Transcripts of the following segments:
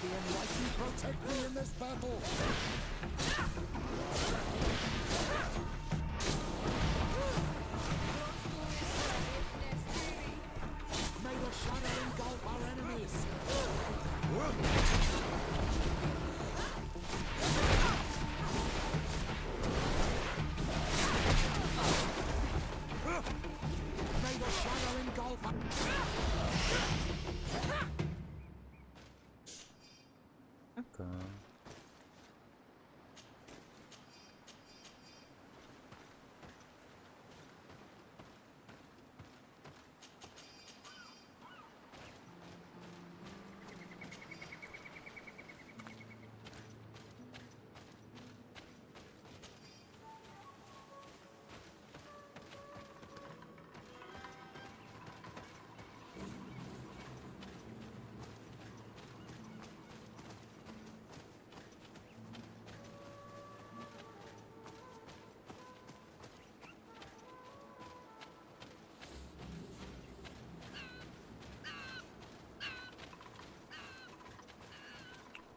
the enlightened protect me in this battle. May the shadow engulf our enemies. May the shadow engulf our... Okay.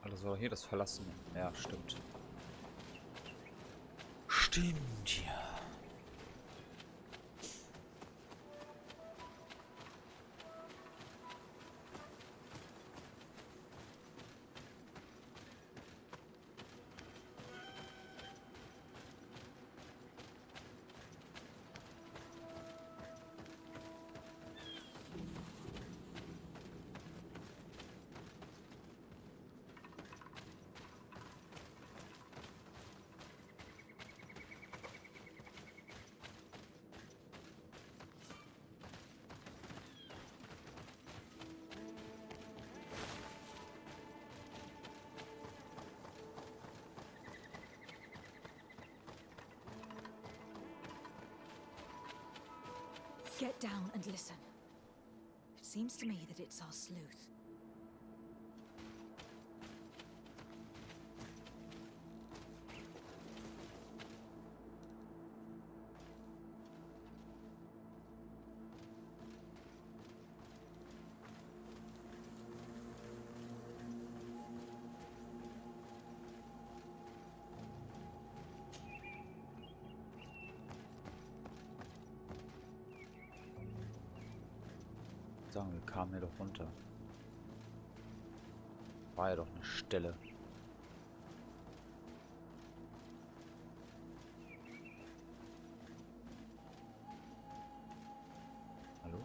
Also hier das Verlassen. Ja, stimmt. Stimmt, ja. Get down and listen. It seems to me that it's our sleuth. Sagen wir kamen hier doch runter. War ja doch eine Stelle. Hallo?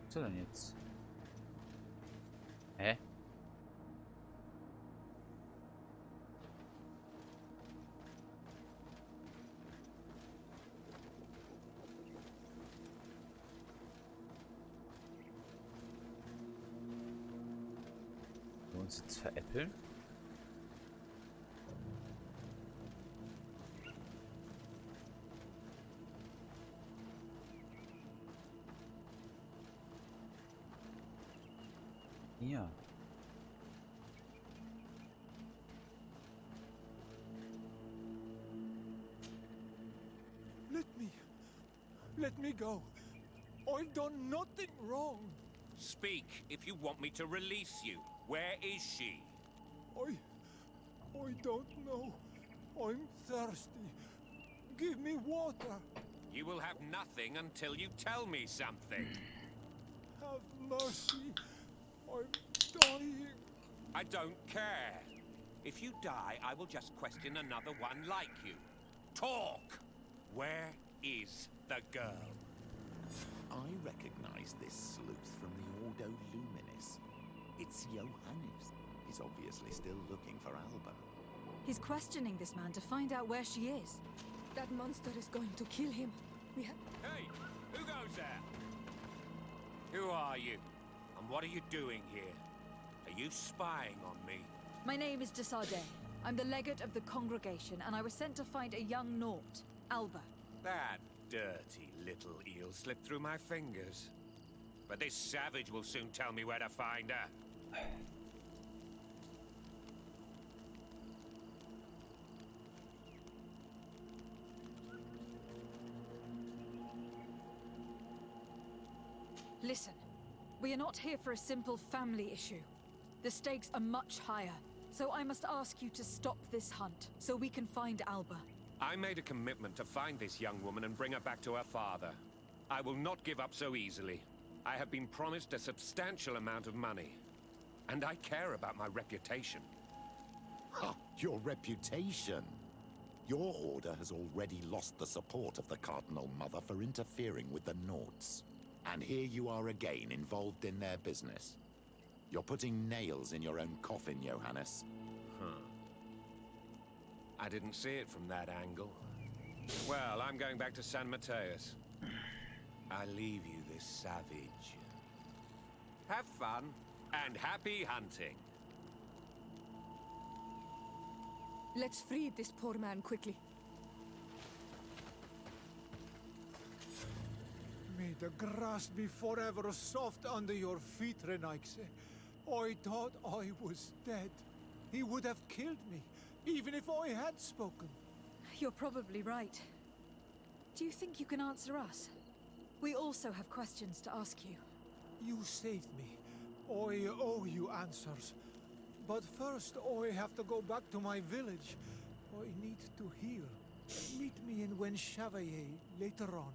Was soll denn jetzt? Hä? Wollen wir uns jetzt veräppeln? Ja. Let me go. I've done nothing wrong. Speak if you want me to release you. Where is she? I don't know. I'm thirsty. Give me water. You will have nothing until you tell me something. Have mercy. I'm dying. I don't care. If you die, I will just question another one like you. Talk! Where is the girl? I recognize this sleuth from the Ordo Luminis. It's Johannes. He's obviously still looking for Alba. He's questioning this man to find out where she is. That monster is going to kill him. We have... Hey, who goes there? Who are you? And what are you doing here? Are you spying on me? My name is Desardet. I'm the legate of the congregation, and I was sent to find a young Naut, Alba. That dirty little eel slipped through my fingers. But this savage will soon tell me where to find her. Listen, we are not here for a simple family issue. The stakes are much higher, so I must ask you to stop this hunt, so we can find Alba. I made a commitment to find this young woman and bring her back to her father. I will not give up so easily. I have been promised a substantial amount of money. And I care about my reputation. Ha! Your reputation? Your order has already lost the support of the Cardinal Mother for interfering with the Nauts. And here you are again, involved in their business. You're putting nails in your own coffin, Johannes. I didn't see it from that angle. Well, I'm going back to San Mateus. I leave you this savage. Have fun, and happy hunting. Let's free this poor man quickly. May the grass be forever soft under your feet, Renaigse. I thought I was dead. He would have killed me, even if I had spoken. You're probably right. Do you think you can answer us? We also have questions to ask you. You saved me. I owe you answers. But first, I have to go back to my village. I need to heal. Meet me in Wen Chevalier later on.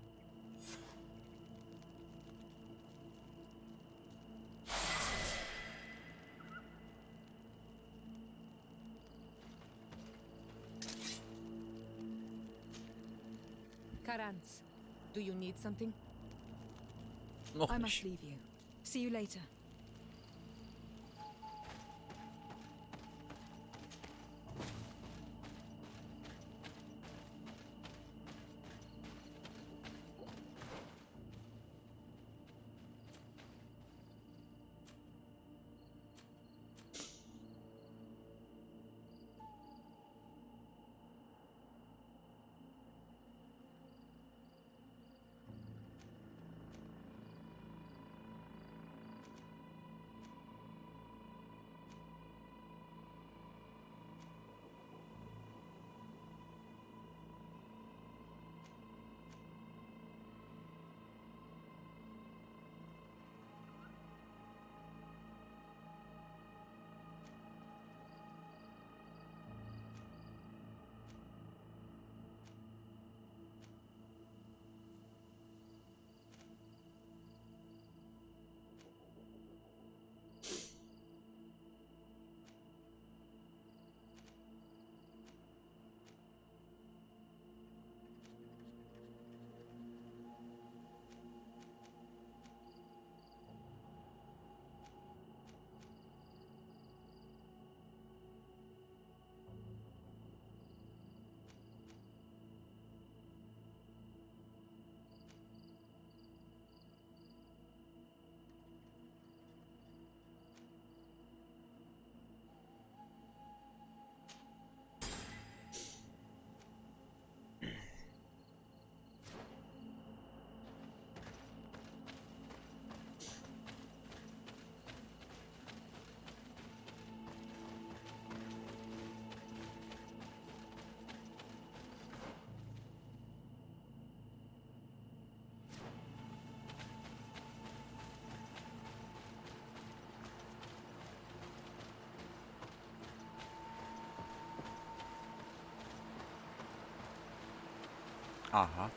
Karans, do you need something? Noch I nicht. must leave you. See you later. Aha.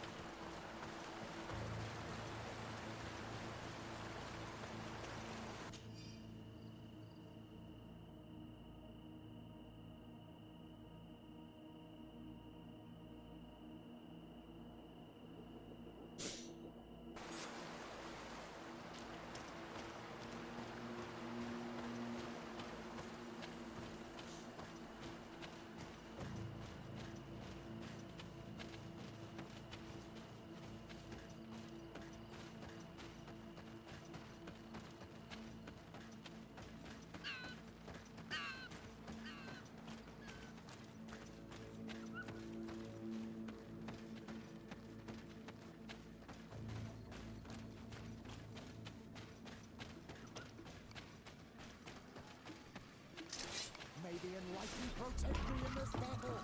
May the enlightened protect me in this battle.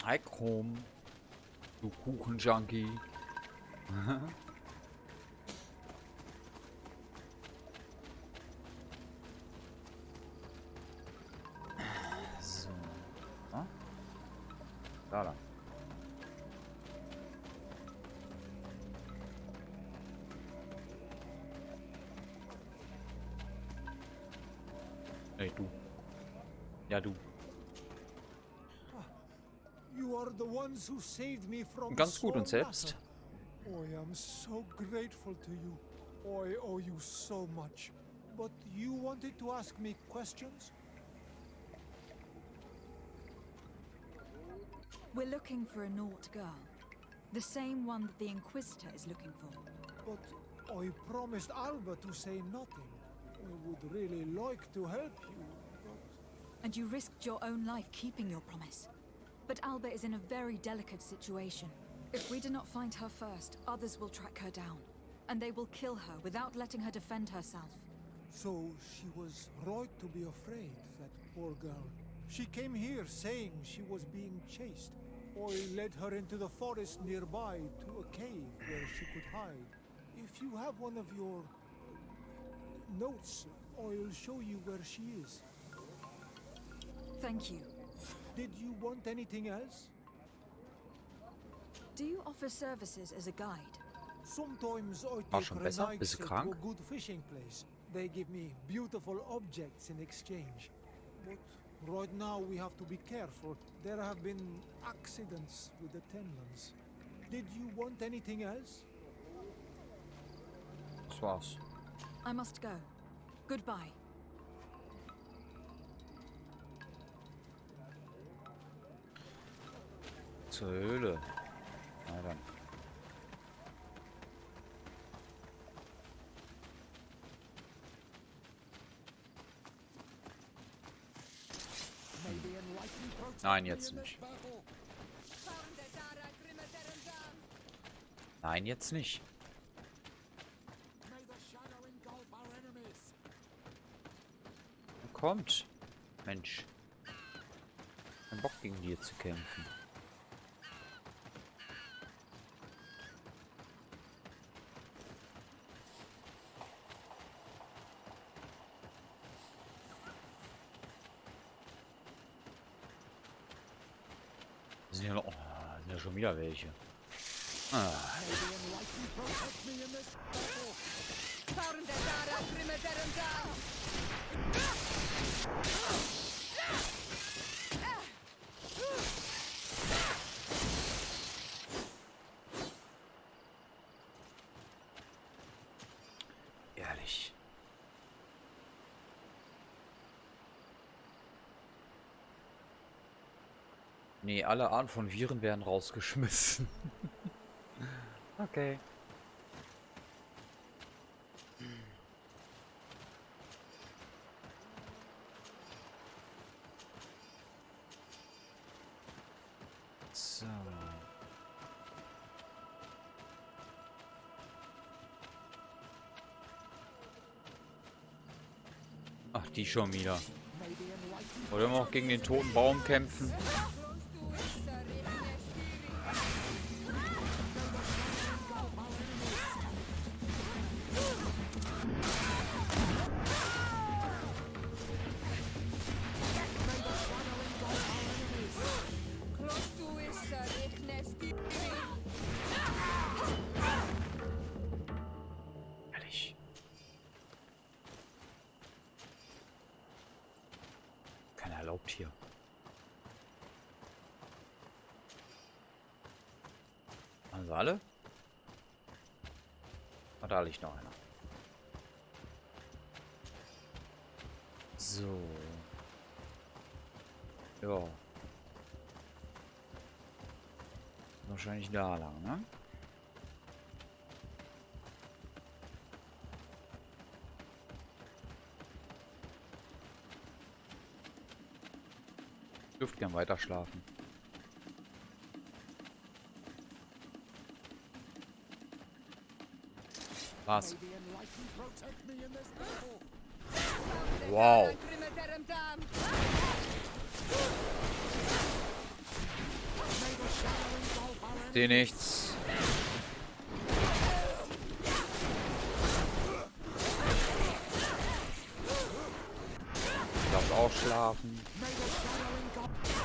Hi Chrom, du Kuchenjunkie. So. Ah? Da lang. Hey, du. Ja, du. You are the ones who saved me from Ganz gut, und Swarm selbst? Matter. I am so grateful to you. I owe you so much. But you wanted to ask me questions? We're looking for a Naut girl. The same one that the Inquisitor is looking for. But I promised Alba to say nothing. I would really like to help you, but... And you risked your own life keeping your promise. But Alba is in a very delicate situation. If we do not find her first, others will track her down. And they will kill her without letting her defend herself. So she was right to be afraid, that poor girl. She came here saying she was being chased. I led her into the forest nearby to a cave where she could hide. If you have one of your notes, I'll show you where she is. Thank you. Did you want anything else? Do you offer services as a guide? Sometimes I War take schon besser? Renaig's Bist du to krank? a good fishing place. They give me beautiful objects in exchange. But right now we have to be careful. There have been accidents with the Tenlans. Did you want anything else? Das war's. I must go. Goodbye. Zur Höhle. Na dann. Nein, jetzt nicht. Nein, jetzt nicht. Kommt. Mensch. Kein Bock gegen die zu kämpfen. Sind ja noch, sind ja schon wieder welche. Ah. Ehrlich. Nee, alle Arten von Viren werden rausgeschmissen. Okay. So. die schon wieder? Oder immer noch gegen den toten Baum kämpfen? Ehrlich. Keiner erlaubt hier. Also alle? Ah, da liegt noch einer. So. Ja. Wahrscheinlich da lang, ne? Ich dürfte gern weiter schlafen. Was? Wow. Sehe nichts. Ich darf auch schlafen.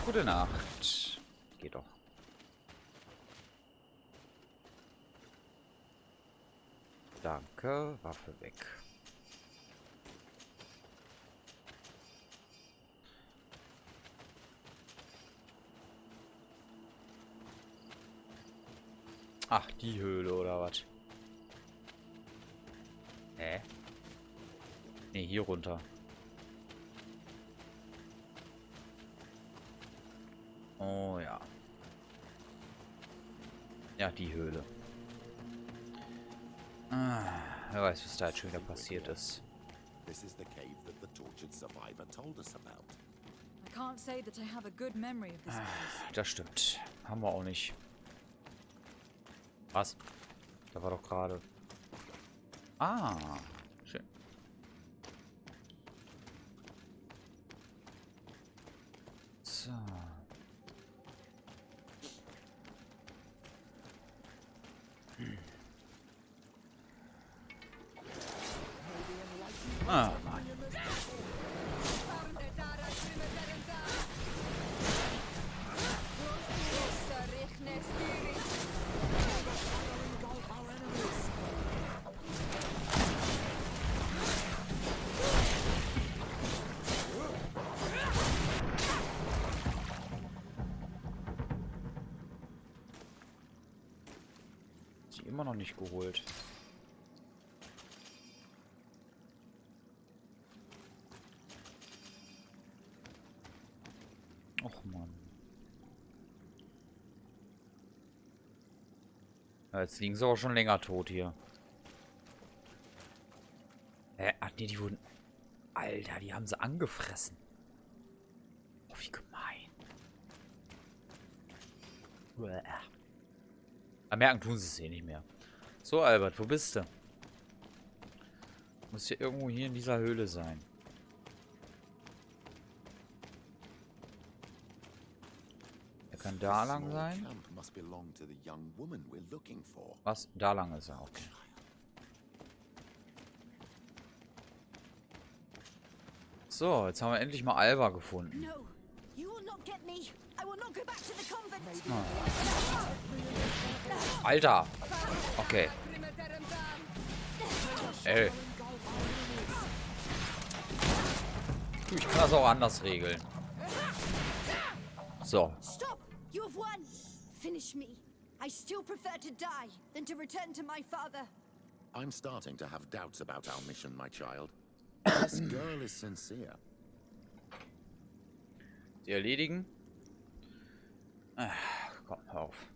Gute Nacht. Geht doch. Danke. Waffe weg. Ach, die Höhle oder was? Hä? Ne, hier runter. Oh ja. Ja, die Höhle. Ah, wer weiß, was da jetzt schon wieder passiert ist. This is the cave that the tortured survivor told us about. I can't say that I have a good memory of this place. Das stimmt. Haben wir auch nicht. Was? Da war doch gerade. Ah, schön. So. Ah, Mann. Sie immer noch nicht geholt. Och Mann. Ja, jetzt liegen sie auch schon länger tot hier. Ach nee, die wurden... Alter, die haben sie angefressen. Oh, wie gemein. Uäh. Aber merken tun sie es eh nicht mehr. So, Albert, wo bist du? Muss ja irgendwo hier in dieser Höhle sein. Er kann da lang sein. Was? Da lang ist er, okay. So, jetzt haben wir endlich mal Alba gefunden. Alter! Okay. Ey. Du, ich kann das auch anders regeln. So. Stop! You have won! Finish me. I still prefer to die than to return to my father. I'm starting to have doubts about our mission, my child. This girl is sincere. Sie erledigen. Komm, hör auf.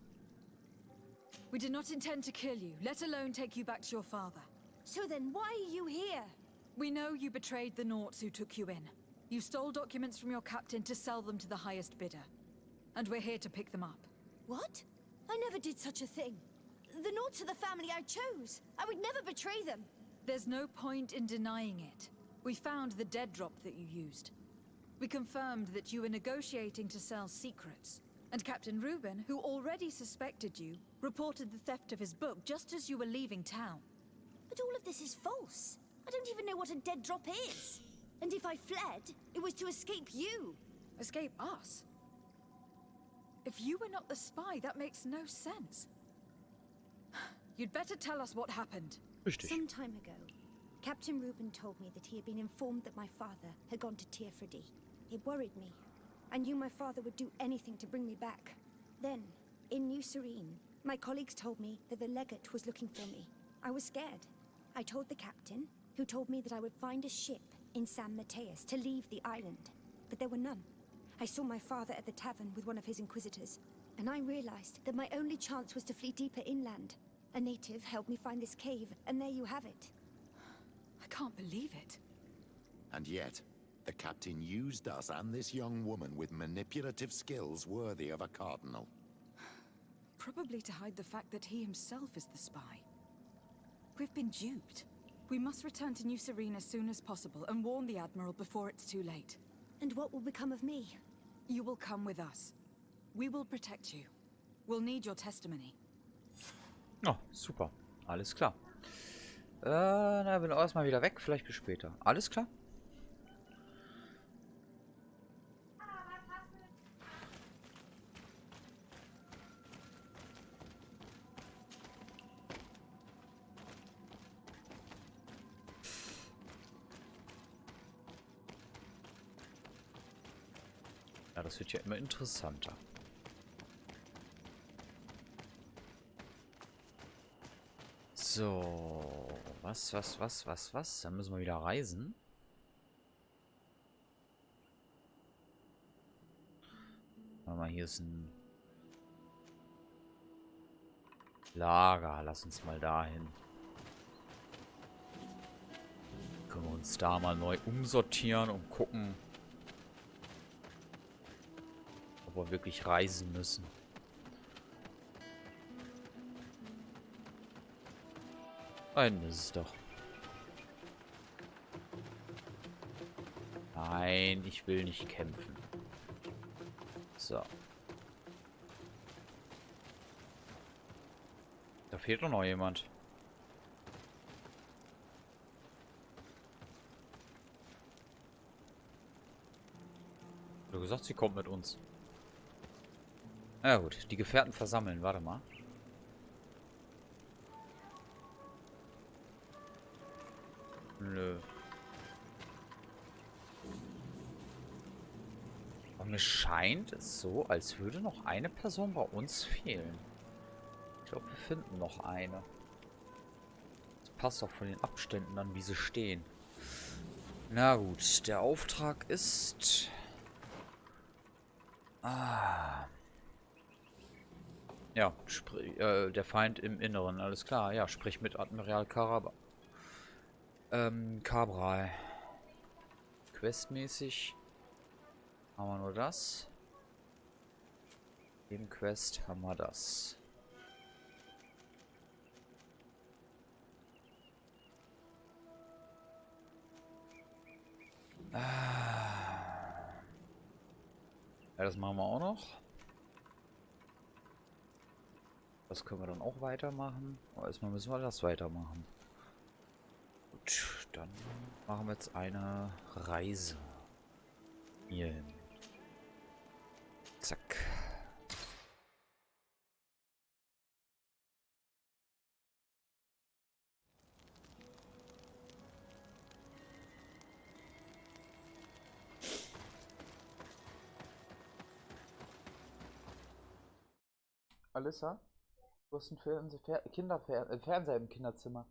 We did not intend to kill you, let alone take you back to your father. So then why are you here? We know you betrayed the Naughts who took you in. You stole documents from your captain to sell them to the highest bidder. And we're here to pick them up. What? I never did such a thing. The Naughts are the family I chose. I would never betray them. There's no point in denying it. We found the dead drop that you used. We confirmed that you were negotiating to sell secrets. And Captain Reuben, who already suspected you, reported the theft of his book just as you were leaving town. But all of this is false. I don't even know what a dead drop is. And if I fled, it was to escape you. Escape us? If you were not the spy, that makes no sense. You'd better tell us what happened. Richtig. Some time ago, Captain Reuben told me that he had been informed that my father had gone to Tearfredy. It worried me. I knew my father would do anything to bring me back. Then, in New Serene, my colleagues told me that the legate was looking for me. I was scared. I told the captain, who told me that I would find a ship in San Mateus to leave the island. But there were none. I saw my father at the tavern with one of his inquisitors, and I realized that my only chance was to flee deeper inland. A native helped me find this cave, and there you have it. I can't believe it. And yet, the captain used us and this young woman with manipulative skills worthy of a cardinal. Probably to hide the fact that he himself is the spy. We've been duped. We must return to New Serene as soon as possible and warn the Admiral before it's too late. And what will become of me? You will come with us. We will protect you. We'll need your testimony. Oh, super. Alles klar. Na, bin erstmal wieder weg. Vielleicht bis später. Alles klar? Ja, das wird ja immer interessanter. So, was? Dann müssen wir wieder reisen. Warte mal, hier ist ein Lager. Lass uns mal dahin. Können wir uns da mal neu umsortieren und gucken, ob wir wirklich reisen müssen. Nein, ist es doch. Nein, ich will nicht kämpfen. So. Da fehlt doch noch jemand. Du gesagt, sie kommt mit uns. Na gut, die Gefährten versammeln. Warte mal. Nö. Aber mir scheint es so, als würde noch eine Person bei uns fehlen. Ich glaube, wir finden noch eine. Das passt auch von den Abständen an, wie sie stehen. Na gut, der Auftrag ist... Ja, der Feind im Inneren, alles klar. Ja, sprich mit Admiral Cabral. Questmäßig haben wir nur das. Im Quest haben wir das. Ja, das machen wir auch noch. Das können wir dann auch weitermachen. Aber erstmal müssen wir das weitermachen. Gut, dann machen wir jetzt eine Reise. Hierhin. Zack. Alissa, du hast einen Fernseher im Kinderzimmer.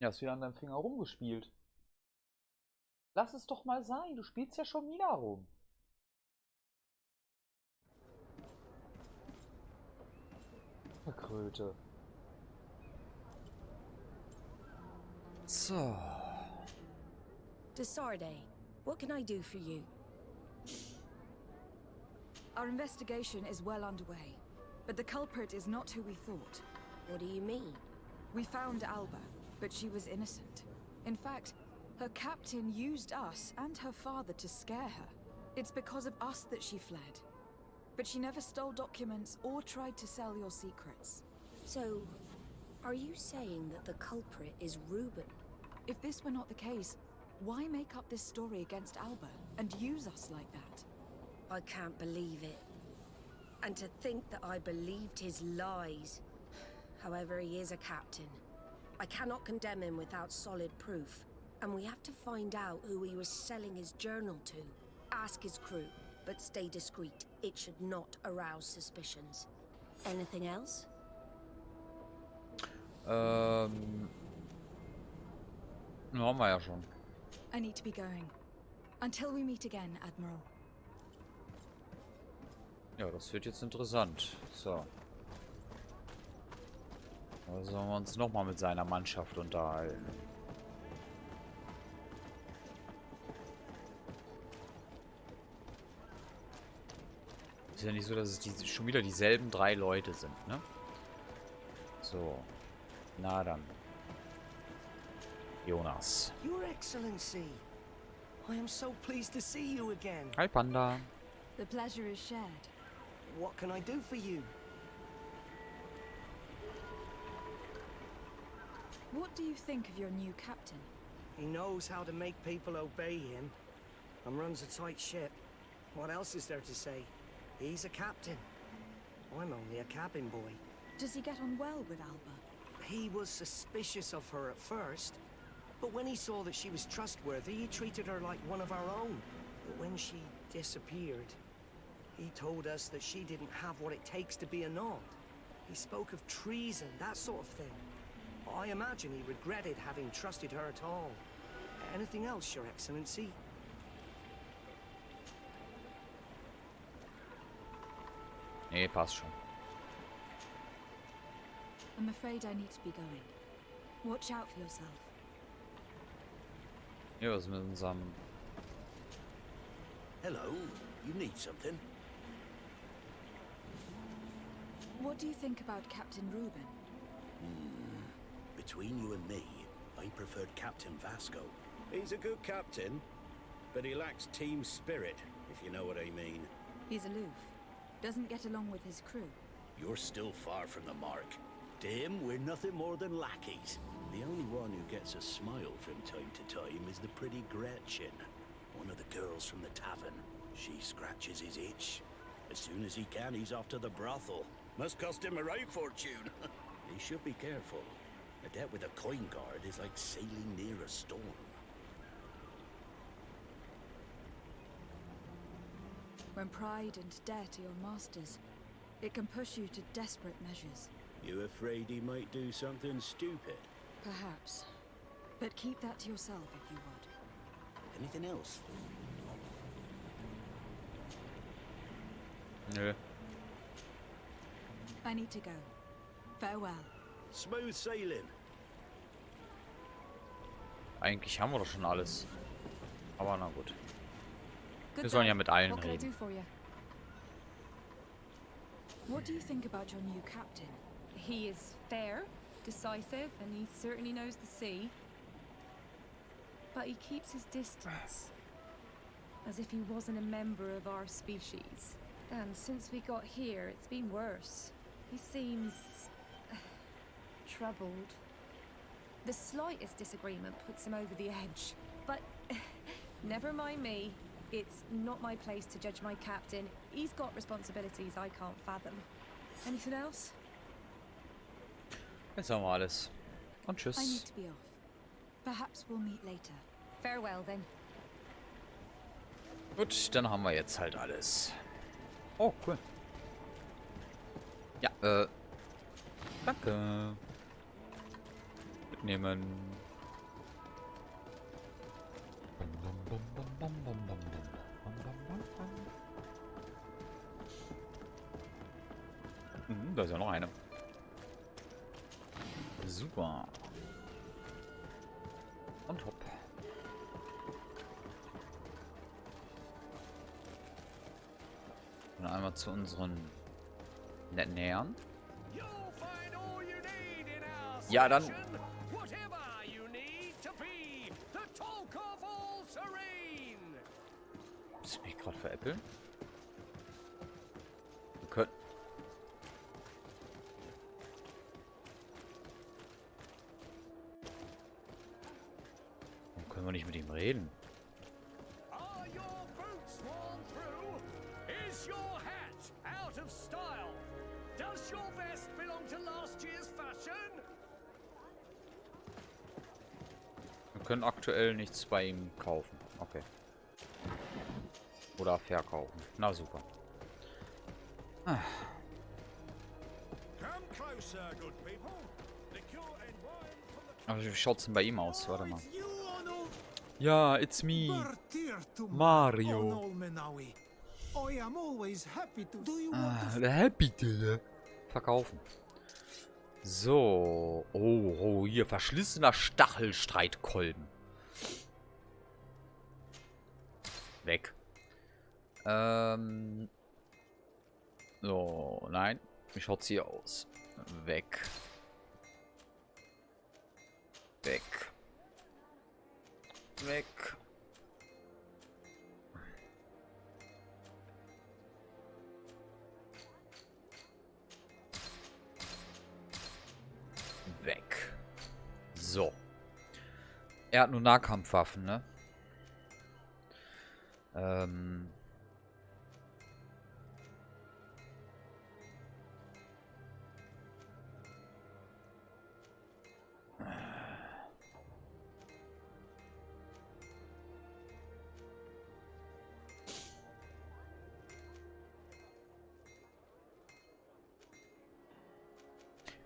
Ja, hast wieder an deinem Finger rumgespielt. Lass es doch mal sein, du spielst ja schon wieder rum. Kröte. So. Desarde, what can I do for you? Our investigation is well underway, but the culprit is not who we thought. What do you mean? We found Alba, but she was innocent. In fact, her captain used us and her father to scare her. It's because of us that she fled. But she never stole documents or tried to sell your secrets. So, are you saying that the culprit is Reuben? If this were not the case, why make up this story against Alba and use us like that? I can't believe it. And to think that I believed his lies. However, he is a captain. I cannot condemn him without solid proof. And we have to find out who he was selling his journal to. Ask his crew, but stay discreet. It should not arouse suspicions. Anything else? Haben wir ja schon. I need to be going. Until we meet again, Admiral. Ja, das wird jetzt interessant. So. Also sollen wir uns nochmal mit seiner Mannschaft unterhalten. Ist ja nicht so, dass es schon wieder dieselben 3 Leute sind, ne? So. Na dann. Jonas. Your Excellency, I am so pleased to see you again. Hi Panda. The pleasure is shared. What can I do for you? What do you think of your new captain? He knows how to make people obey him and runs a tight ship. What else is there to say? He's a captain. I'm only a cabin boy. Does he get on well with Alba? He was suspicious of her at first, but when he saw that she was trustworthy, he treated her like one of our own. But when she disappeared, he told us that she didn't have what it takes to be a Nod. He spoke of treason, that sort of thing. I imagine he regretted having trusted her at all. Anything else, Your Excellency? Nee, passt schon. I'm afraid I need to be going. Watch out for yourself. Ja, was mit unserem... Hello, you need something? What do you think about Captain Reuben? Between you and me, I preferred Captain Vasco. He's a good captain, but he lacks team spirit, if you know what I mean. He's aloof. Doesn't get along with his crew. You're still far from the mark. To him, we're nothing more than lackeys. The only one who gets a smile from time to time is the pretty Gretchen, one of the girls from the tavern. She scratches his itch. As soon as he can, he's off to the brothel. Must cost him a right fortune. He should be careful. A debt with a coin guard is like sailing near a storm. When pride and debt are your masters, it can push you to desperate measures. You afraid he might do something stupid? Perhaps. But keep that to yourself if you would. Anything else? Nö. I need to go. Farewell. Smooth sailing. Eigentlich haben wir doch schon alles. Aber na gut. Good Wir sollen ja day. mit allen What can I do reden. for you? What do you think about your new captain? He is fair, decisive, and he certainly knows the sea. But he keeps his distance, as if he wasn't a member of our species. And since we got here, it's been worse. He seems... troubled. The slightest disagreement puts him over the edge. But never mind me. It's not my place to judge my captain. He's got responsibilities I can't fathom. Anything else? Jetzt haben wir alles. Und I need tschüss. to be off. Perhaps we'll meet later. Farewell, then. Gut, dann haben wir jetzt halt alles. Oh, cool. Ja, danke. Mitnehmen. Da ist ja noch eine. Super. Und hopp. Und einmal zu unseren netten Herren. Ja, dann. Muss ich mich gerade veräppeln? Wir können. Warum können wir nicht mit ihm reden? Wir können aktuell nichts bei ihm kaufen. Okay. Oder verkaufen. Na super. Ah. Aber wie schaut's denn bei ihm aus? Warte mal. Ja, it's me. Mario. Der Happy Deal. Verkaufen. So. Oh, hier. Verschlissener Stachelstreitkolben. Weg. So, nein. Wie schaut's hier aus? Weg. Weg. Weg. Weg. So. Er hat nur Nahkampfwaffen, ne?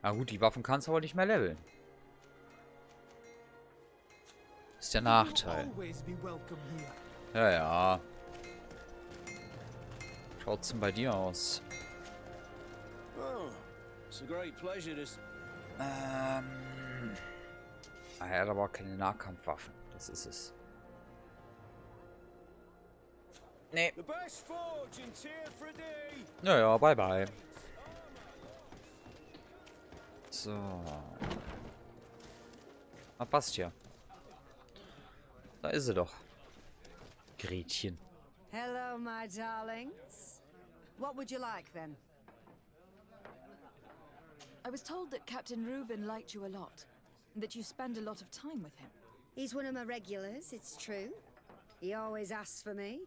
Na gut, die Waffen kannst du aber nicht mehr leveln. Das ist der Nachteil. Ja, ja. Schaut's denn bei dir aus? Er hat aber keine Nahkampfwaffen. Das ist es. Nee. Ja, bye bye. So. Ah, passt ja. Da ist sie doch. Gretchen. Hello, my darlings. What would you like then? I was told that Captain Reuben liked you a lot, and that you spend a lot of time with him. He's one of my regulars, it's true. He always asks for me.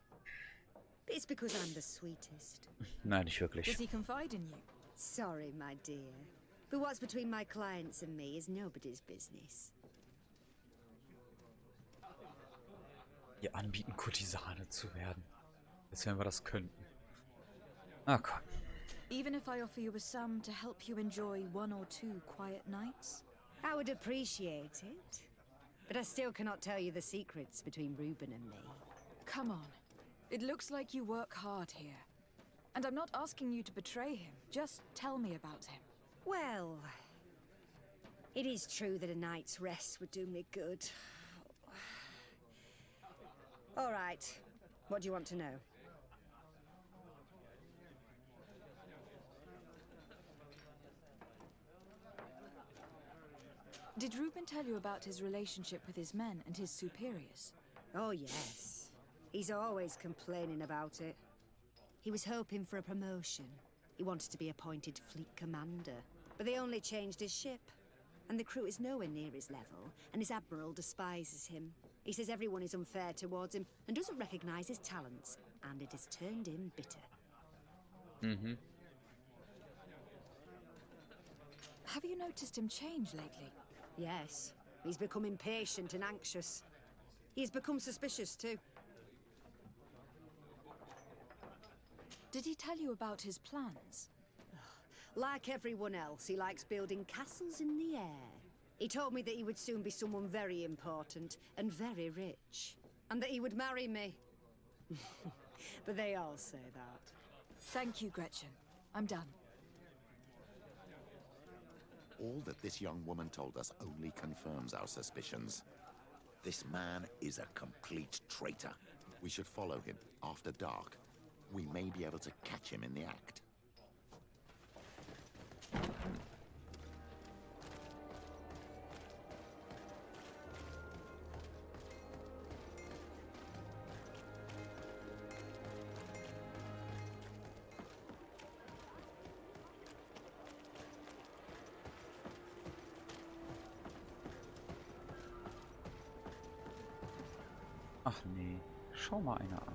It's because I'm the sweetest. Nein, nicht wirklich. Does he confide in you? Sorry, my dear. But what's between my clients and me is nobody's business. Ihr anbieten, Kurtisane zu werden. Als wenn wir das könnten. Ah, komm. Even if I offer you a sum to help you enjoy 1 or 2 quiet nights? I would appreciate it. But I still cannot tell you the secrets between Reuben and me. Come on. It looks like you work hard here. And I'm not asking you to betray him. Just tell me about him. Well, it is true that a night's rest would do me good. All right. What do you want to know? Did Reuben tell you about his relationship with his men and his superiors? Oh, yes. He's always complaining about it. He was hoping for a promotion. He wanted to be appointed fleet commander. But they only changed his ship. And the crew is nowhere near his level, and his admiral despises him. He says everyone is unfair towards him and doesn't recognize his talents. And it has turned him bitter. Mm-hmm. Have you noticed him change lately? Yes. He's become impatient and anxious. He's become suspicious too. Did he tell you about his plans? Like everyone else, he likes building castles in the air. He told me that he would soon be someone very important and very rich. And that he would marry me. But they all say that. Thank you, Gretchen. I'm done. All that this young woman told us only confirms our suspicions. This man is a complete traitor. We should follow him after dark. we may be able to catch him in the act. Ach nee, schau mal einer an.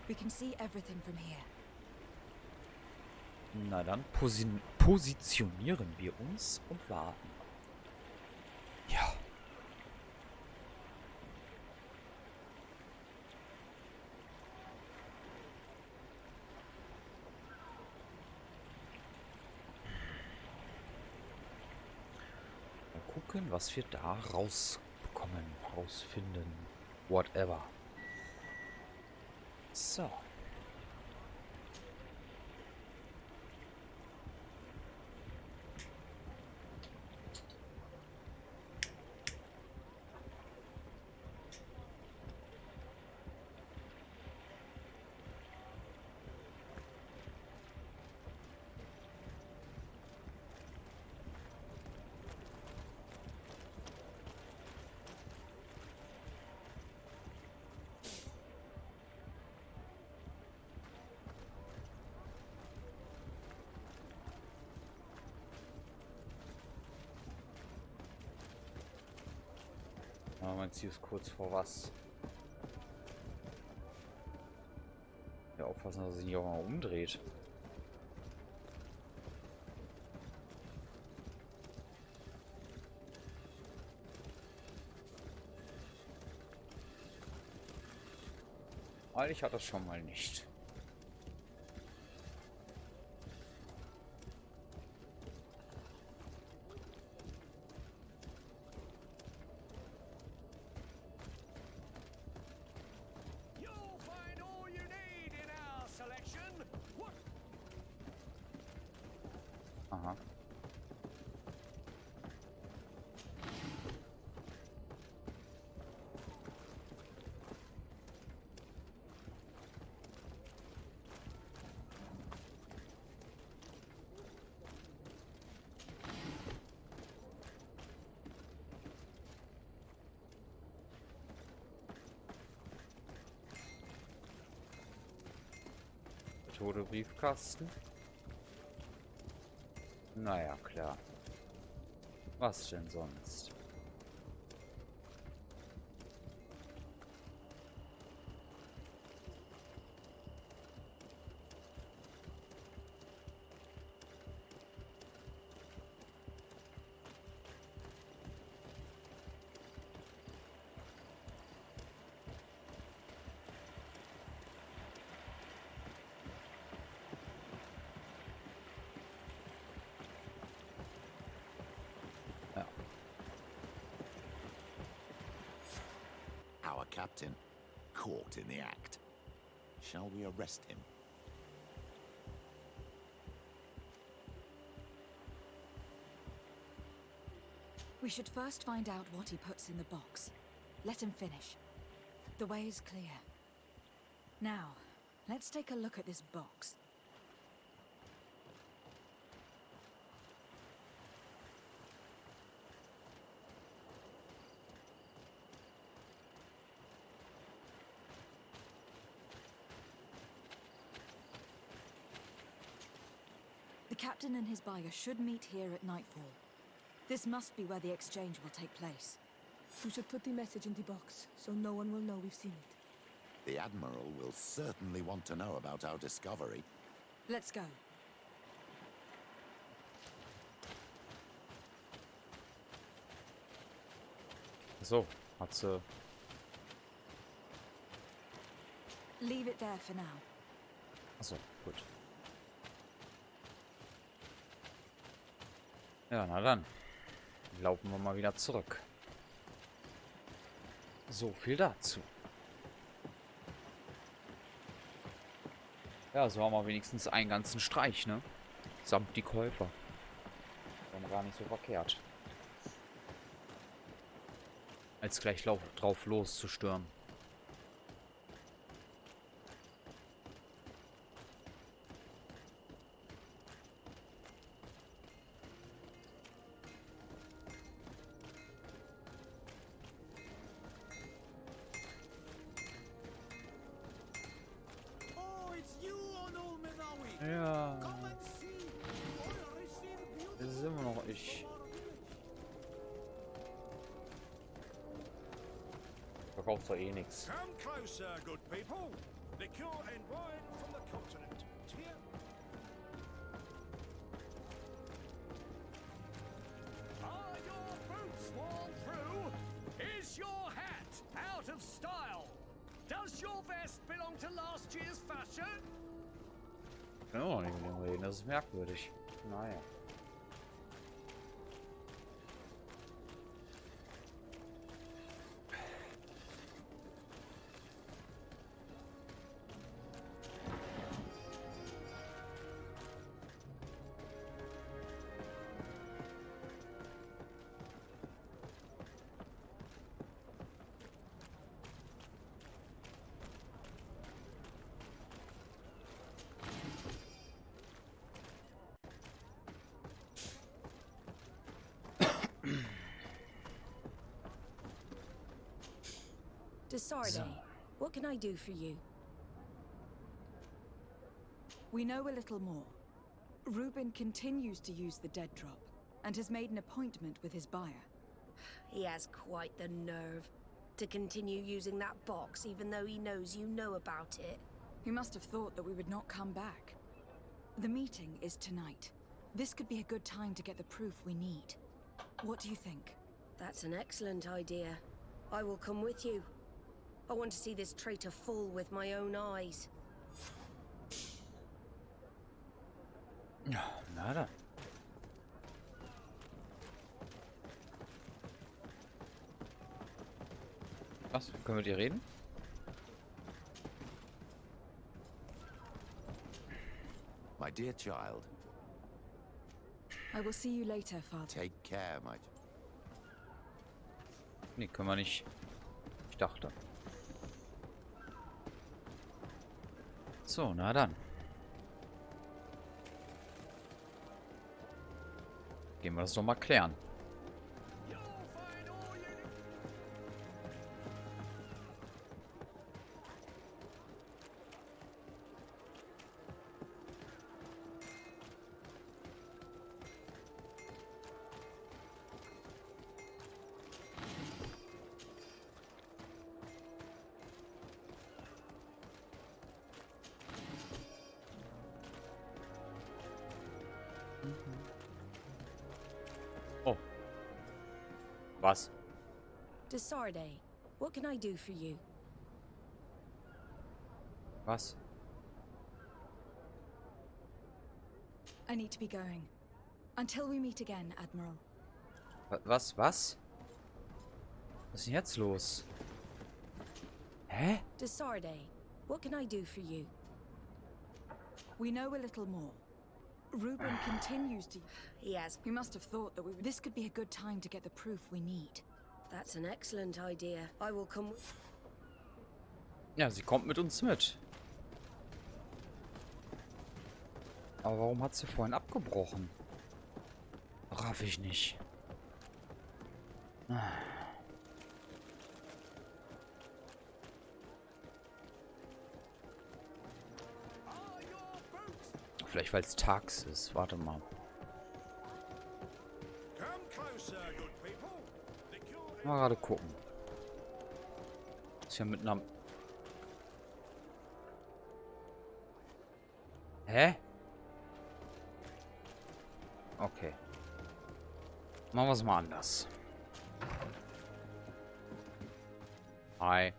We can see everything from here. Na dann positionieren wir uns und warten. Ja. Mal gucken, was wir da rausbekommen, rausfinden. Whatever. So. Ja, mein Ziel ist kurz vor was. Ja, aufpassen, dass er sich nicht auch mal umdreht. Weil ich hatte das schon mal nicht. Aha. Tote Briefkasten. Naja, klar. Was denn sonst? Our captain, caught in the act. Shall we arrest him? We should first find out what he puts in the box. Let him finish. The way is clear. Now, let's take a look at this box. The captain and his buyer should meet here at nightfall. This must be where the exchange will take place. We should put the message in the box, so no one will know we've seen it. The Admiral will certainly want to know about our discovery. Let's go. So, hat sie Leave it there for now. Achso, gut. Ja, na dann. Laufen wir mal wieder zurück. So viel dazu. Ja, so haben wir wenigstens einen ganzen Streich, ne? Samt die Käufer. War gar nicht so verkehrt. Als gleich drauf loszustürmen. Oh, it's you on Old Menawi. Ja. Come and see. Oh, I receive Das ist beautiful immer noch ich. Verkauft doch eh nichts. Come closer, good people. Liqueur and wine from the continent. Here. Are your boots worn through? Is your hat out of style? Does your vest belong to last year's fashion? Ich kann auch noch nicht mit dem reden, das ist merkwürdig. Naja. Desarde, what can I do for you? We know a little more. Reuben continues to use the dead drop, and has made an appointment with his buyer. He has quite the nerve to continue using that box even though he knows you know about it. He must have thought that we would not come back. The meeting is tonight. This could be a good time to get the proof we need. What do you think? That's an excellent idea. I will come with you. I want to see this traitor fall with my own eyes. Ja, na dann. Was? Können wir mit dir reden? My dear child, I will see you later, Father. take care, my... Nee, können wir nicht. Ich dachte. So, na dann. Gehen wir das doch mal klären. Oh. Was? Desarde, what can I do for you? Was? I need to be going. Until we meet again, Admiral. Was? Was? Was ist denn jetzt los? Hä? Desarde, what can I do for you? We know a little more. Reuben continues to... He has... We must have thought that this could be a good time to get the proof we need. That's an excellent idea. I will come... Ja, sie kommt mit uns mit. Aber warum hat sie vorhin abgebrochen? Raff ich nicht. Vielleicht weil es tags ist. Warte mal. Mal gerade gucken. Ist ja mit einer... Hä? Okay. Machen wir es mal anders. Hi.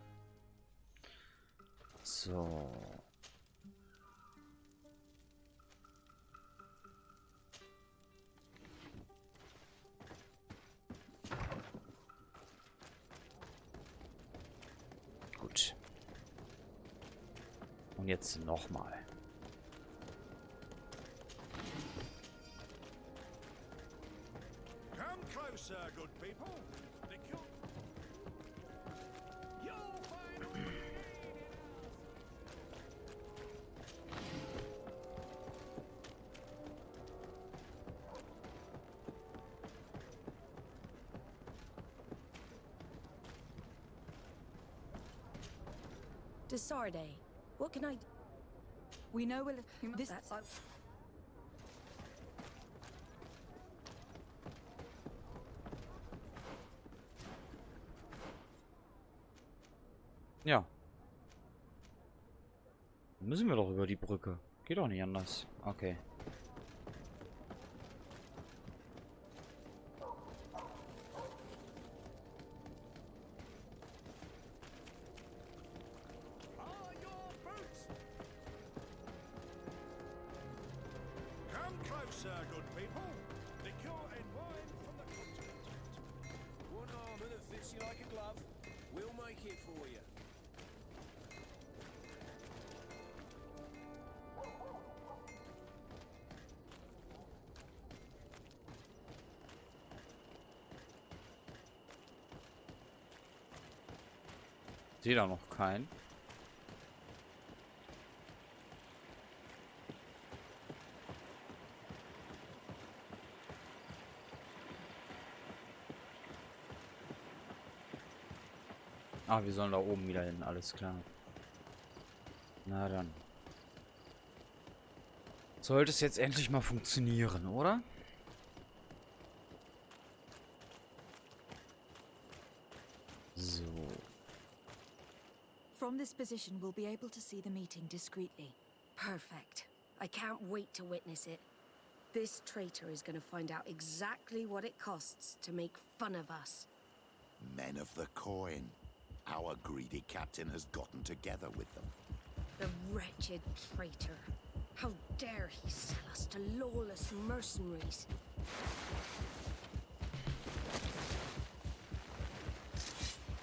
So. Gut. Und jetzt nochmal. Come closer, good people. You'll find all you need in us. Desarde, what can I... We know this. Ja. Müssen wir doch über die Brücke. Geht doch nicht anders. Okay. Are your boots? Come closer, good people. Liqueur and wine from the continent. One armor that fits you like a glove. We'll make it for you. Sehe da noch keinen. Ah, wir sollen da oben wieder hin, alles klar. Na dann. Sollte es jetzt endlich mal funktionieren, oder? So. From this position, we'll be able to see the meeting discreetly. Perfect. I can't wait to witness it. This traitor is going to find out exactly what it costs to make fun of us. Men of the coin. Our greedy captain has gotten together with them. The wretched traitor. How dare he sell us to lawless mercenaries?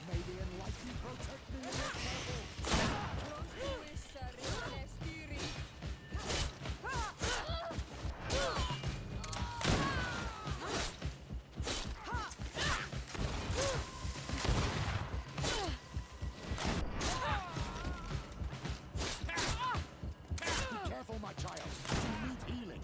May the enlightened protect me in this battle. Be careful, my child. You need healing.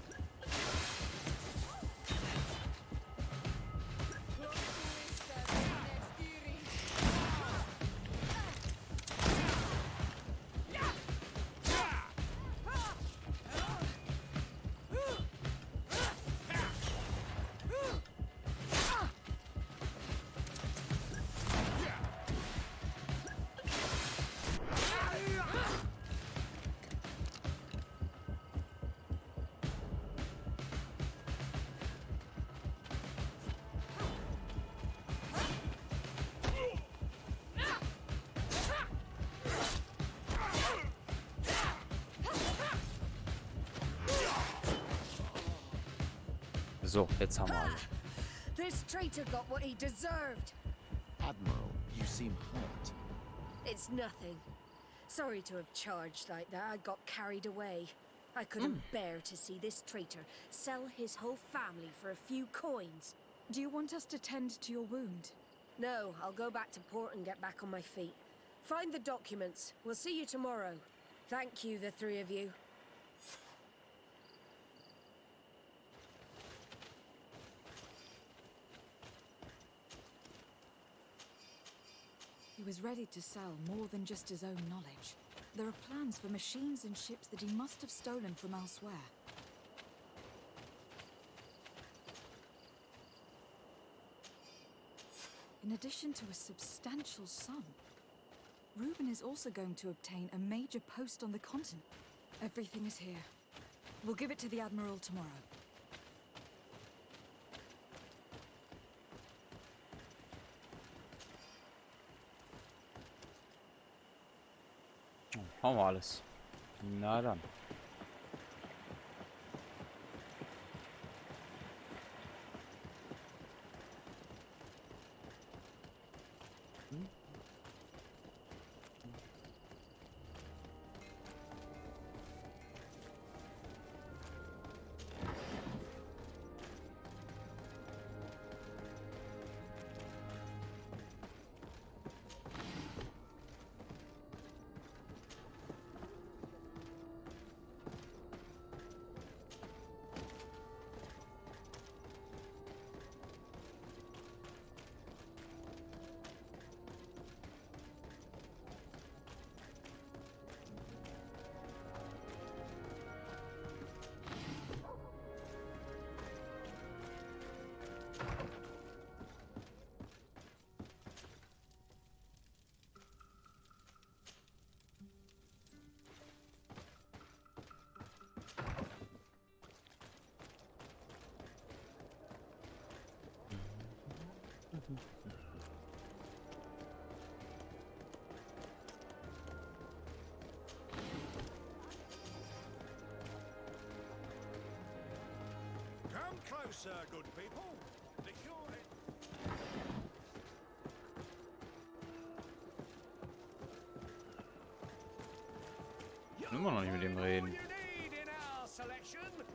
So, jetzt haben wir alle. This traitor got what he deserved. Admiral, you seem hurt. It's nothing. Sorry to have charged like that. I got carried away. I couldn't bear to see this traitor sell his whole family for a few coins. Do you want us to tend to your wound? No, I'll go back to port and get back on my feet. Find the documents. We'll see you tomorrow. Thank you, the three of you. He was ready to sell more than just his own knowledge. There are plans for machines and ships that he must have stolen from elsewhere. In addition to a substantial sum, Reuben is also going to obtain a major post on the continent. Everything is here. We'll give it to the Admiral tomorrow. Haben wir alles. Na dann. Come closer, good people. The cure is... Immer noch nicht mit dem reden.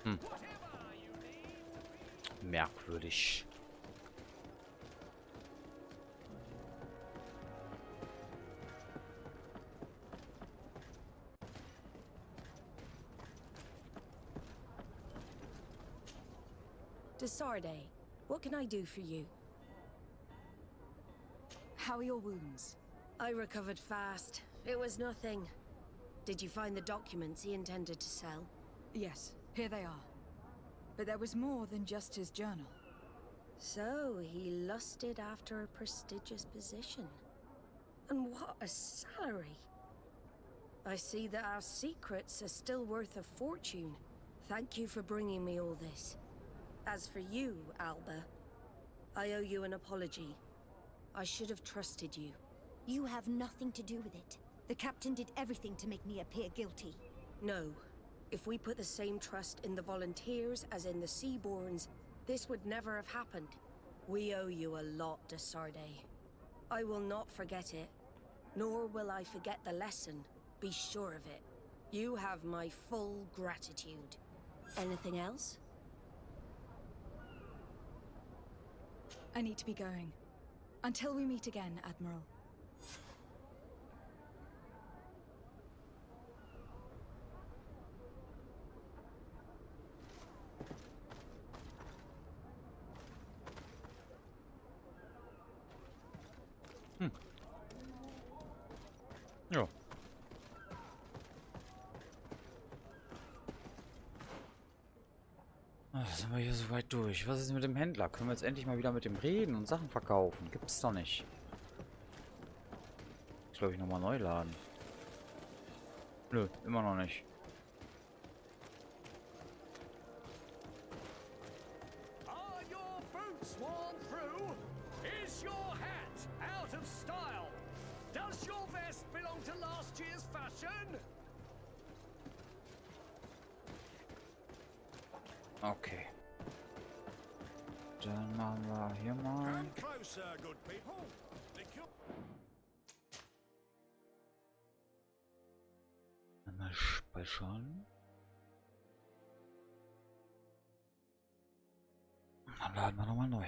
Hm. Merkwürdig. Desarde, what can I do for you? How are your wounds? I recovered fast. It was nothing. Did you find the documents he intended to sell? Yes, here they are. But there was more than just his journal. So, he lusted after a prestigious position. And what a salary! I see that our secrets are still worth a fortune. Thank you for bringing me all this. As for you, Alba, I owe you an apology. I should have trusted you. You have nothing to do with it. The captain did everything to make me appear guilty. No. If we put the same trust in the volunteers as in the Seaborns, this would never have happened. We owe you a lot, Desarde. I will not forget it, nor will I forget the lesson. Be sure of it. You have my full gratitude. Anything else? I need to be going. Until we meet again, Admiral. Ja. Sind wir hier so weit durch? Was ist mit dem Händler? Können wir jetzt endlich mal wieder mit dem reden und Sachen verkaufen? Gibt's doch nicht. Ich glaube, ich nochmal neu laden. Nö, immer noch nicht. Are your boots worn through? Is your hat out of style? Does your vest belong to last year's fashion? Okay. Dann machen wir hier mal. Come closer, good people. The cure... Einmal speichern. Dann laden wir nochmal neu.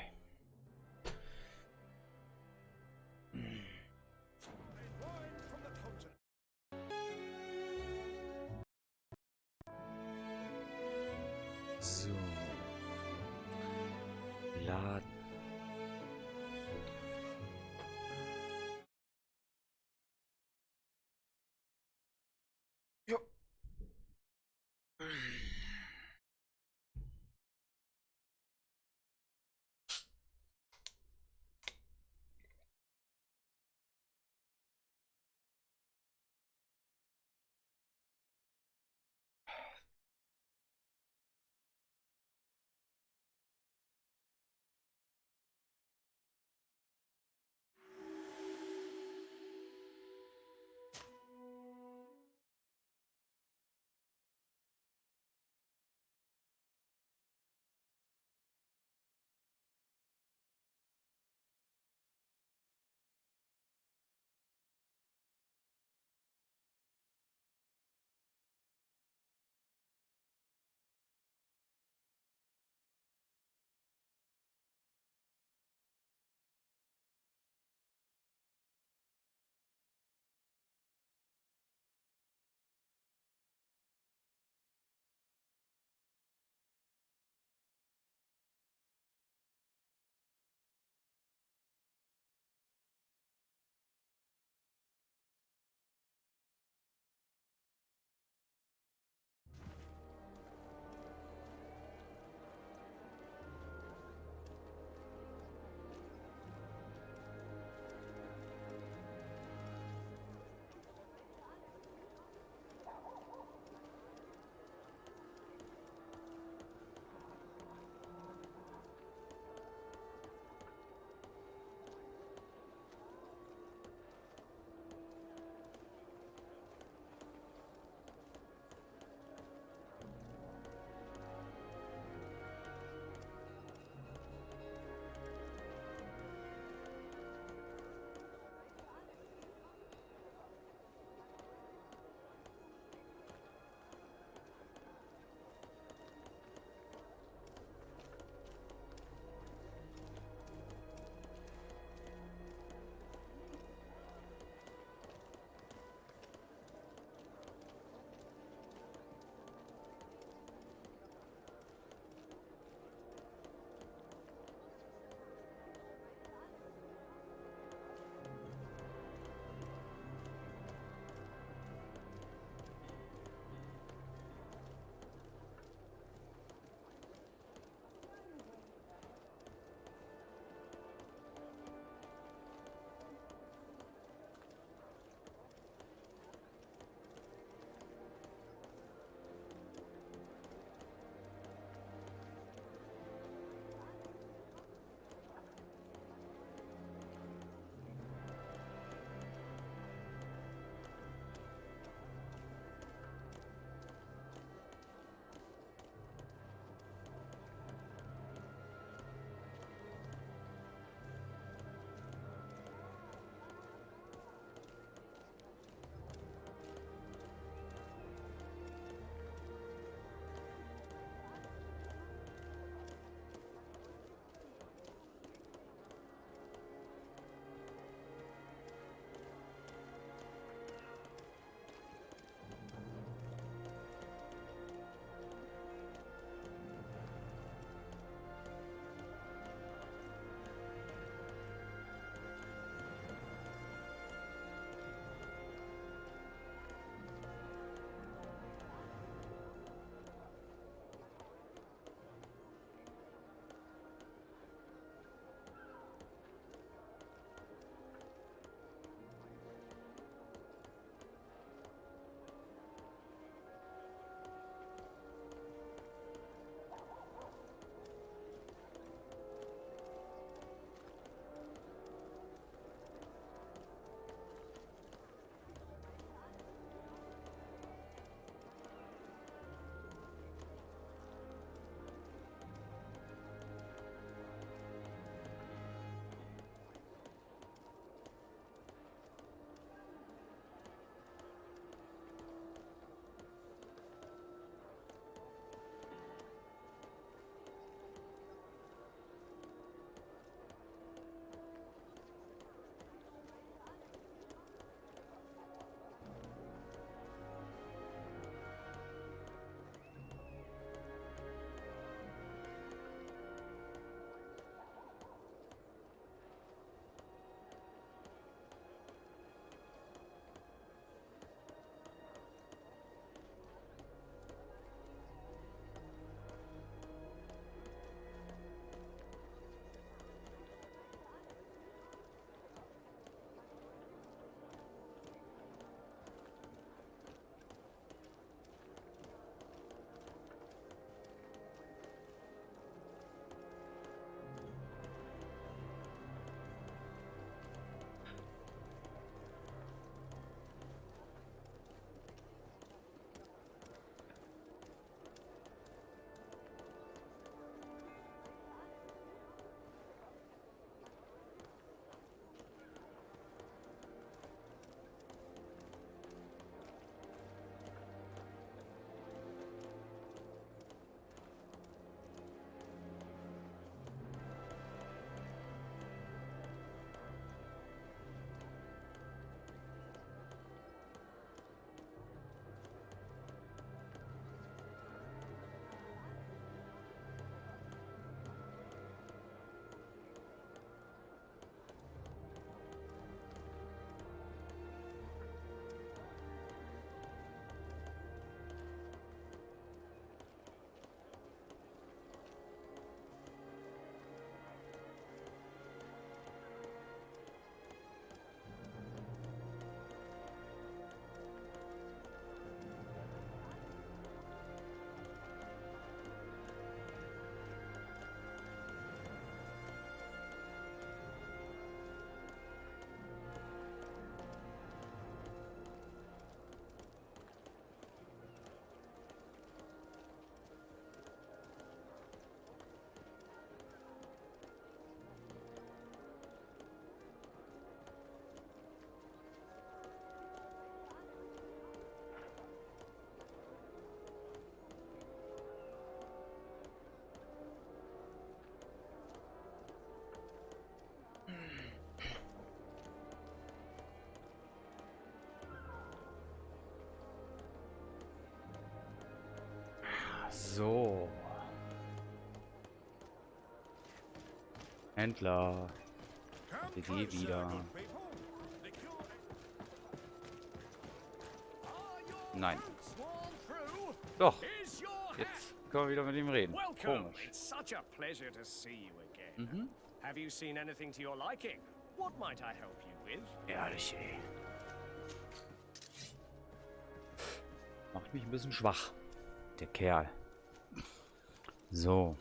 Wine from the continent. So. Laden. Jo. So. Händler. Wir gehen wieder. Nein. Doch. Jetzt können wir wieder mit ihm reden. Komisch. It's such a pleasure to see you again. Have you seen anything to your liking? What might I help you with? Ehrlich, ey. Macht mich ein bisschen schwach. Der Kerl. So.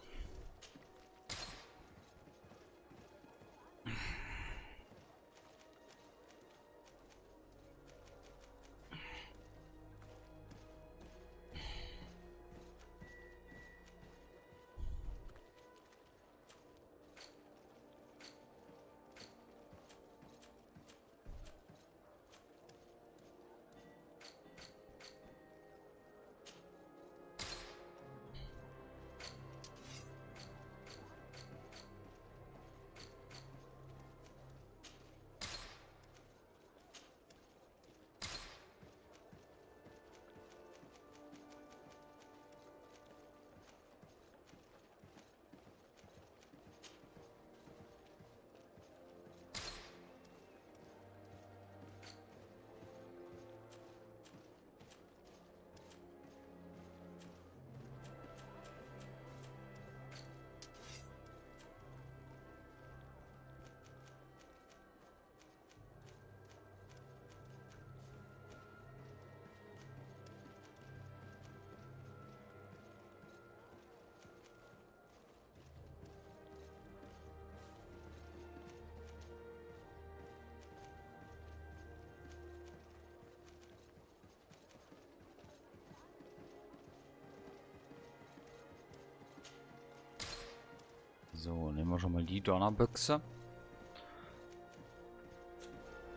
So, nehmen wir schon mal die Donnerbüchse.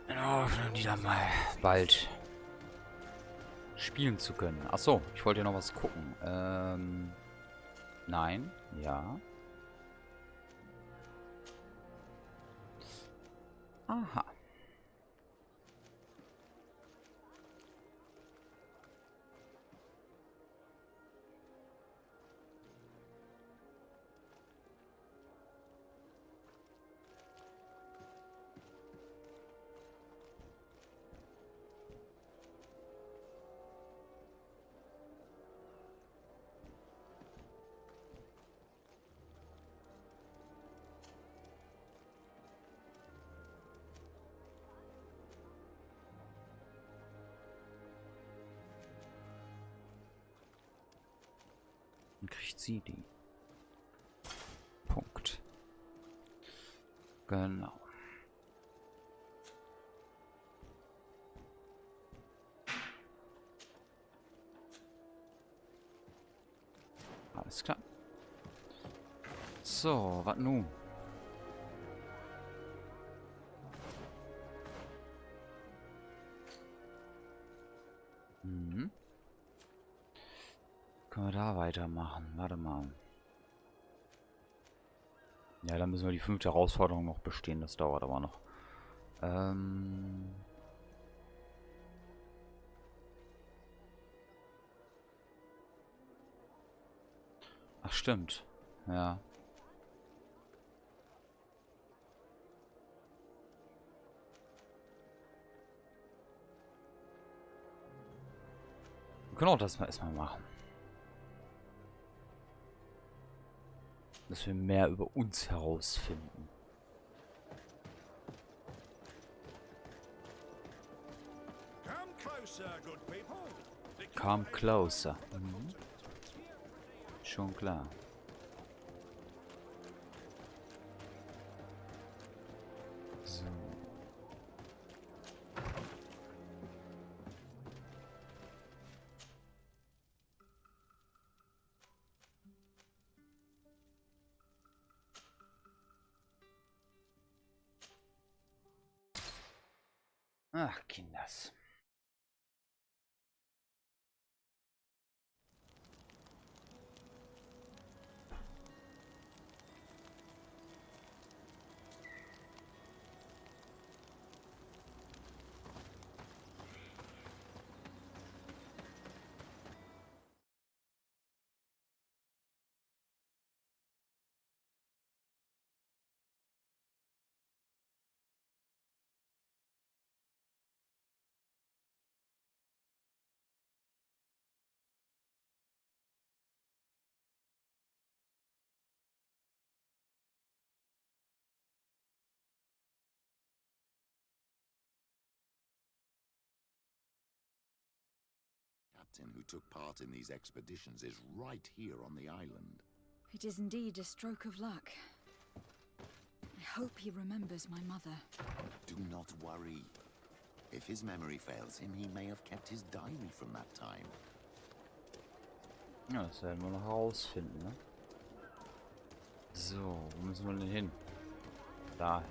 In Hoffnung, die dann mal bald spielen zu können. Achso, ich wollte ja noch was gucken. Nein, ja. Aha. Dann kriegt sie die. Punkt. Genau. Alles klar. So, was nun? Mhm. Können wir da weitermachen? Warte mal. Ja, dann müssen wir die 5. Herausforderung noch bestehen. Das dauert aber noch. Ach, stimmt. Ja. Wir können auch das mal erstmal machen. Dass wir mehr über uns herausfinden. Come closer. Mhm. Schon klar. So. Ach, Kinders. captain who took part in these expeditions is right here on the island. It is indeed a stroke of luck. I hope he remembers my mother. Do not worry. If his memory fails him, he may have kept his diary from that time. Ja, das werden wir noch herausfinden, ne? So, wo müssen wir denn hin? Dahin.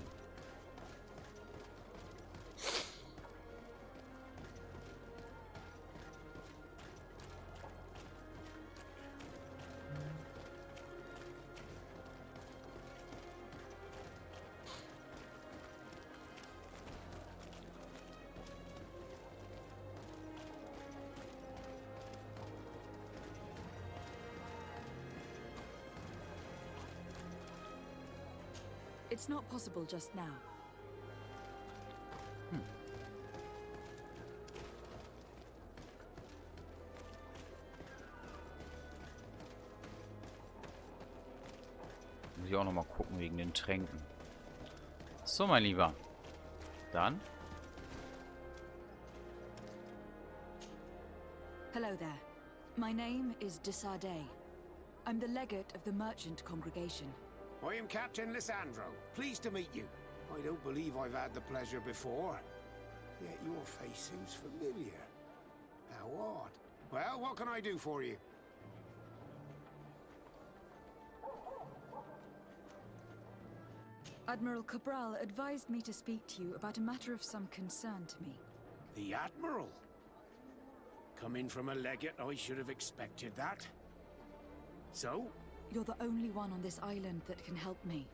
It's not possible just now. Muss ich auch noch mal gucken wegen den Tränken. So, mein Lieber. Dann. Hello there. My name is Desade. I'm the legate of the merchant congregation. I am Captain Lysandro. Pleased to meet you. I don't believe I've had the pleasure before. Yet your face seems familiar. How odd. Well, what can I do for you? Admiral Cabral advised me to speak to you about a matter of some concern to me. The Admiral? Coming from a legate, I should have expected that. So? You're the only one on this island that can help me.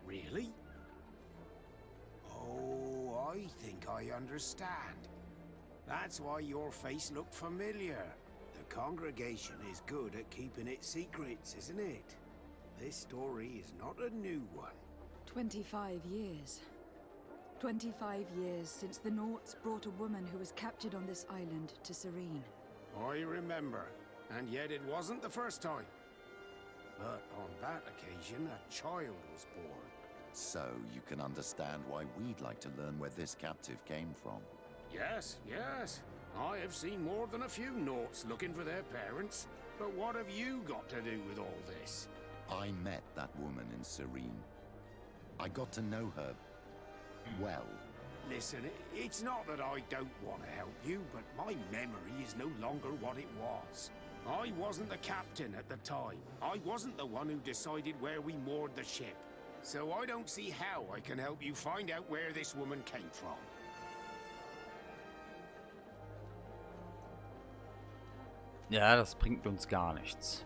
Really? Oh, I think I understand. That's why your face looked familiar. The congregation is good at keeping its secrets, isn't it? This story is not a new one. 25 years. 25 years since the Nauts brought a woman who was captured on this island to Serene. I remember, and yet it wasn't the first time. But on that occasion, a child was born. So you can understand why we'd like to learn where this captive came from. Yes, yes. I have seen more than a few Nauts looking for their parents. But what have you got to do with all this? I met that woman in Serene. I got to know her well. Listen, it's not that I don't want to help you, but my memory is no longer what it was. I wasn't the captain at the time. I wasn't the one who decided where we moored the ship. So I don't see how I can help you find out where this woman came from. Ja, das bringt uns gar nichts.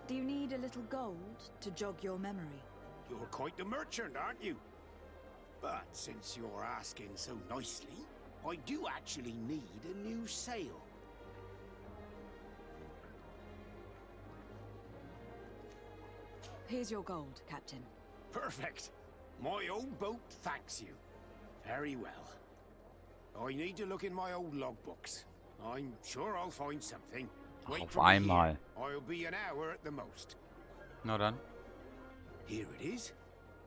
Do you need a little gold to jog your memory? You're quite the merchant, aren't you? But since you're asking so nicely, I do actually need a new sail. Here's your gold, Captain. Perfect. My old boat thanks you. Very well. I need to look in my old logbooks. I'm sure I'll find something. Wait Auf for me einmal. here. I'll be an hour at the most. Na dann. Here it is.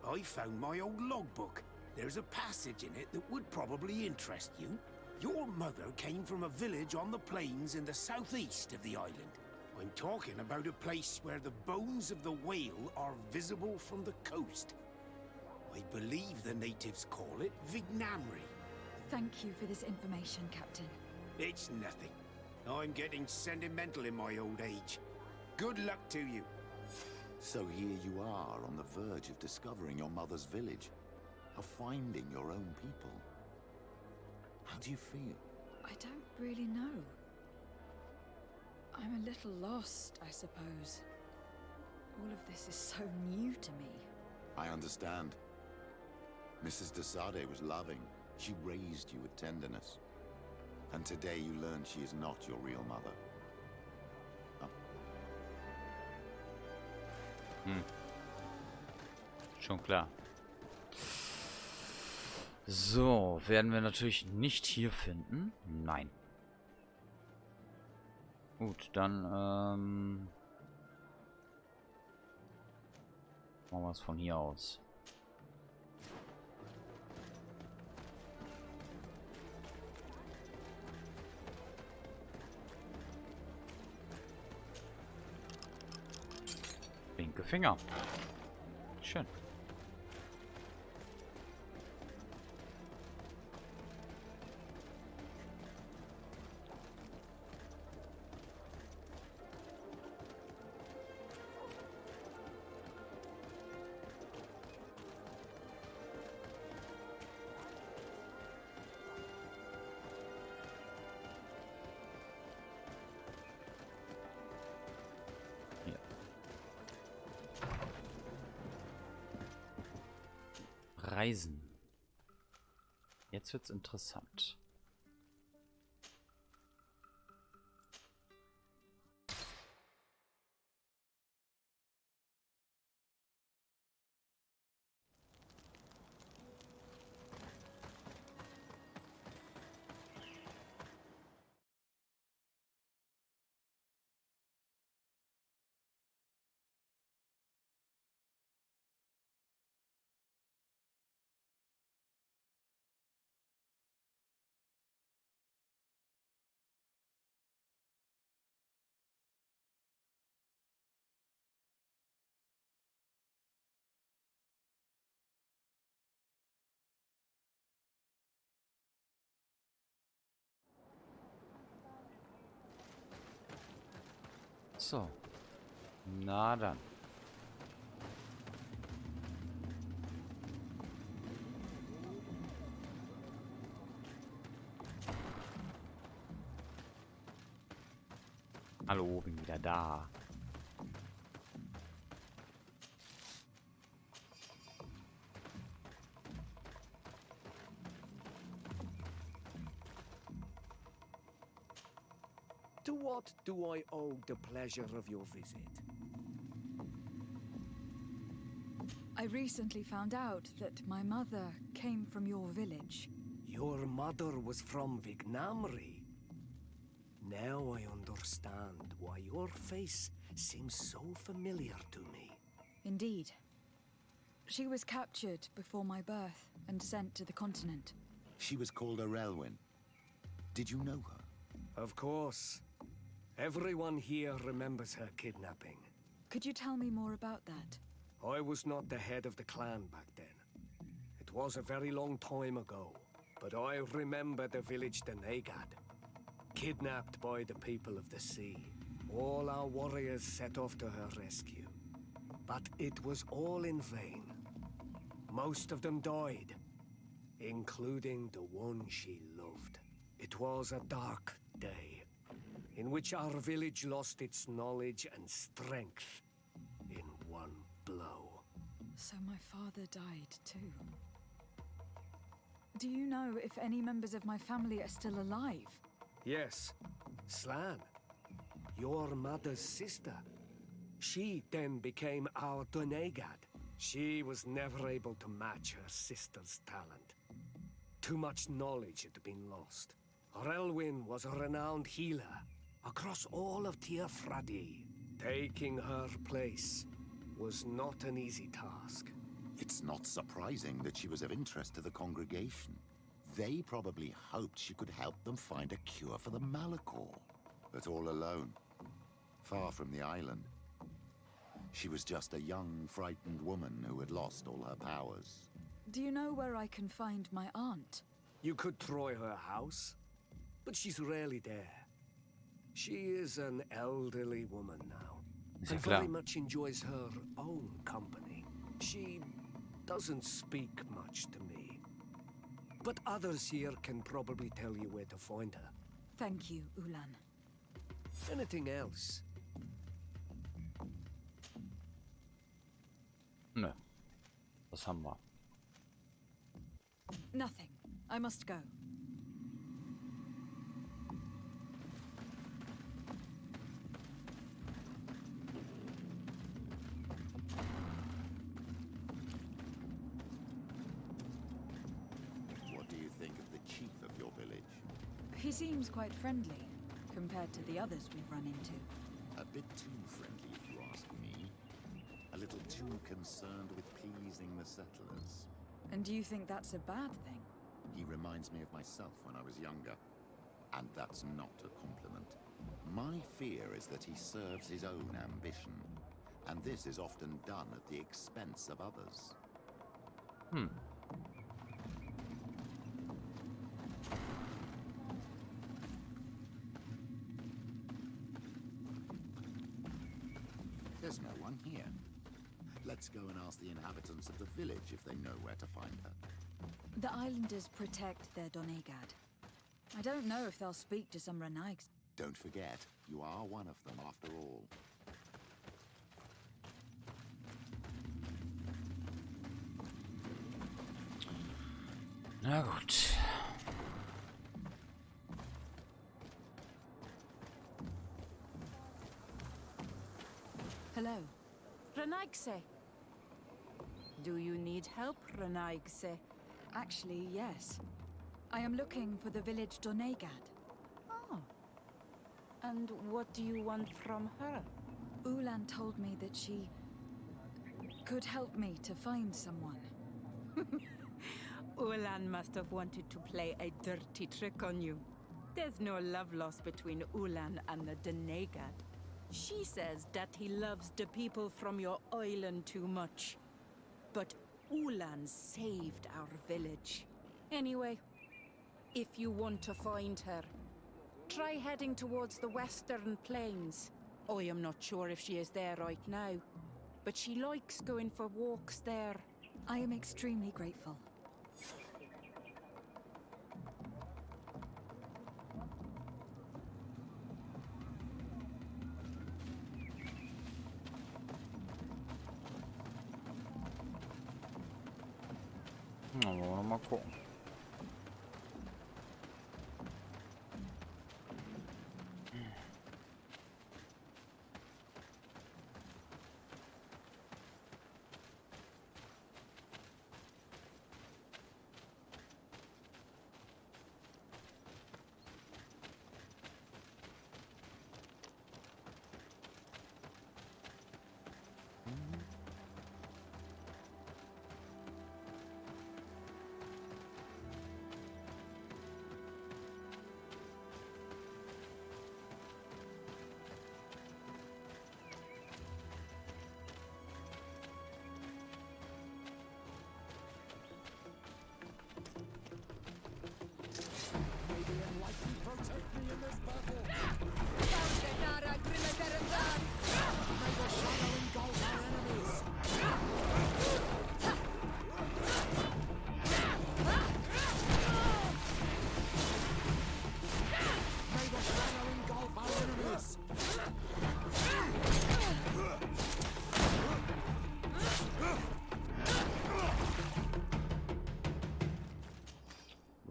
I found my old logbook. There's a passage in it that would probably interest you. Your mother came from a village on the plains in the southeast of the island. I'm talking about a place where the bones of the whale are visible from the coast. I believe the natives call it Vignamri. Thank you for this information, Captain. It's nothing. I'm getting sentimental in my old age. Good luck to you. So here you are on the verge of discovering your mother's village, of finding your own people. How do you feel? I don't really know. I'm a little lost, I suppose. All of this is so new to me. I understand. Mrs. Desade was loving. She raised you with tenderness. And today you learn she is not your real mother. Schon klar. So, werden wir natürlich nicht hier finden. Nein. Gut, dann machen wir es von hier aus. Flinke Finger. Schön. Reisen. Jetzt wird's interessant. So. Na dann. Hallo, bin wieder da. To what do I owe the pleasure of your visit? I recently found out that my mother came from your village. Your mother was from Vignamri. Now I understand why your face seems so familiar to me. Indeed. She was captured before my birth and sent to the continent. She was called Arelwyn. Did you know her? Of course. Everyone here remembers her kidnapping. Could you tell me more about that? I was not the head of the clan back then. It was a very long time ago, but I remember the village Denegad. Kidnapped by the people of the sea. All our warriors set off to her rescue. But it was all in vain. Most of them died, including the one she loved. It was a dark day, in which our village lost its knowledge and strength in one blow. So my father died too. Do you know if any members of my family are still alive? Yes, Slan, your mother's sister. She then became our Donegad. She was never able to match her sister's talent. Too much knowledge had been lost. Relwyn was a renowned healer across all of Tearfradi. Taking her place was not an easy task. It's not surprising that she was of interest to the congregation. They probably hoped she could help them find a cure for the Malachor. But all alone, far from the island. She was just a young, frightened woman who had lost all her powers. Do you know where I can find my aunt? You could try her house, but she's rarely there. She is an elderly woman now, and very much enjoys her own company. She doesn't speak much to me, but others here can probably tell you where to find her. Thank you, Ulan. Anything else? Nö. Was haben wir? Nothing. I must go. What do you think of the chief of your village? He seems quite friendly, compared to the others we've run into. A bit too friendly, if you ask me. A little too concerned with pleasing the settlers. And do you think that's a bad thing? He reminds me of myself when I was younger. And that's not a compliment. My fear is that he serves his own ambition. And this is often done at the expense of others. There's no one here. Let's go and ask the inhabitants of the village if they know where to find her. The islanders protect their Donegad. I don't know if they'll speak to some Renaigs. Don't forget, you are one of them after all. Na gut. Hello. Renaigse. Do you need help, Renaigse? Actually, yes. I am looking for the village Donegad. Oh. And what do you want from her? Ulan told me that she could help me to find someone. Ulan must have wanted to play a dirty trick on you. There's no love lost between Ulan and the Donegad. She says that he loves the people from your island too much. But Ulan saved our village. Anyway, if you want to find her, try heading towards the western plains. I am not sure if she is there right now, but she likes going for walks there. I am extremely grateful. Na, wollen wir noch mal gucken.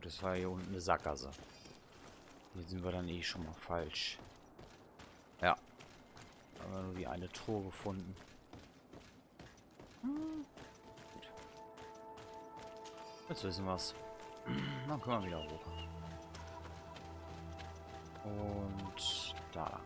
Das war hier unten eine Sackgasse. Hier sind wir dann eh schon mal falsch. Ja. Da haben wir nur die eine Truhe gefunden. Gut. Jetzt wissen wir es. Dann können wir wieder hoch. Und da lang.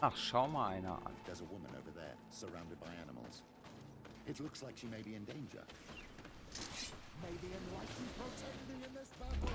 Ach, schau mal einer an. There's a woman over there, surrounded by animals. It looks like she may be in danger. May the enlightened protect me in this battle!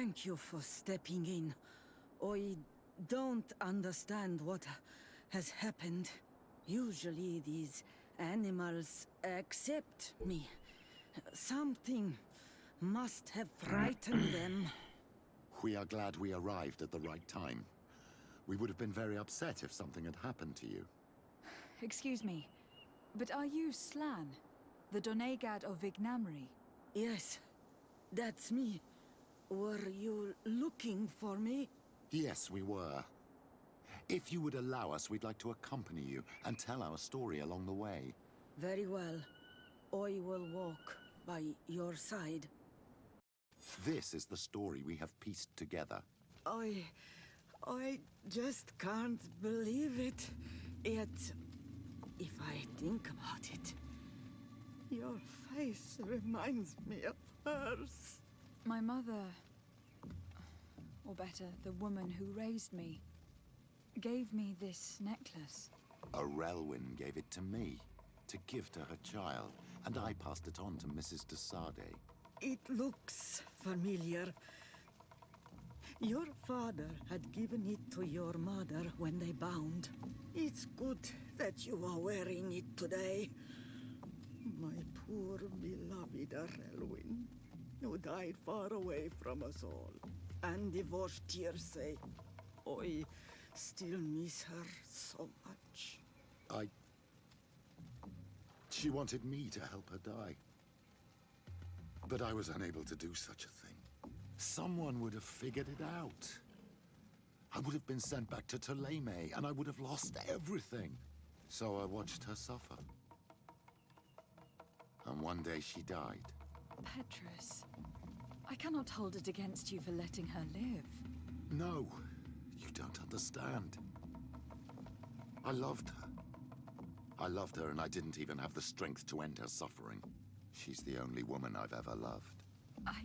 Thank you for stepping in. I don't understand what has happened. Usually these animals accept me. Something must have frightened them. We are glad we arrived at the right time. We would have been very upset if something had happened to you. Excuse me, but are you Slan, the Donegad of Vignamri? Yes, that's me. Were you looking for me? Yes, we were. If you would allow us, we'd like to accompany you and tell our story along the way. Very well. I will walk by your side. This is the story we have pieced together. I just can't believe it. Yet, if I think about it, your face reminds me of hers. My mother, or better, the woman who raised me, gave me this necklace. A Relwyn gave it to me, to give to her child, and I passed it on to Mrs. de Sade. It looks familiar. Your father had given it to your mother when they bound. It's good that you are wearing it today. My poor beloved Relwyn, who died far away from us all, and divorced Tierse. I still miss her so much. She wanted me to help her die. But I was unable to do such a thing. Someone would have figured it out. I would have been sent back to Ptolemy, and I would have lost everything. So I watched her suffer. And one day she died. Petrus, I cannot hold it against you for letting her live. No, you don't understand. I loved her. I loved her, and I didn't even have the strength to end her suffering. She's the only woman I've ever loved. I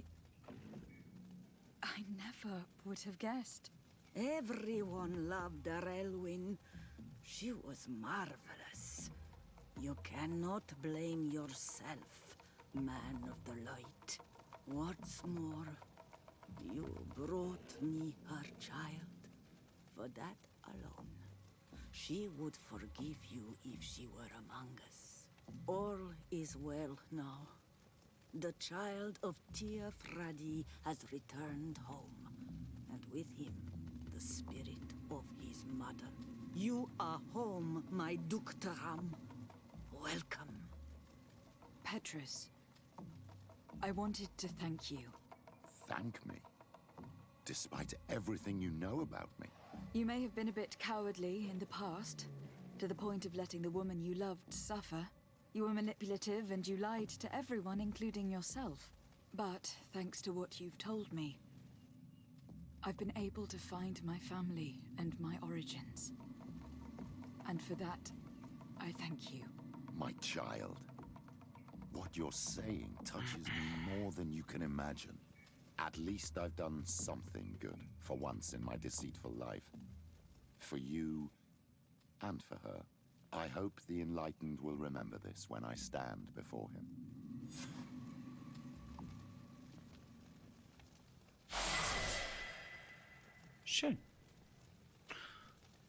never would have guessed. Everyone loved Relwyn. She was marvelous. You cannot blame yourself, man of the light. What's more, you brought me her child. For that alone, she would forgive you if she were among us. All is well now. The child of Tia Fradi has returned home, and with him, the spirit of his mother. You are home, my Ductaram. Welcome. Petrus, I wanted to thank you. Thank me? Despite everything you know about me? You may have been a bit cowardly in the past, to the point of letting the woman you loved suffer. You were manipulative and you lied to everyone, including yourself. But thanks to what you've told me, I've been able to find my family and my origins. And for that, I thank you. My child. What you're saying touches me more than you can imagine. At least I've done something good, for once in my deceitful life. For you, and for her. I hope the Enlightened will remember this when I stand before him. Schön.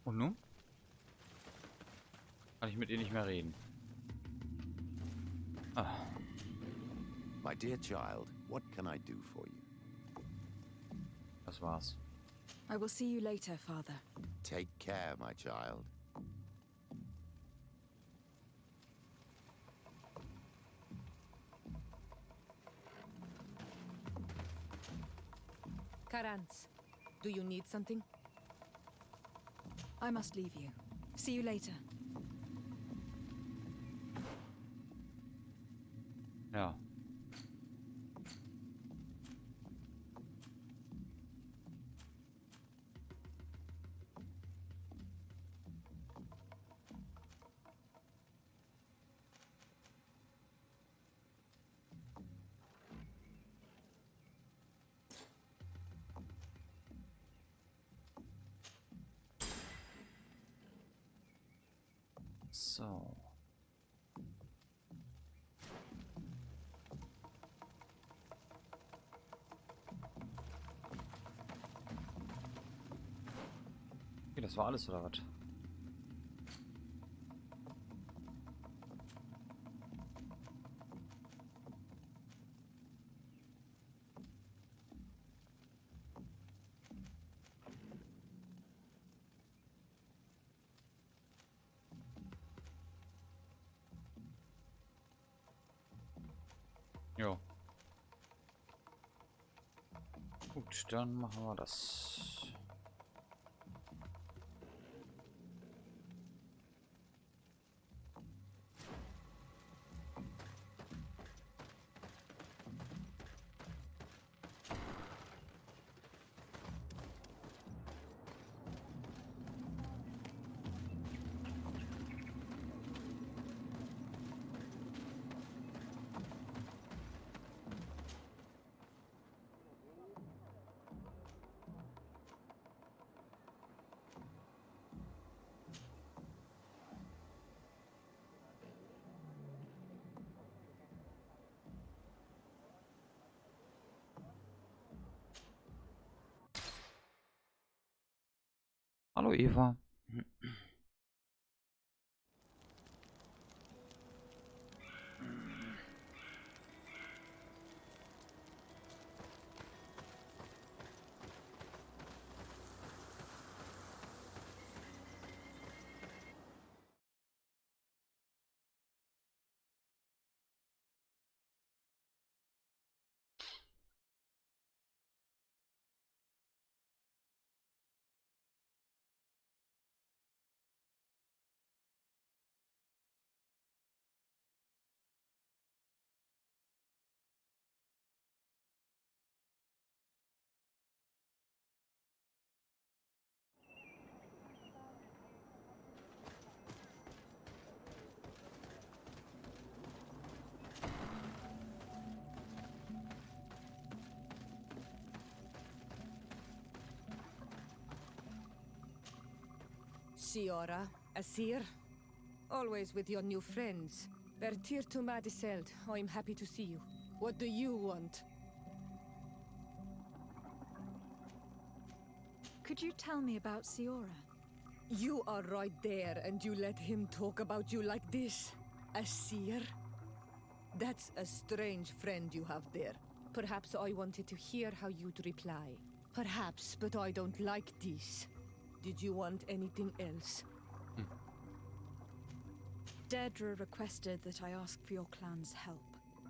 Und nun? Kann ich mit ihr nicht mehr reden. Ah. My dear child, what can I do for you? Das war's. I will see you later, Father. Take care, my child. Karantz, do you need something? I must leave you. See you later. Ja. So. das war alles, oder was? Jo. Gut, dann machen wir das. Hallo Eva. Siora, Asir, always with your new friends. Bertir to Madiseld, I'm happy to see you. What do you want? Could you tell me about Siora? You are right there, and you let him talk about you like this? Asir? That's a strange friend you have there. Perhaps I wanted to hear how you'd reply. Perhaps, but I don't like this. Did you want anything else? Deirdre requested that I ask for your clan's help.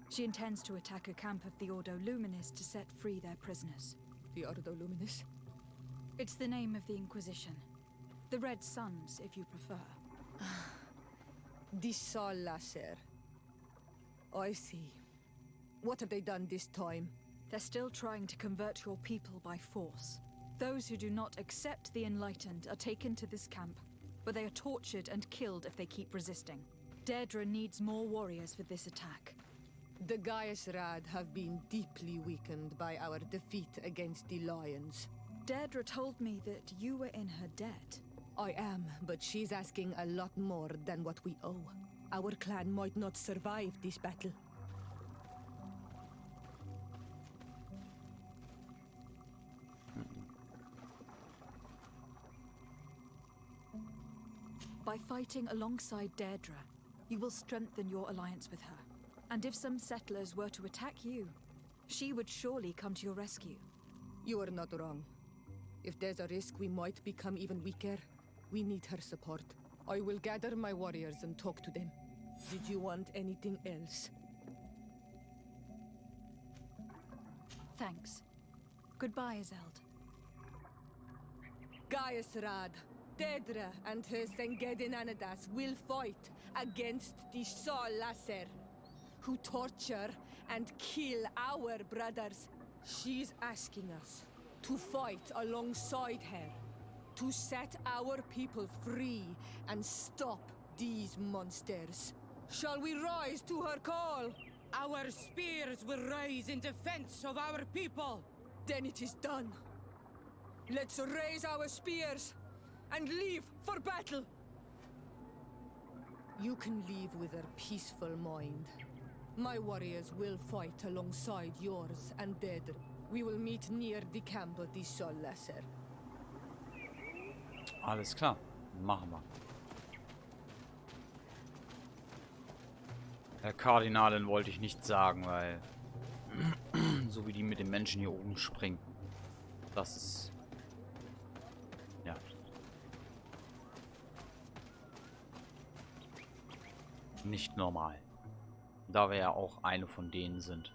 She intends to attack a camp of the Ordo Luminis to set free their prisoners. The Ordo Luminis? It's the name of the Inquisition. The Red Suns, if you prefer. The Sol Lasser. I see. What have they done this time? They're still trying to convert your people by force. Those who do not accept the Enlightened are taken to this camp, where they are tortured and killed if they keep resisting. Deirdre needs more warriors for this attack. The Gaius Rad have been deeply weakened by our defeat against the Lions. Deirdre told me that you were in her debt. I am, but she's asking a lot more than what we owe. Our clan might not survive this battle. By fighting alongside Deirdre, you will strengthen your alliance with her. And if some settlers were to attack you, she would surely come to your rescue. You are not wrong. If there's a risk we might become even weaker, we need her support. I will gather my warriors and talk to them. Did you want anything else? Thanks. Goodbye, Izeld. Gaius Rad, Deirdre and her Sengedin Anadas will fight against the Sol Lasser, who torture and kill our brothers. She's asking us to fight alongside her, to set our people free and stop these monsters. Shall we rise to her call? Our spears will rise in defense of our people. Then it is done. Let's raise our spears and leave for battle. You can leave with a peaceful mind. My warriors will fight alongside yours and Deirdre. We will meet near the camp of the Sol Lasser. Alles klar. Machen wir. Herr Kardinalin wollte ich nicht sagen, weil so wie die mit den Menschen hier oben springen, das ist ja nicht normal. Da wir ja auch eine von denen sind.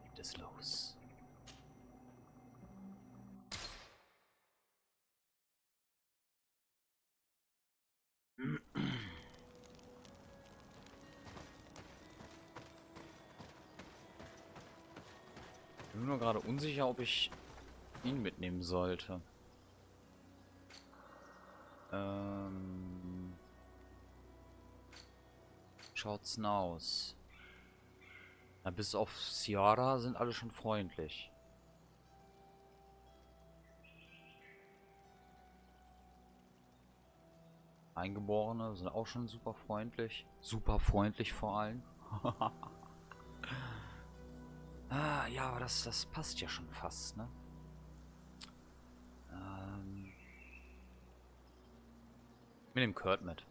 Geht es los. Ich bin nur gerade unsicher, ob ich ihn mitnehmen sollte. Schaut's denn aus? Na, bis auf Ciara sind alle schon freundlich. Eingeborene sind auch schon super freundlich. Super freundlich vor allem. Ah, ja, aber das passt ja schon fast, ne? Mit dem Kurt mit.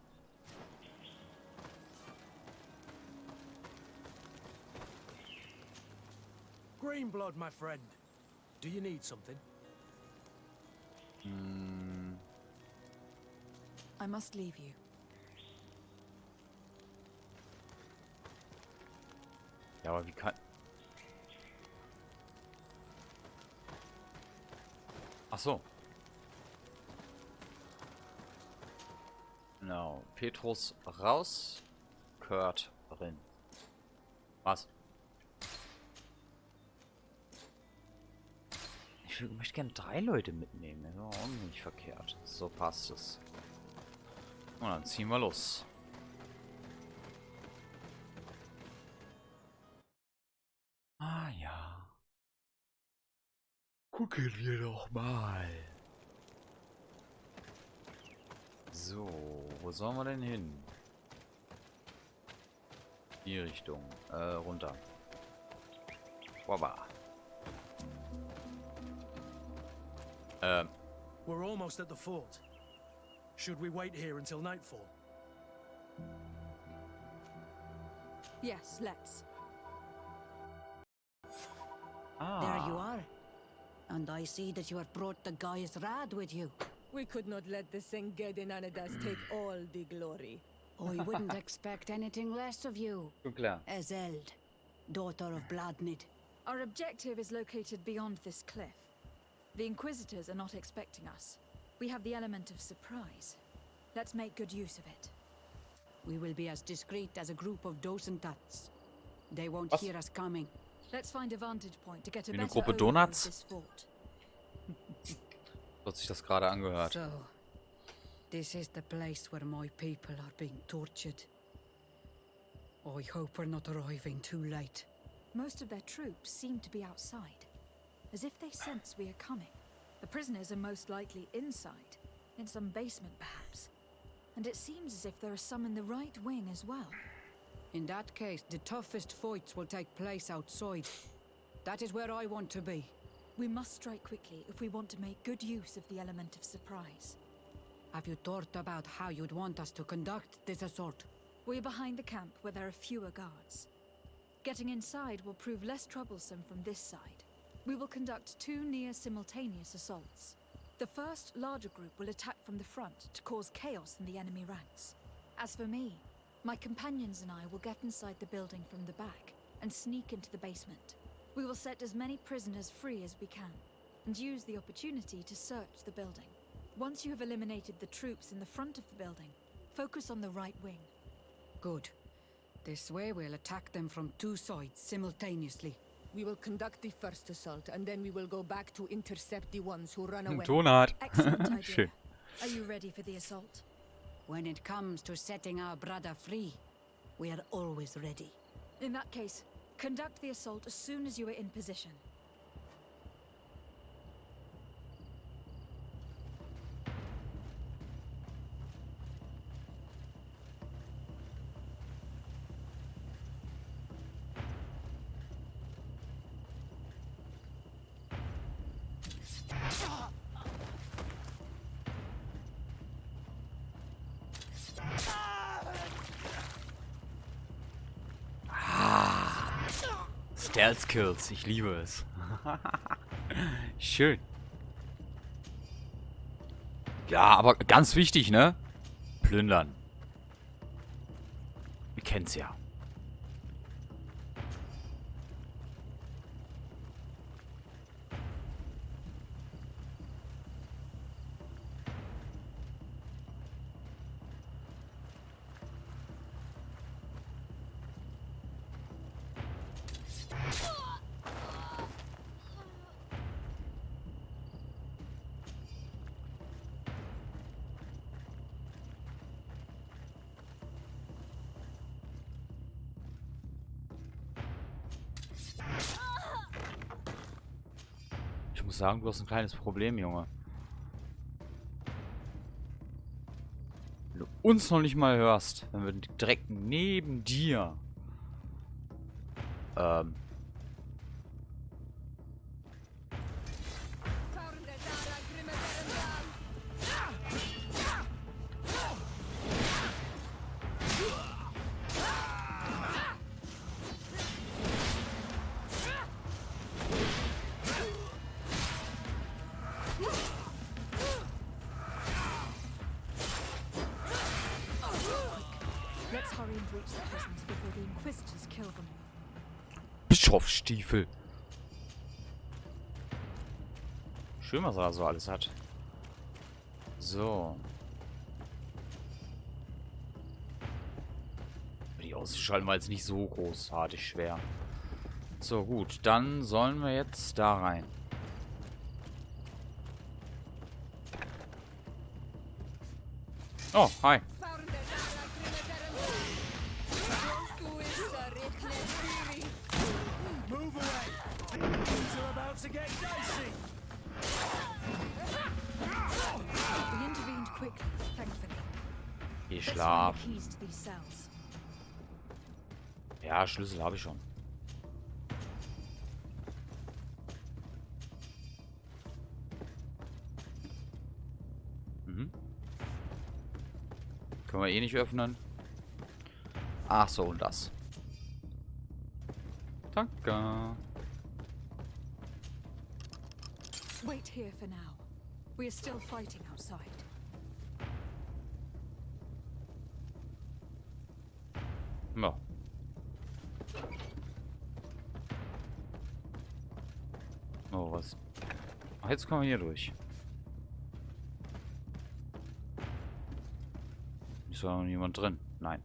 Greenblood, my friend. Do you need something? I must leave you. Ja, aber wie kann... Ach so. Genau. Petrus raus. Kurt drin. Was? Ich möchte gerne 3 Leute mitnehmen. Das ist auch nicht verkehrt. So passt es. Und dann ziehen wir los. Ah ja. Gucken wir doch mal. So, wo sollen wir denn hin? Die Richtung. Runter. Wabba. We're almost at the fort. Should we wait here until nightfall? Yes, let's. There you are. And I see that you have brought the guy's rad with you. We could not let the Sengedin Anadas take all the glory. I wouldn't expect anything less of you. Klar. Ezeld, daughter of Bladnid. Our objective is located beyond this cliff. The Inquisitors are not expecting us. We have the element of surprise. Let's make good use of it. We will be as discreet as a group of Dosentats. They won't Was? hear us coming. Let's find a vantage point to get a Wie eine better Gruppe overview of Donuts? this fort. So hat sich das gerade angehört. So, this is the place where my people are being tortured. I hope we're not arriving too late. Most of their troops seem to be outside, as if they sense we are coming. The prisoners are most likely inside, in some basement perhaps. And it seems as if there are some in the right wing as well. In that case, the toughest fights will take place outside. That is where I want to be. We must strike quickly if we want to make good use of the element of surprise. Have you thought about how you'd want us to conduct this assault? We're behind the camp where there are fewer guards. Getting inside will prove less troublesome from this side. We will conduct 2 near-simultaneous assaults. The first, larger group will attack from the front to cause chaos in the enemy ranks. As for me, my companions and I will get inside the building from the back and sneak into the basement. We will set as many prisoners free as we can, and use the opportunity to search the building. Once you have eliminated the troops in the front of the building, focus on the right wing. Good. This way we'll attack them from 2 sides simultaneously. We will conduct the first assault, and then we will go back to intercept the ones who run away. Donut. Excellent idea. Schön. Are you ready for the assault? When it comes to setting our brother free, we are always ready. In that case, conduct the assault as soon as you are in position. Stealth Kills, ich liebe es. Schön. Ja, aber ganz wichtig, ne? Plündern. Ihr kennt's ja. Ich muss sagen, du hast ein kleines Problem, Junge. Wenn du uns noch nicht mal hörst, wenn wir direkt neben dir Let's hurry and reach the prisons before the Inquisitors kill them. Bischofsstiefel. Schön, was er da so alles hat. So. Die auszuschalten war jetzt nicht so großartig schwer. So, gut. Dann sollen wir jetzt da rein. Oh, hi. Move away! Things are about to get dicey! We intervened quickly, thankfully. Geh Let's find schlafen. the keys to these cells. Ja, Schlüssel habe ich schon. Mhm. Können wir eh nicht öffnen. Ach so, und das. Danke. Wait here for now. We are still fighting outside. Ja. Oh, was? Ach, jetzt kommen wir hier durch. Ist da noch niemand drin? Nein.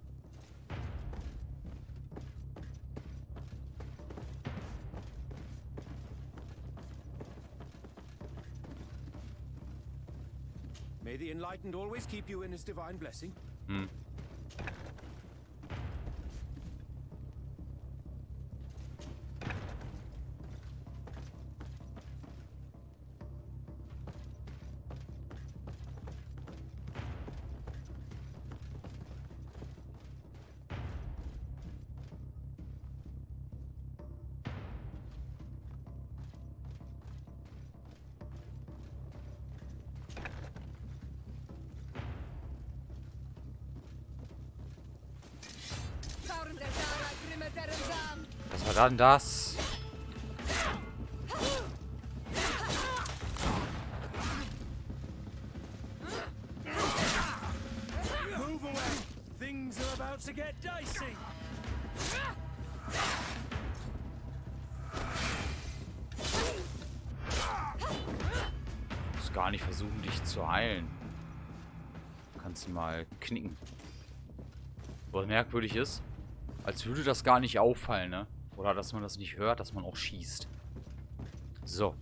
May the Enlightened always keep you in his divine blessing. Hm. Was war dann das? Move away! Things are about to get dicey! Ich muss gar nicht versuchen, dich zu heilen. Kannst du mal knicken. Was merkwürdig ist, als würde das gar nicht auffallen, ne? Oder dass man das nicht hört, dass man auch schießt. So.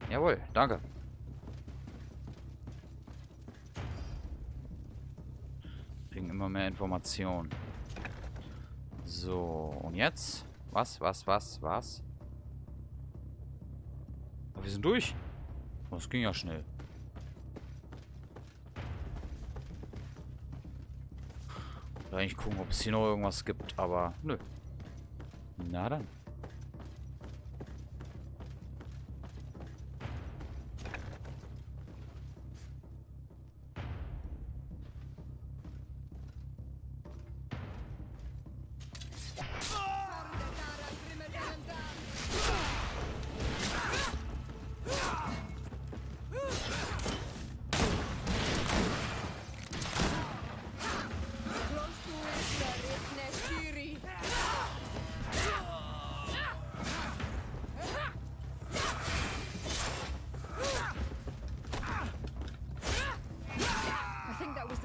Jawohl, danke. Kriegen immer mehr Informationen. So, und jetzt? Was? Aber wir sind durch. Das ging ja schnell. Ich will eigentlich gucken, ob es hier noch irgendwas gibt, aber nö. Na dann.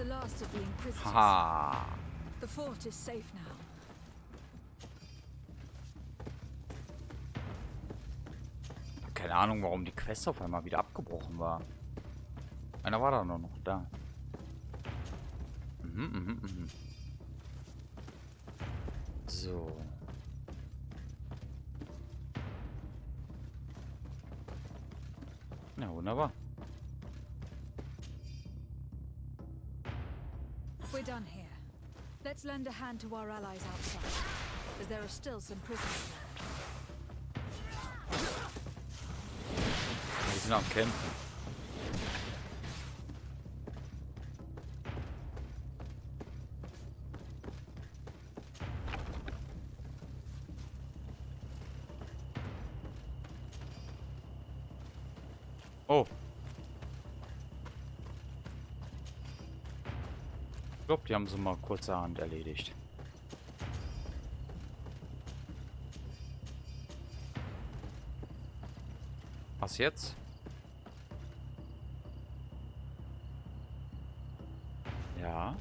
the last of the Inquisitors. Haha. The fort is safe now. Keine Ahnung, warum die Quest auf einmal wieder abgebrochen war. Einer war da noch da. So. Ja, wunderbar. We're done here. Let's lend a hand to our allies outside, as there are still some prisoners there. Wir sind am Kämpfen. Oh. Ich glaube, die haben sie mal kurzerhand erledigt. Was jetzt? Ja.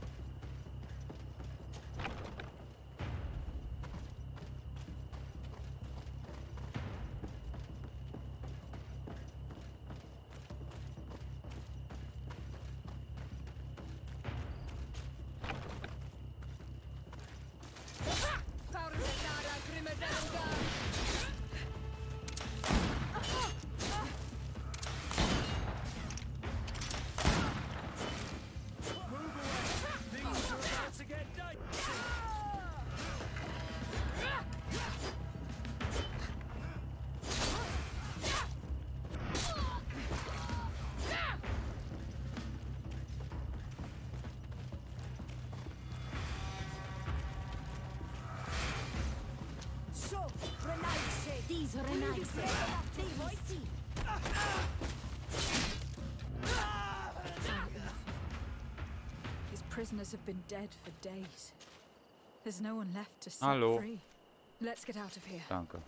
His prisoners have been dead for days. There's no one left to set Hallo. free. Let's get out of here. Danke.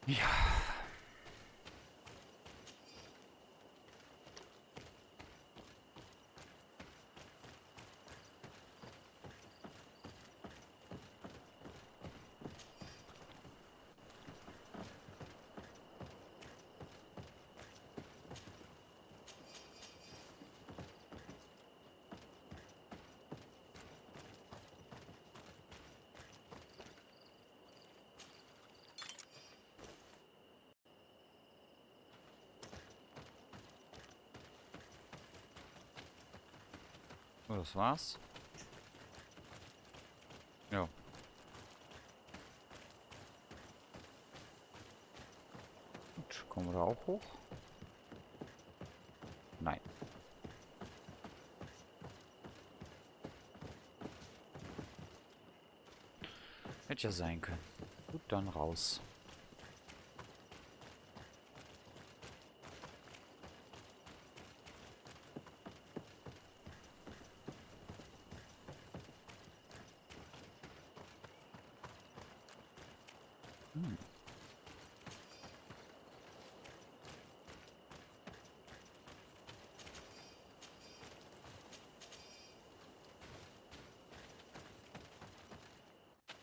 Ja. Oh, das war's. Ja. Gut, kommen wir da auch hoch? Nein. Hätte ja sein können. Gut, dann raus.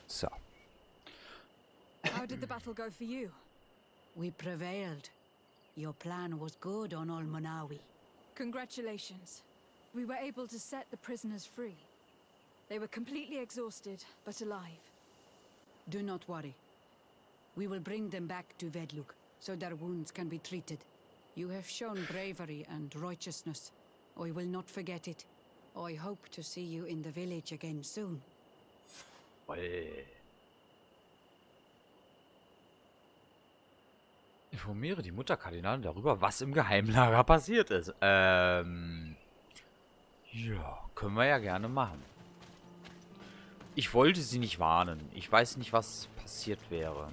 So. How did the battle go for you? We prevailed. Your plan was good on Olmonawi. Congratulations. We were able to set the prisoners free. They were completely exhausted, but alive. Do not worry. We will bring them back to Vedluk, so their wounds can be treated. You have shown bravery and righteousness. I will not forget it. I hope to see you in the village again soon. Informiere die Mutterkardinalin darüber, was im Geheimlager passiert ist. Ja, können wir ja gerne machen. Ich wollte sie nicht warnen. Ich weiß nicht, was passiert wäre.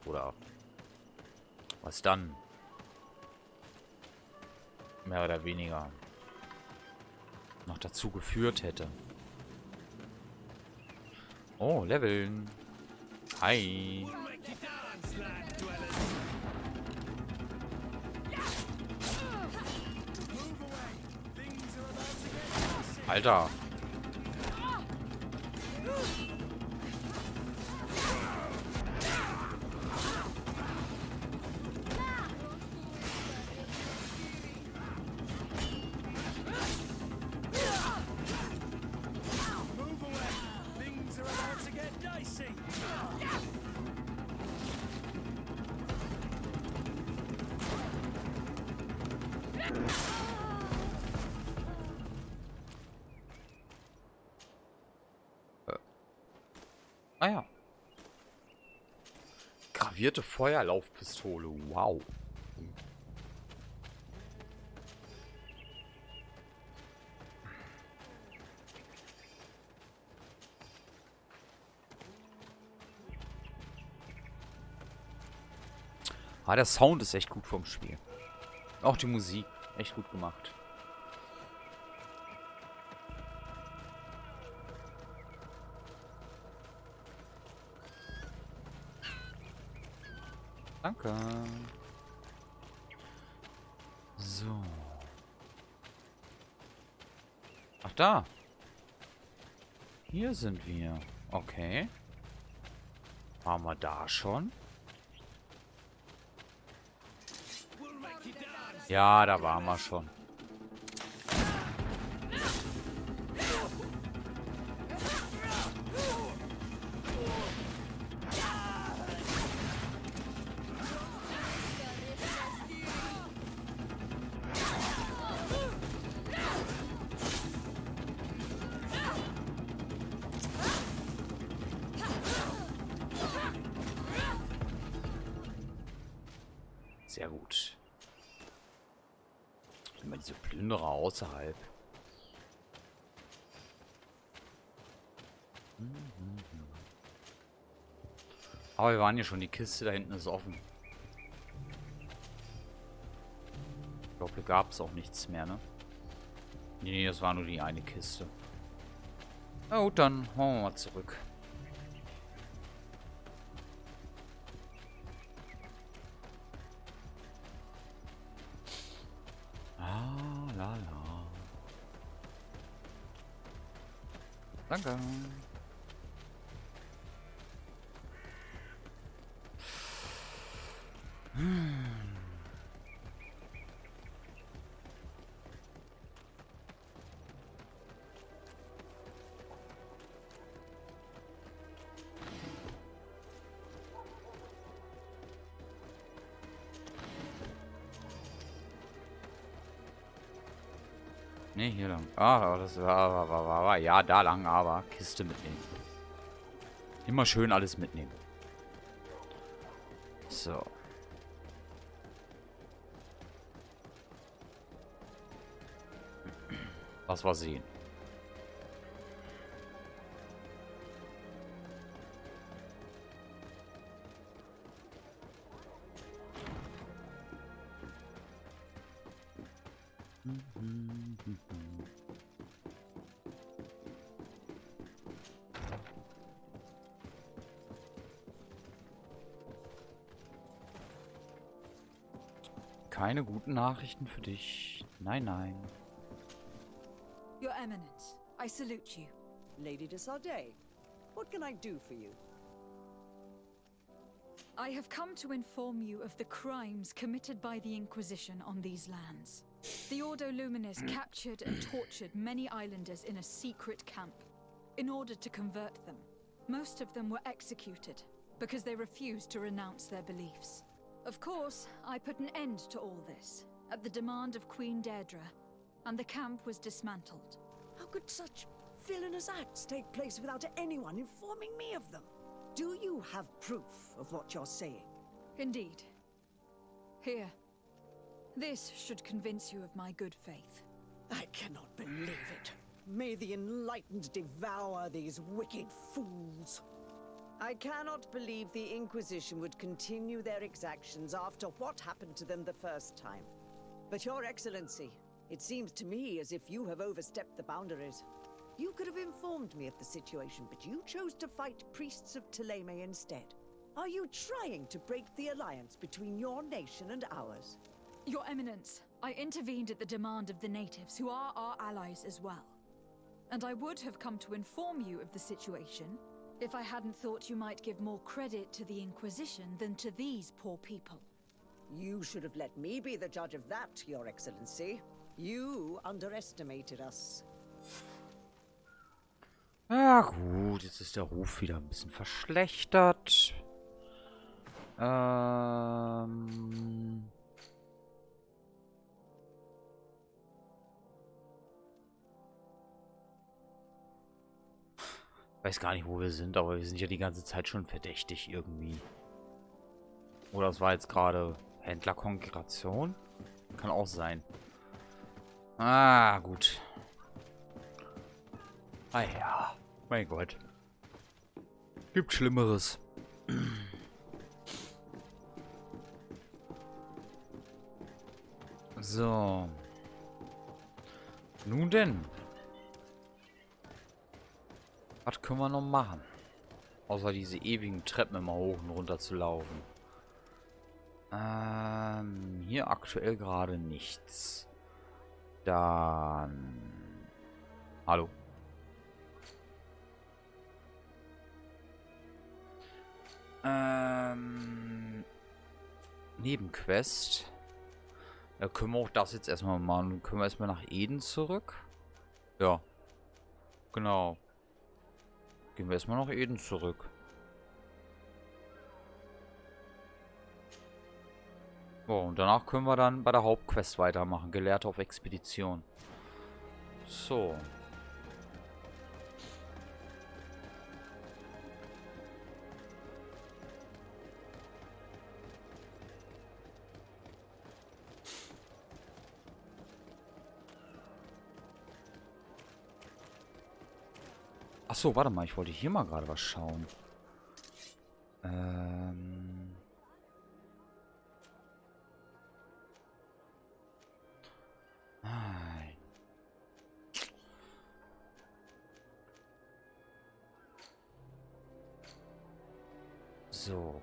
Oder was dann mehr oder weniger noch dazu geführt hätte. Oh, Leveln. Hi. Alter. Ah ja. Gravierte Feuerlaufpistole. Wow. Ah, der Sound ist echt gut vom Spiel. Auch die Musik. Echt gut gemacht. Danke. So. Ach, da. Hier sind wir. Okay. Waren wir da schon? Ja, da waren wir schon. Sehr gut. Immer diese Plünderer außerhalb. Aber wir waren ja schon, die Kiste da hinten ist offen. Ich glaube, hier gab es auch nichts mehr, ne? Nee, das war nur die eine Kiste. Na gut, dann machen wir mal zurück. Ah, la la. Danke. Ne, hier lang. Ah, das war. Ja, da lang, aber Kiste mitnehmen. Immer schön alles mitnehmen. So. Was wir sehen. Keine guten Nachrichten für dich. Nein, nein. Your Eminence, I salute you. Lady de Sardet, what can I do for you? I have come to inform you of the crimes committed by the Inquisition on these lands. The Ordo Luminis captured and tortured many islanders in a secret camp in order to convert them. Most of them were executed because they refused to renounce their beliefs. Of course, I put an end to all this at the demand of Queen Deirdre, and the camp was dismantled. How could such villainous acts take place without anyone informing me of them? Do you have proof of what you're saying? Indeed. Here. This should convince you of my good faith. I cannot believe it. May the enlightened devour these wicked fools. I cannot believe the Inquisition would continue their exactions after what happened to them the first time. But Your Excellency, it seems to me as if you have overstepped the boundaries. You could have informed me of the situation, but you chose to fight priests of Thélème instead. Are you trying to break the alliance between your nation and ours? Your Eminence, I intervened at the demand of the natives, who are our allies as well. And I would have come to inform you of the situation if I hadn't thought you might give more credit to the Inquisition than to these poor people. You should have let me be the judge of that, Your Excellency. You underestimated us. Ja gut, jetzt ist der Ruf wieder ein bisschen verschlechtert. Weiß gar nicht, wo wir sind, aber wir sind ja die ganze Zeit schon verdächtig irgendwie. Oder es war jetzt gerade Händlerkonkurration? Kann auch sein. Ah, gut. Ah ja, mein Gott. Gibt Schlimmeres. So. Nun denn. Was können wir noch machen? Außer diese ewigen Treppen immer hoch und runter zu laufen. Hier aktuell gerade nichts. Dann... Hallo. Nebenquest. Ja, können wir auch das jetzt erstmal machen. Können wir erstmal nach Eden zurück? Ja. Genau. Gehen wir erstmal nach Eden zurück. So, und danach können wir dann bei der Hauptquest weitermachen. Gelehrte auf Expedition. So. Achso, warte mal, ich wollte hier mal gerade was schauen. Nein. So.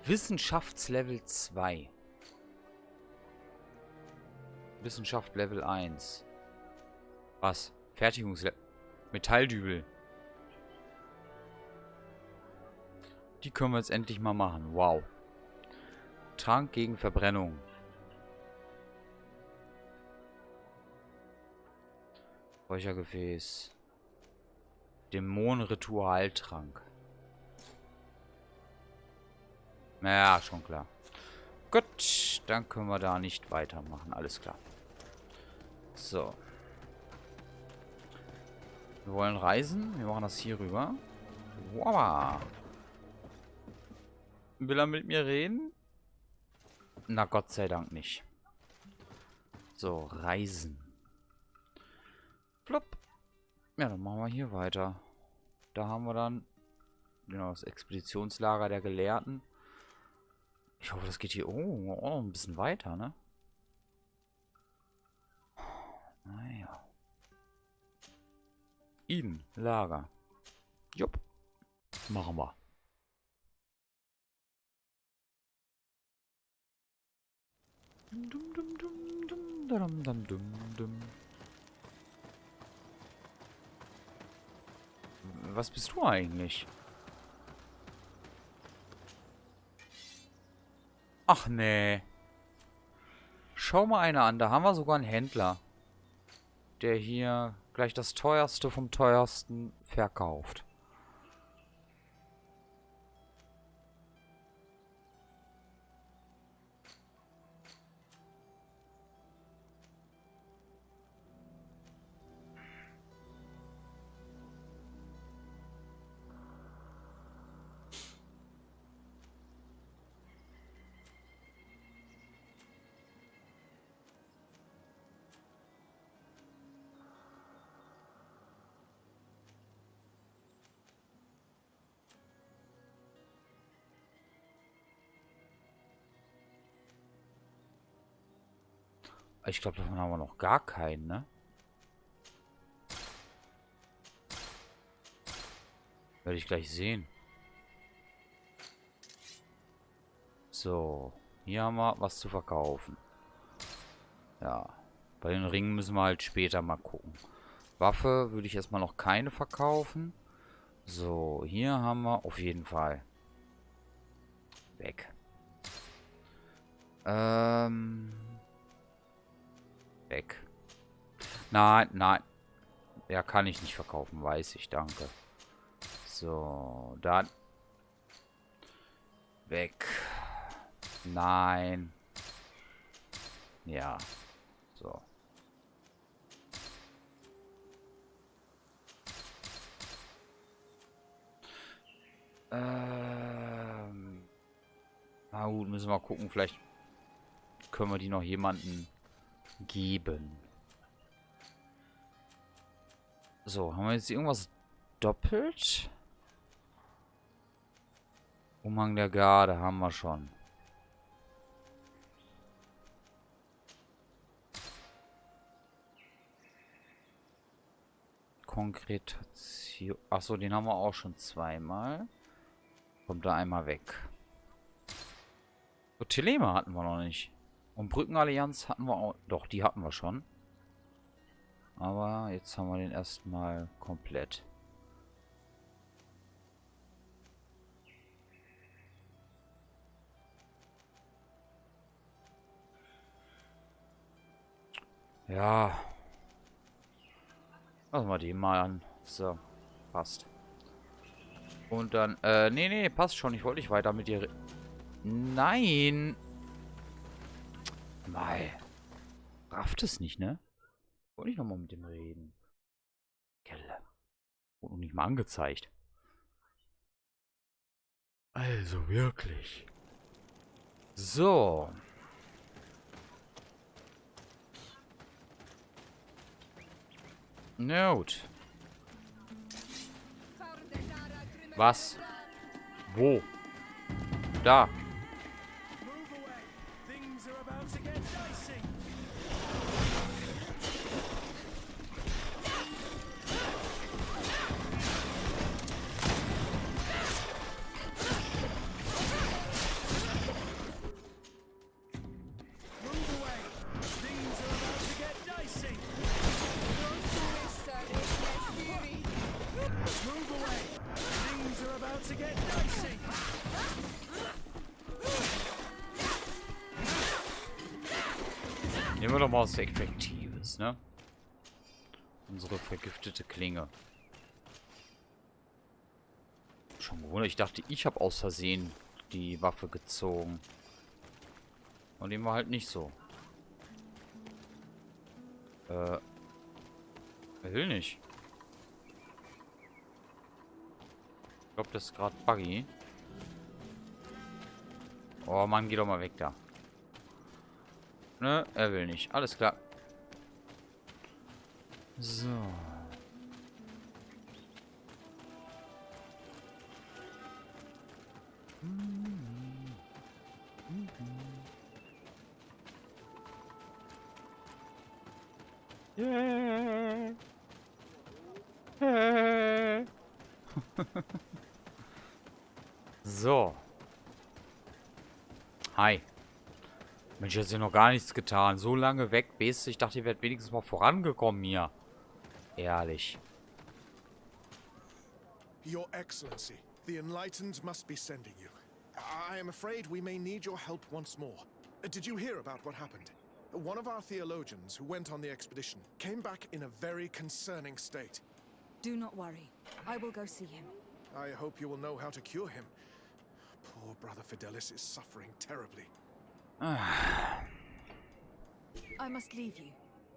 Wissenschaftslevel 2. Wissenschaft Level 1. Was? Fertigungslevel. Metalldübel. Die können wir jetzt endlich mal machen. Wow. Trank gegen Verbrennung. Räuchergefäß. Dämonenritualtrank. Naja, schon klar. Gut, dann können wir da nicht weitermachen. Alles klar. So. Wir wollen reisen. Wir machen das hier rüber. Wow. Will er mit mir reden? Na, Gott sei Dank nicht. So, reisen. Plopp. Ja, dann machen wir hier weiter. Da haben wir dann genau das Expeditionslager der Gelehrten. Ich hoffe, das geht hier auch noch ein bisschen weiter, ne? Naja. Eden, Lager. Jupp. Machen wir. Was bist du eigentlich? Ach nee. Schau mal einer an, da haben wir sogar einen Händler, der hier gleich das teuerste vom teuersten verkauft. Ich glaube, davon haben wir noch gar keinen, ne? Werde ich gleich sehen. So. Hier haben wir was zu verkaufen. Ja. Bei den Ringen müssen wir halt später mal gucken. Waffe würde ich erstmal noch keine verkaufen. So. Hier haben wir auf jeden Fall. Weg. Weg. Nein, nein. Ja, kann ich nicht verkaufen, weiß ich, danke. So, dann. Weg. Nein. Ja. So. Na gut, müssen wir mal gucken, vielleicht können wir die noch jemanden geben. So, haben wir jetzt irgendwas doppelt? Umhang der Garde haben wir schon. Konkretation. Achso, den haben wir auch schon zweimal. Kommt da einmal weg. So, Telema hatten wir noch nicht. Und Brückenallianz hatten wir auch. Doch, die hatten wir schon. Aber jetzt haben wir den erstmal komplett. Ja. Lassen wir den mal an. So. Passt. Und dann, nee, passt schon. Ich wollte nicht weiter mit dir. Nein. Mei. Rafft es nicht, ne? Wollte ich nochmal mit dem reden. Kelle. Wurde noch nicht mal angezeigt. Also wirklich. So. Na gut. Was? Wo? Da. Nehmen wir doch mal was Effektives, ne? Unsere vergiftete Klinge. Schon gewundert. Ich dachte, ich habe aus Versehen die Waffe gezogen. Und dem war halt nicht so. Er will nicht. Ich glaube, das ist gerade buggy. Oh Mann, geh doch mal weg da. Ne, er will nicht. Alles klar. So. Yeah. So. Hi. Mensch, jetzt hier noch gar nichts getan. So lange weg bist. Ich dachte, ihr werdet wenigstens mal vorangekommen hier. Ehrlich. Your Excellency, the Enlightened must be sending you. I am afraid we may need your help once more. Did you hear about what happened? One of our theologians who went on the expedition came back in a very concerning state. Do not worry. I will go see him. I hope you will know how to cure him. Poor Brother Fidelis is suffering terribly. I must leave you.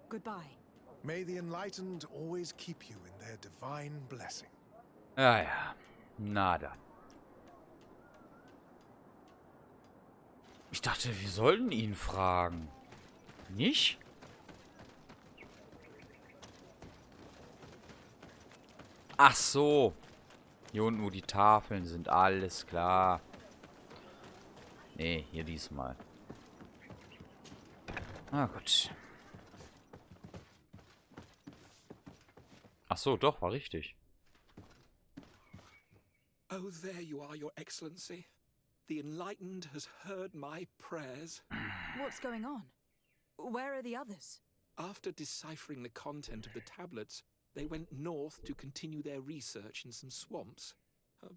Goodbye. May the Enlightened always keep you in their divine blessing. Ja, ja. Na dann. Ich dachte, wir sollten ihn fragen. Nicht? Ach so. Hier unten, wo die Tafeln sind. Alles klar. Nee, hier diesmal. Na gut. Ach so, doch, war richtig. Oh, there you are, Your Excellency. The Enlightened has heard my prayers. What's going on? Where are the others? After deciphering the content of the tablets, they went north to continue their research in some swamps.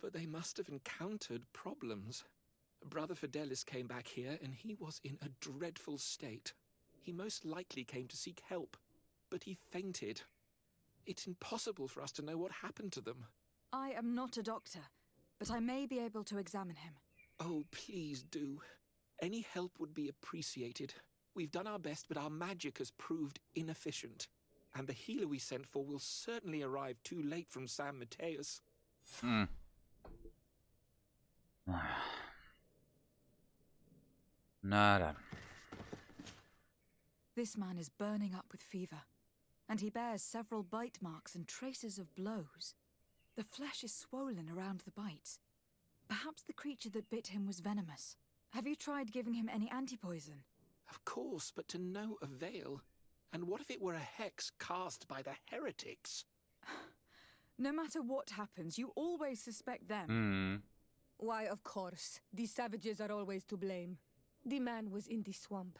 But they must have encountered problems. Brother Fidelis came back here, and he was in a dreadful state. He most likely came to seek help, but he fainted. It's impossible for us to know what happened to them. I am not a doctor, but I may be able to examine him. Oh, please do. Any help would be appreciated. We've done our best, but our magic has proved inefficient. And the healer we sent for will certainly arrive too late from San Mateus. Na dann. This man is burning up with fever, and he bears several bite marks and traces of blows. The flesh is swollen around the bites. Perhaps the creature that bit him was venomous. Have you tried giving him any antipoison? Of course, but to no avail. And what if it were a hex cast by the heretics? No matter what happens, you always suspect them. Why, of course. These savages are always to blame. The man was in the swamp.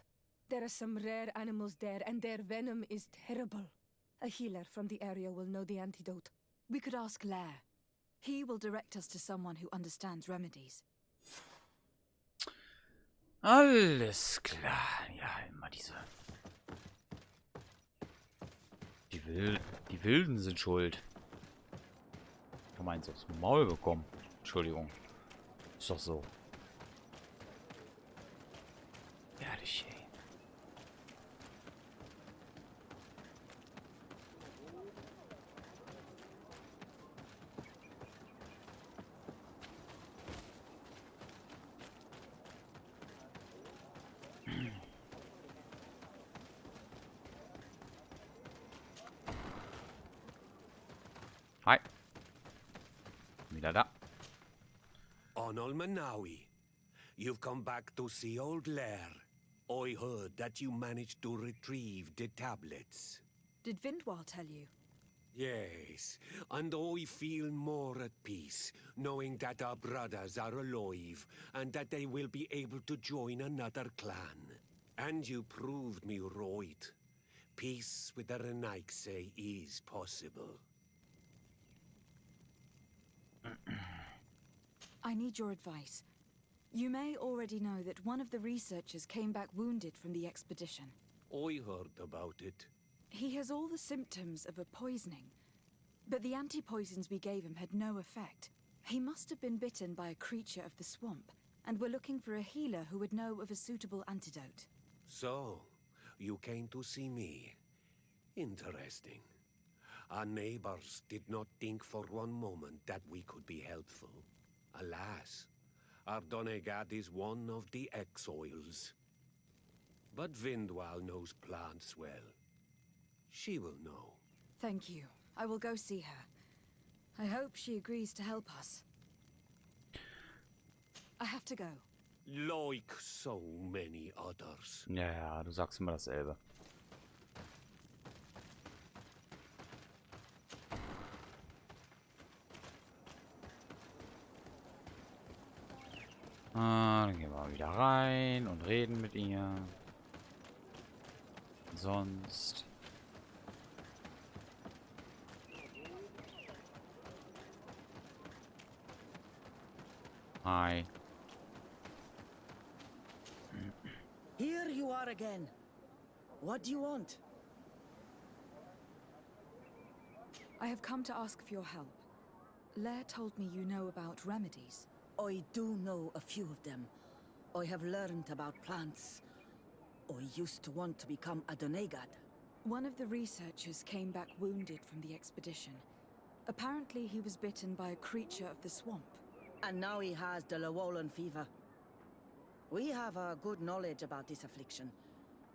There are some rare animals there, and their venom is terrible. A healer from the area will know the antidote. We could ask Lair. He will direct us to someone who understands remedies. Alles klar. Ja, immer diese... Die Wilden sind schuld. Kann man eins aufs Maul bekommen. Entschuldigung. Ist doch so. Ehrlich, ey. Hi. Wieder da. Onol Manawi, you've come back to see old Lair. I heard that you managed to retrieve the tablets. Did Vindwal tell you? Yes, and I feel more at peace, knowing that our brothers are alive, and that they will be able to join another clan. And you proved me right. Peace with the Renaigse is possible. I need your advice. You may already know that one of the researchers came back wounded from the expedition. I heard about it. He has all the symptoms of a poisoning, but the anti-poisons we gave him had no effect. He must have been bitten by a creature of the swamp, and we're looking for a healer who would know of a suitable antidote. So, you came to see me. Interesting. Our neighbors did not think for one moment that we could be helpful. Alas, our Donegad is one of the exiles. But Vindwal knows plants well. She will know. Thank you. I will go see her. I hope she agrees to help us. I have to go. Like so many others. Ja, du sagst immer dasselbe. Dann gehen wir mal wieder rein und reden mit ihr. Sonst... Hi. Here you are again. What do you want? I have come to ask for your help. Lair told me you know about remedies. I do know a few of them. I have learned about plants. I used to want to become a Donegad. One of the researchers came back wounded from the expedition. Apparently he was bitten by a creature of the swamp. And now he has the Llewellyn fever. We have a good knowledge about this affliction.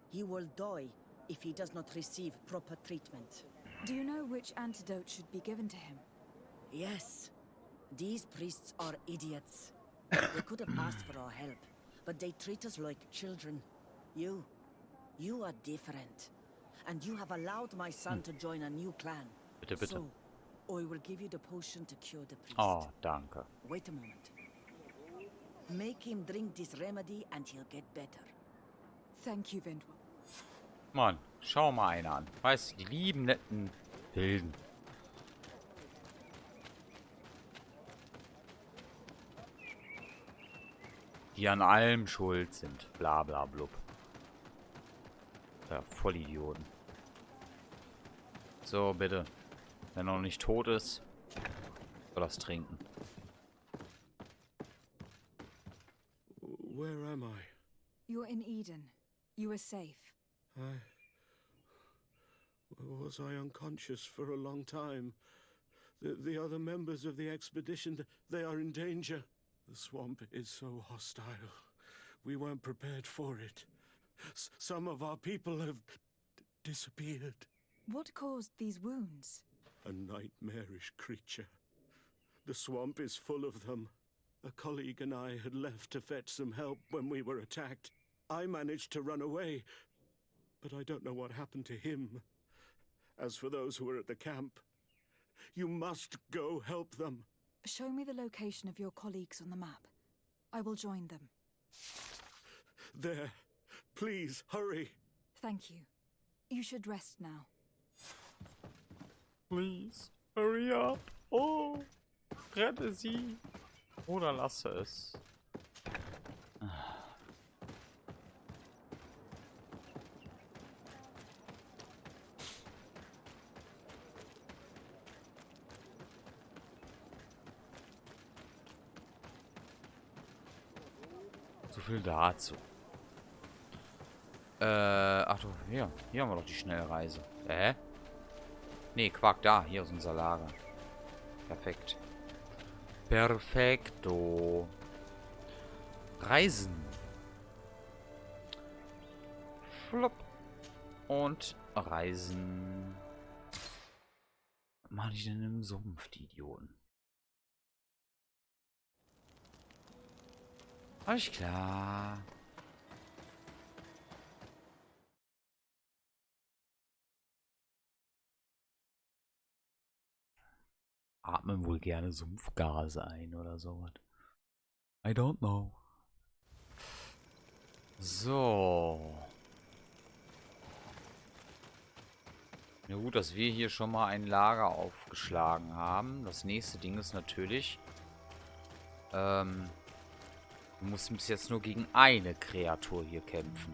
He will die if he does not receive proper treatment. Do you know which antidote should be given to him? Yes. These priests are idiots. They could have asked for our help, but they treat us like children. You are different. And you have allowed my son to join a new clan. Bitte, bitte. So, I will give you the potion to cure the priest. Oh, danke. Wait a moment. Make him drink this remedy and he'll get better. Thank you, Vindwell. Mann, schau mal einer an. Weißt du, die lieben, netten Wilden. Die an allem schuld sind. Bla bla blub. Ja, Vollidioten. So, bitte. Wenn er noch nicht tot ist, soll das trinken. Where am I? You're in Eden. You are safe. Was I unconscious for a long time? The other members of the expedition, they are in danger. The swamp is so hostile. We weren't prepared for it. Some of our people have disappeared. What caused these wounds? A nightmarish creature. The swamp is full of them. A colleague and I had left to fetch some help when we were attacked. I managed to run away, but I don't know what happened to him. As for those who are at the camp, you must go help them. Show me the location of your colleagues on the map. I will join them. There. Please, hurry. Thank you. You should rest now. Please, hurry up. Oh, rette sie. Oder lasse es. So viel dazu. Ach du, hier haben wir doch die Schnellreise. Nee, Quark, da. Hier ist unser Lager. Perfekt. Perfekto. Reisen. Flop. Und reisen. Was machen die denn im Sumpf, die Idioten? Alles klar. Atmen wohl gerne Sumpfgase ein oder sowas. I don't know. So. Ja gut, dass wir hier schon mal ein Lager aufgeschlagen haben. Das nächste Ding ist natürlich, du musst bis jetzt nur gegen eine Kreatur hier kämpfen.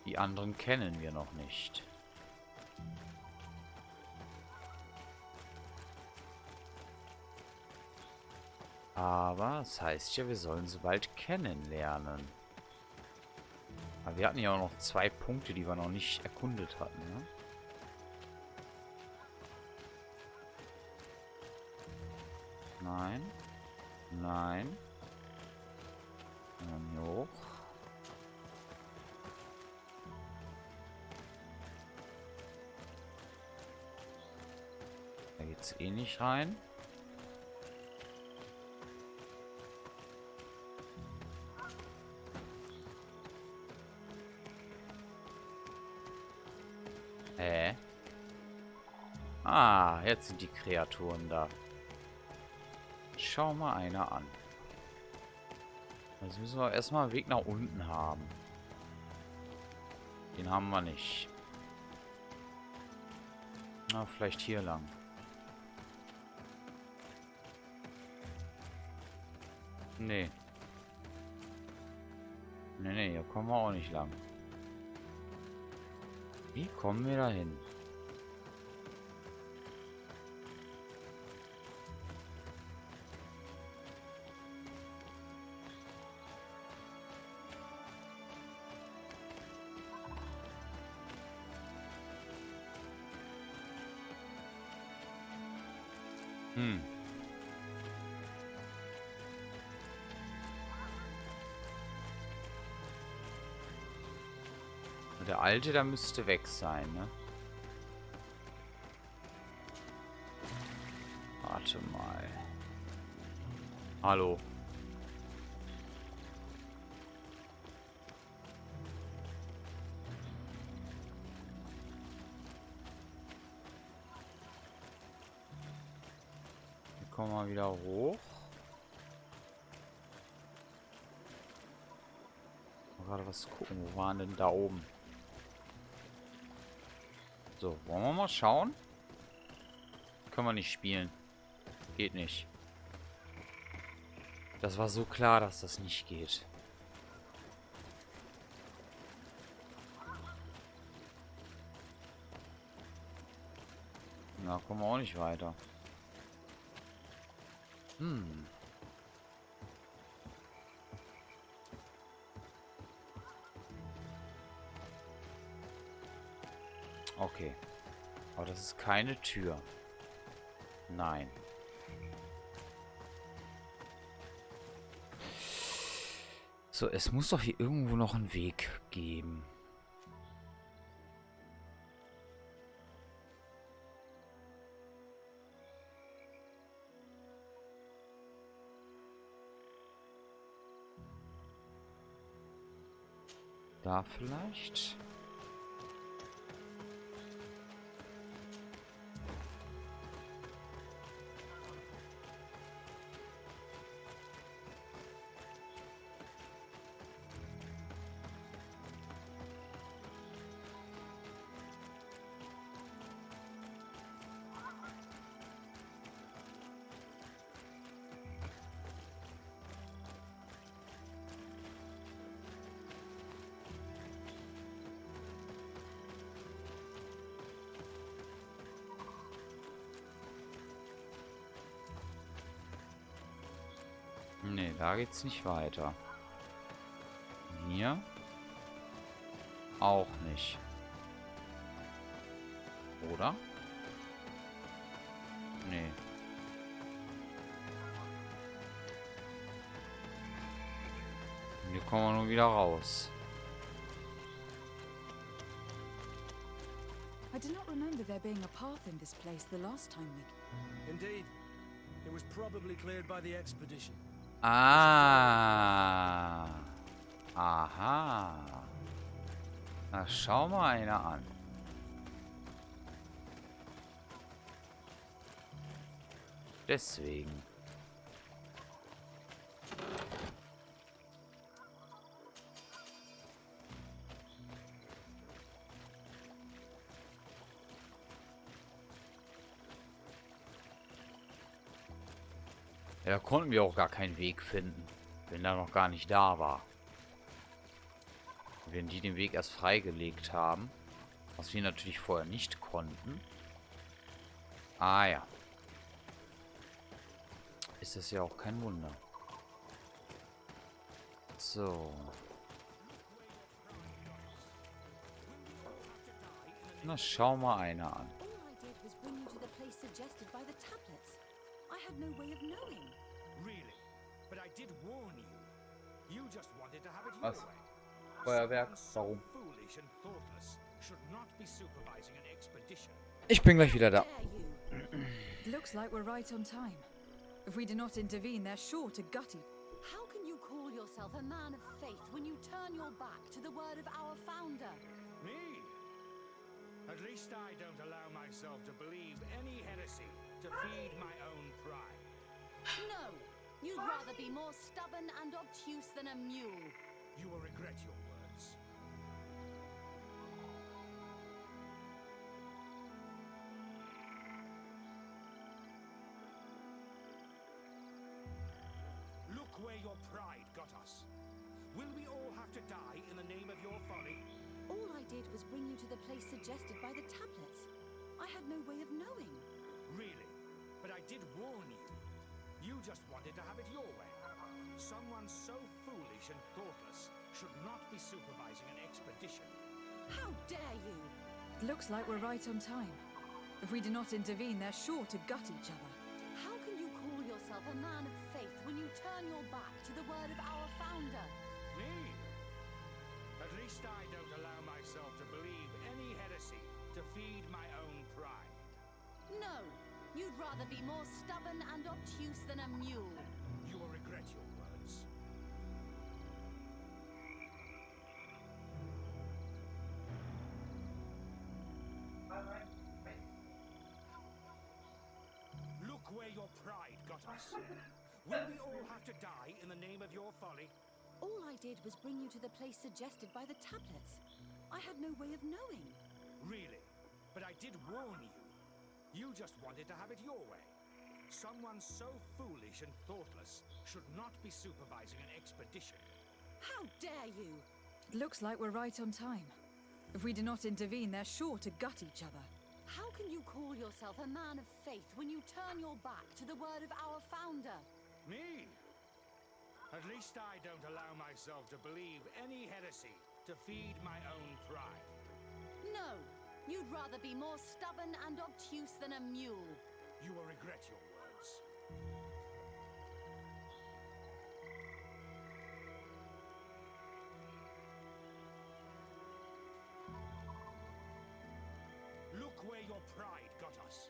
Die anderen kennen wir noch nicht. Aber das heißt ja, wir sollen sie bald kennenlernen. Aber wir hatten ja auch noch 2 Punkte, die wir noch nicht erkundet hatten, ne? Nein. Nein. Dann hier hoch. Da geht's eh nicht rein. Ah, jetzt sind die Kreaturen da. Schau mal einer an. Jetzt müssen wir erstmal einen Weg nach unten haben. Den haben wir nicht. Na, vielleicht hier lang. Nee. Nee, hier kommen wir auch nicht lang. Wie kommen wir da hin? Der alte, der müsste weg sein, ne? Warte mal. Hallo. Kommen wir wieder hoch. Mal gerade was gucken. Wo waren denn da oben? So, wollen wir mal schauen? Können wir nicht spielen. Geht nicht. Das war so klar, dass das nicht geht. Na, kommen wir auch nicht weiter. Okay. Aber das ist keine Tür. Nein. So, es muss doch hier irgendwo noch einen Weg geben. Da vielleicht? Nee, da geht's nicht weiter. Hier? Auch nicht. Oder? Nee. Hier kommen wir nur wieder raus. I do not remember there being a path in this place the last time we... Indeed. It was probably cleared by the expedition. Ah. Aha. Na, schau mal einer an. Deswegen. Ja, da konnten wir auch gar keinen Weg finden, wenn er noch gar nicht da war. Wenn die den Weg erst freigelegt haben, was wir natürlich vorher nicht konnten. Ah ja. Ist das ja auch kein Wunder. So. Na, schau mal einer an. Really? But I did warn you. You just wanted to have it your Was? way. Feuerwerk? Warum? Foolish and thoughtless should not be supervising an expedition. Ich bin gleich wieder da. Looks like we're right on time. If we do not intervene, they're sure to gut it. How can you call yourself a man of faith when you turn your back to the word of our founder? Me? At least I don't allow myself to believe any heresy to feed my own pride. No! You'd rather be more stubborn and obtuse than a mule. You will regret your words. Look where your pride got us. Will we all have to die in the name of your folly? All I did was bring you to the place suggested by the tablets. I had no way of knowing. Really? But I did warn you. You just wanted to have it your way. Someone so foolish and thoughtless should not be supervising an expedition. How dare you! Looks like we're right on time. If we do not intervene, they're sure to gut each other. How can you call yourself a man of faith when you turn your back to the word of our founder? Me? At least I don't allow myself to believe any heresy to feed my own pride. No! You'd rather be more stubborn and obtuse than a mule. You will regret your words. Look where your pride got us. Will we all have to die in the name of your folly? All I did was bring you to the place suggested by the tablets. I had no way of knowing. Really? But I did warn you. You just wanted to have it your way. Someone so foolish and thoughtless should not be supervising an expedition. How dare you! It looks like we're right on time. If we do not intervene, they're sure to gut each other. How can you call yourself a man of faith when you turn your back to the word of our founder? Me? At least I don't allow myself to believe any heresy to feed my own pride. No, you'd rather be more stubborn and obtuse than a mule. You will regret your words. Look where your pride got us.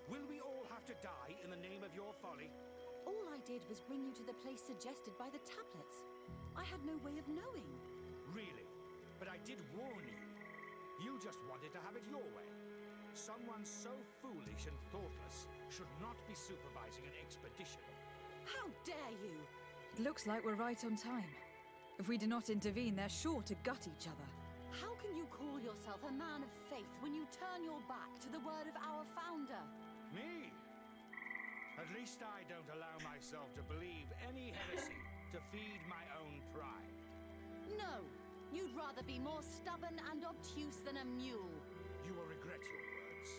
Will we all have to die in the name of your folly? All I did was bring you to the place suggested by the tablets. I had no way of knowing. Really? But I did warn you. You just wanted to have it your way. Someone so foolish and thoughtless should not be supervising an expedition. How dare you! It looks like we're right on time. If we do not intervene, they're sure to gut each other. How can you call yourself a man of faith when you turn your back to the word of our founder? Me? At least I don't allow myself to believe any heresy to feed my own pride. No, you'd rather be more stubborn and obtuse than a mule. You will regret your words.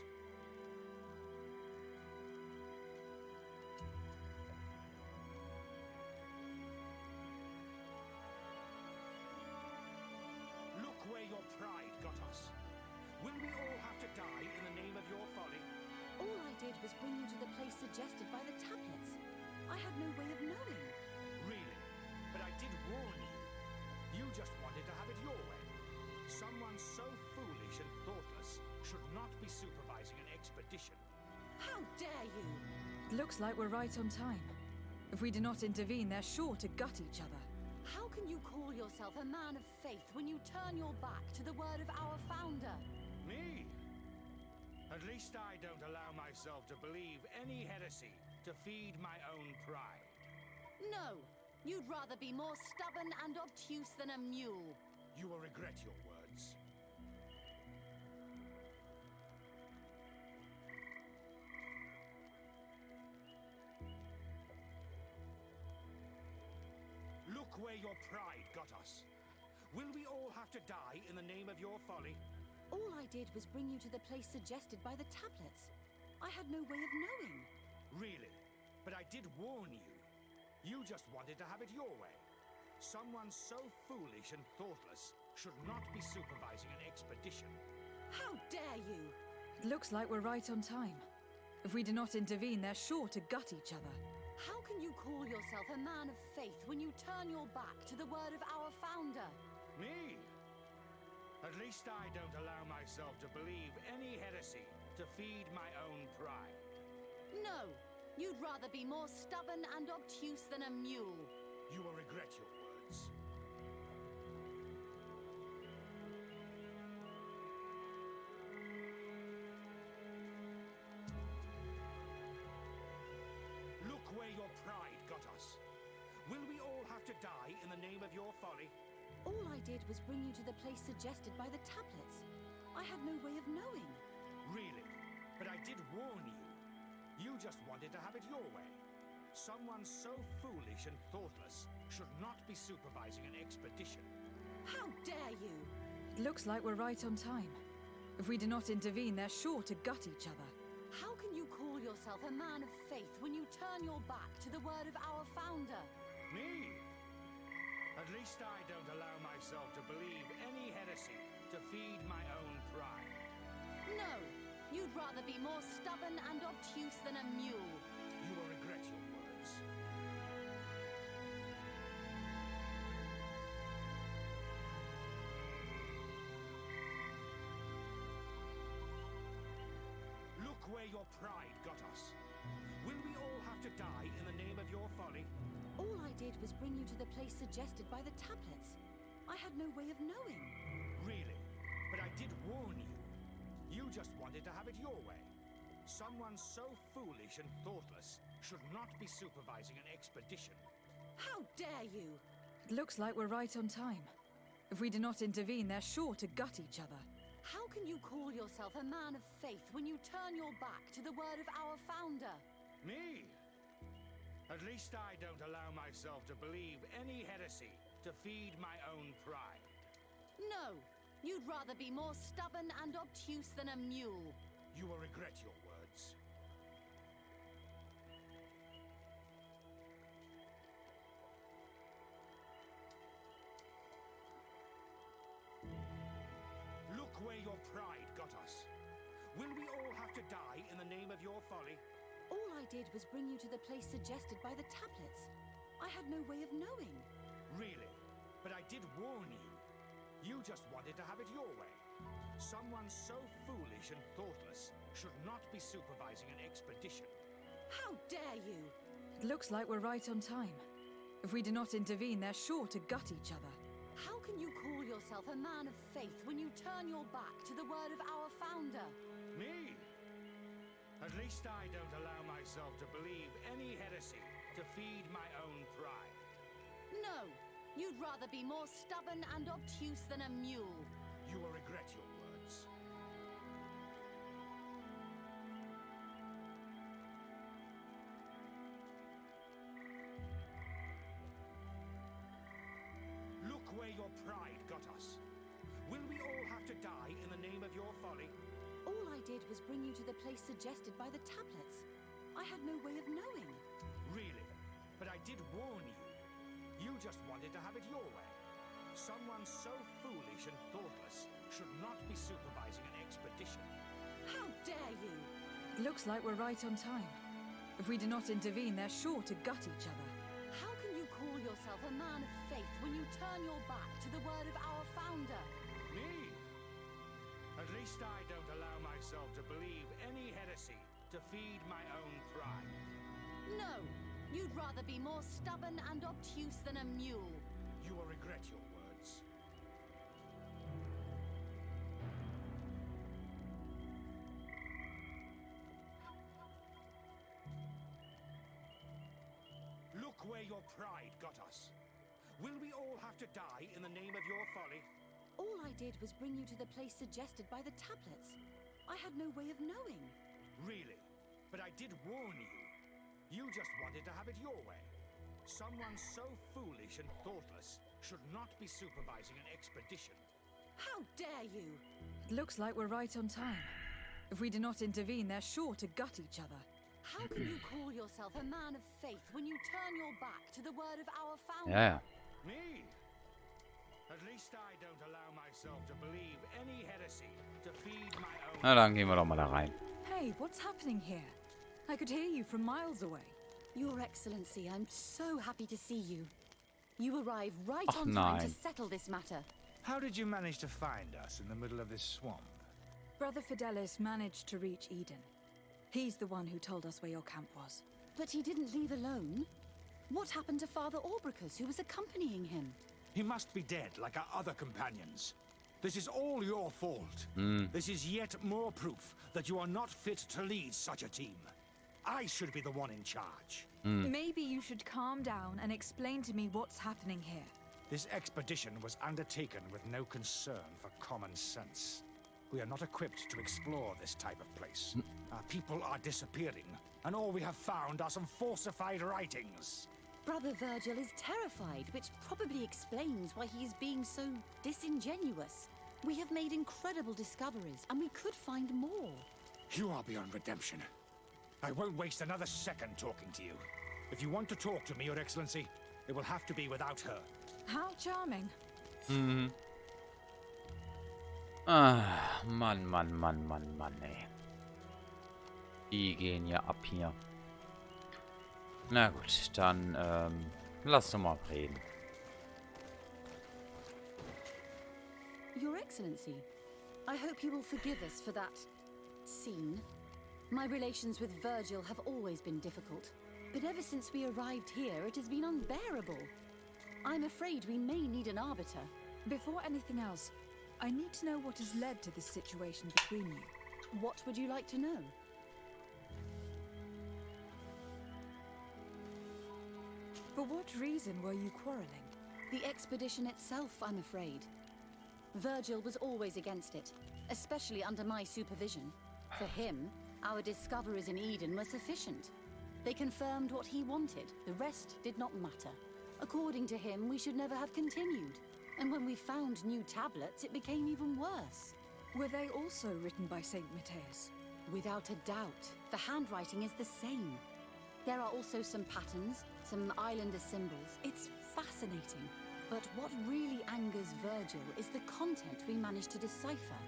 Look where your pride got us. Will we all have to die in the name of your folly? All I did was bring you to the place suggested by the tablets. I had no way of knowing. Really? But I did warn you. You just wanted to have it your way. Someone so foolish and thoughtless should not be supervising an expedition. How dare you! It looks like we're right on time. If we do not intervene, they're sure to gut each other. How can you call yourself a man of faith when you turn your back to the word of our founder? Me? At least I don't allow myself to believe any heresy to feed my own pride. No, you'd rather be more stubborn and obtuse than a mule. You will regret your words. Look where your pride got us. Will we all have to die in the name of your folly? All I did was bring you to the place suggested by the tablets. I had no way of knowing. Really? But I did warn you. You just wanted to have it your way. Someone so foolish and thoughtless should not be supervising an expedition. How dare you! It looks like we're right on time. If we do not intervene, they're sure to gut each other. How can you call yourself a man of faith when you turn your back to the word of our founder? Me? At least I don't allow myself to believe any heresy to feed my own pride. No, you'd rather be more stubborn and obtuse than a mule. You will regret your words. Look where your pride got us. Will we all have to die in the name of your folly? All I did was bring you to the place suggested by the tablets. I had no way of knowing. Really? But I did warn you. You just wanted to have it your way. Someone so foolish and thoughtless should not be supervising an expedition. How dare you! It looks like we're right on time. If we do not intervene, they're sure to gut each other. How can you call yourself a man of faith when you turn your back to the word of our founder? Me? At least I don't allow myself to believe any heresy to feed my own pride. No, you'd rather be more stubborn and obtuse than a mule. You will regret your words. Look where your pride got us. Will we all have to die in the name of your folly? All I did was bring you to the place suggested by the tablets. I had no way of knowing. Really? But I did warn you. You just wanted to have it your way. Someone so foolish and thoughtless should not be supervising an expedition. How dare you! It looks like we're right on time. If we do not intervene, they're sure to gut each other. How can you call yourself a man of faith when you turn your back to the word of our founder? Me? At least I don't allow myself to believe any heresy to feed my own pride. No! You'd rather be more stubborn and obtuse than a mule. You will regret your words. Look where your pride got us. Will we all have to die in the name of your folly? All I did was bring you to the place suggested by the tablets. I had no way of knowing. Really? But I did warn you. You just wanted to have it your way. Someone so foolish and thoughtless should not be supervising an expedition. How dare you! It looks like we're right on time. If we do not intervene, they're sure to gut each other. How can you call yourself a man of faith when you turn your back to the word of our founder? Me? At least I don't allow myself to believe any heresy to feed my own pride. No! You'd rather be more stubborn and obtuse than a mule. You will regret your words. Look where your pride got us. Will we all have to die in the name of your folly? All I did was bring you to the place suggested by the tablets. I had no way of knowing. Really? But I did warn you. You just wanted to have it your way. Someone so foolish and thoughtless should not be supervising an expedition. How dare you! It looks like we're right on time. If we do not intervene, they're sure to gut each other. How can you call yourself a man of faith when you turn your back to the word of our founder? Me? At least I don't allow myself to believe any heresy to feed my own pride. No! You'd rather be more stubborn and obtuse than a mule. You will regret your words. Look where your pride got us. Will we all have to die in the name of your folly? All I did was bring you to the place suggested by the tablets. I had no way of knowing. Really? But I did warn you. You just wanted to have it your way. Someone so foolish and thoughtless should not be supervising an expedition. How dare you! It looks like we're right on time. If we do not intervene, they're sure to gut each other. How can you call yourself a man of faith when you turn your back to the word of our founder? Ja, ja. Me? At least I don't allow myself to believe any heresy to feed my own. Na, dann gehen wir doch mal da rein. Hey, what's happening here? I could hear you from miles away. Your Excellency, I'm so happy to see you. You arrive right Ach, on time to nein. settle this matter. How did you manage to find us in the middle of this swamp? Brother Fidelis managed to reach Eden. He's the one who told us where your camp was. But he didn't leave alone. What happened to Father Orbricus, who was accompanying him? He must be dead like our other companions. This is all your fault. This is yet more proof that you are not fit to lead such a team. I should be the one in charge. Maybe you should calm down and explain to me what's happening here. This expedition was undertaken with no concern for common sense. We are not equipped to explore this type of place. Our people are disappearing, and all we have found are some falsified writings. Brother Virgil is terrified, which probably explains why he is being so disingenuous. We have made incredible discoveries, and we could find more. You are beyond redemption. I won't waste another second talking to you. If you want to talk to me, Your Excellency, it will have to be without her. How charming. Ah, Mann, ey. Die gehen ja ab hier. Na gut, dann lass doch mal reden. Your Excellency, I hope you will forgive us for that scene. My relations with Virgil have always been difficult, but ever since we arrived here, it has been unbearable. I'm afraid we may need an arbiter. Before anything else, I need to know what has led to this situation between you. What would you like to know? For what reason were you quarreling? The expedition itself, I'm afraid. Virgil was always against it, especially under my supervision. For him, our discoveries in Eden were sufficient. They confirmed what he wanted. The rest did not matter. According to him, we should never have continued. And when we found new tablets, it became even worse. Were they also written by Saint Matthias? Without a doubt. The handwriting is the same. There are also some patterns, some islander symbols. It's fascinating. But what really angers Virgil is the content we managed to decipher.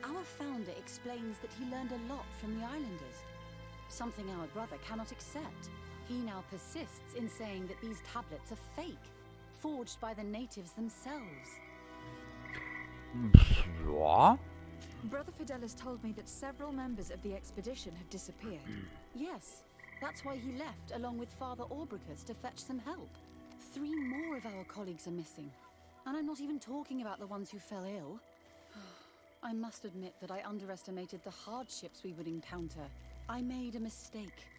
Our founder explains that he learned a lot from the islanders. Something our brother cannot accept. He now persists in saying that these tablets are fake, forged by the natives themselves. Ja. Brother Fidelis told me that several members of the expedition have disappeared. Yes, that's why he left along with Father Orbricus to fetch some help. 3 more of our colleagues are missing. And I'm not even talking about the ones who fell ill. I must admit that I underestimated the hardships we would encounter. I made a mistake.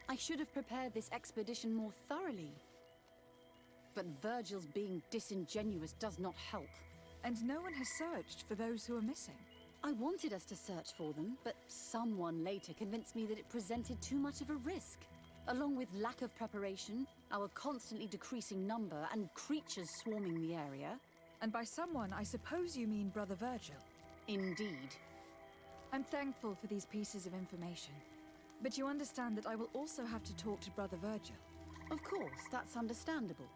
I should have prepared this expedition more thoroughly. But Virgil's being disingenuous does not help. And no one has searched for those who are missing. I wanted us to search for them, but someone later convinced me that it presented too much of a risk. Along with lack of preparation, our constantly decreasing number, and creatures swarming the area. And by someone, I suppose you mean Brother Virgil. Indeed. I'm thankful for these pieces of information. But you understand that I will also have to talk to Brother Virgil. Of course, that's understandable.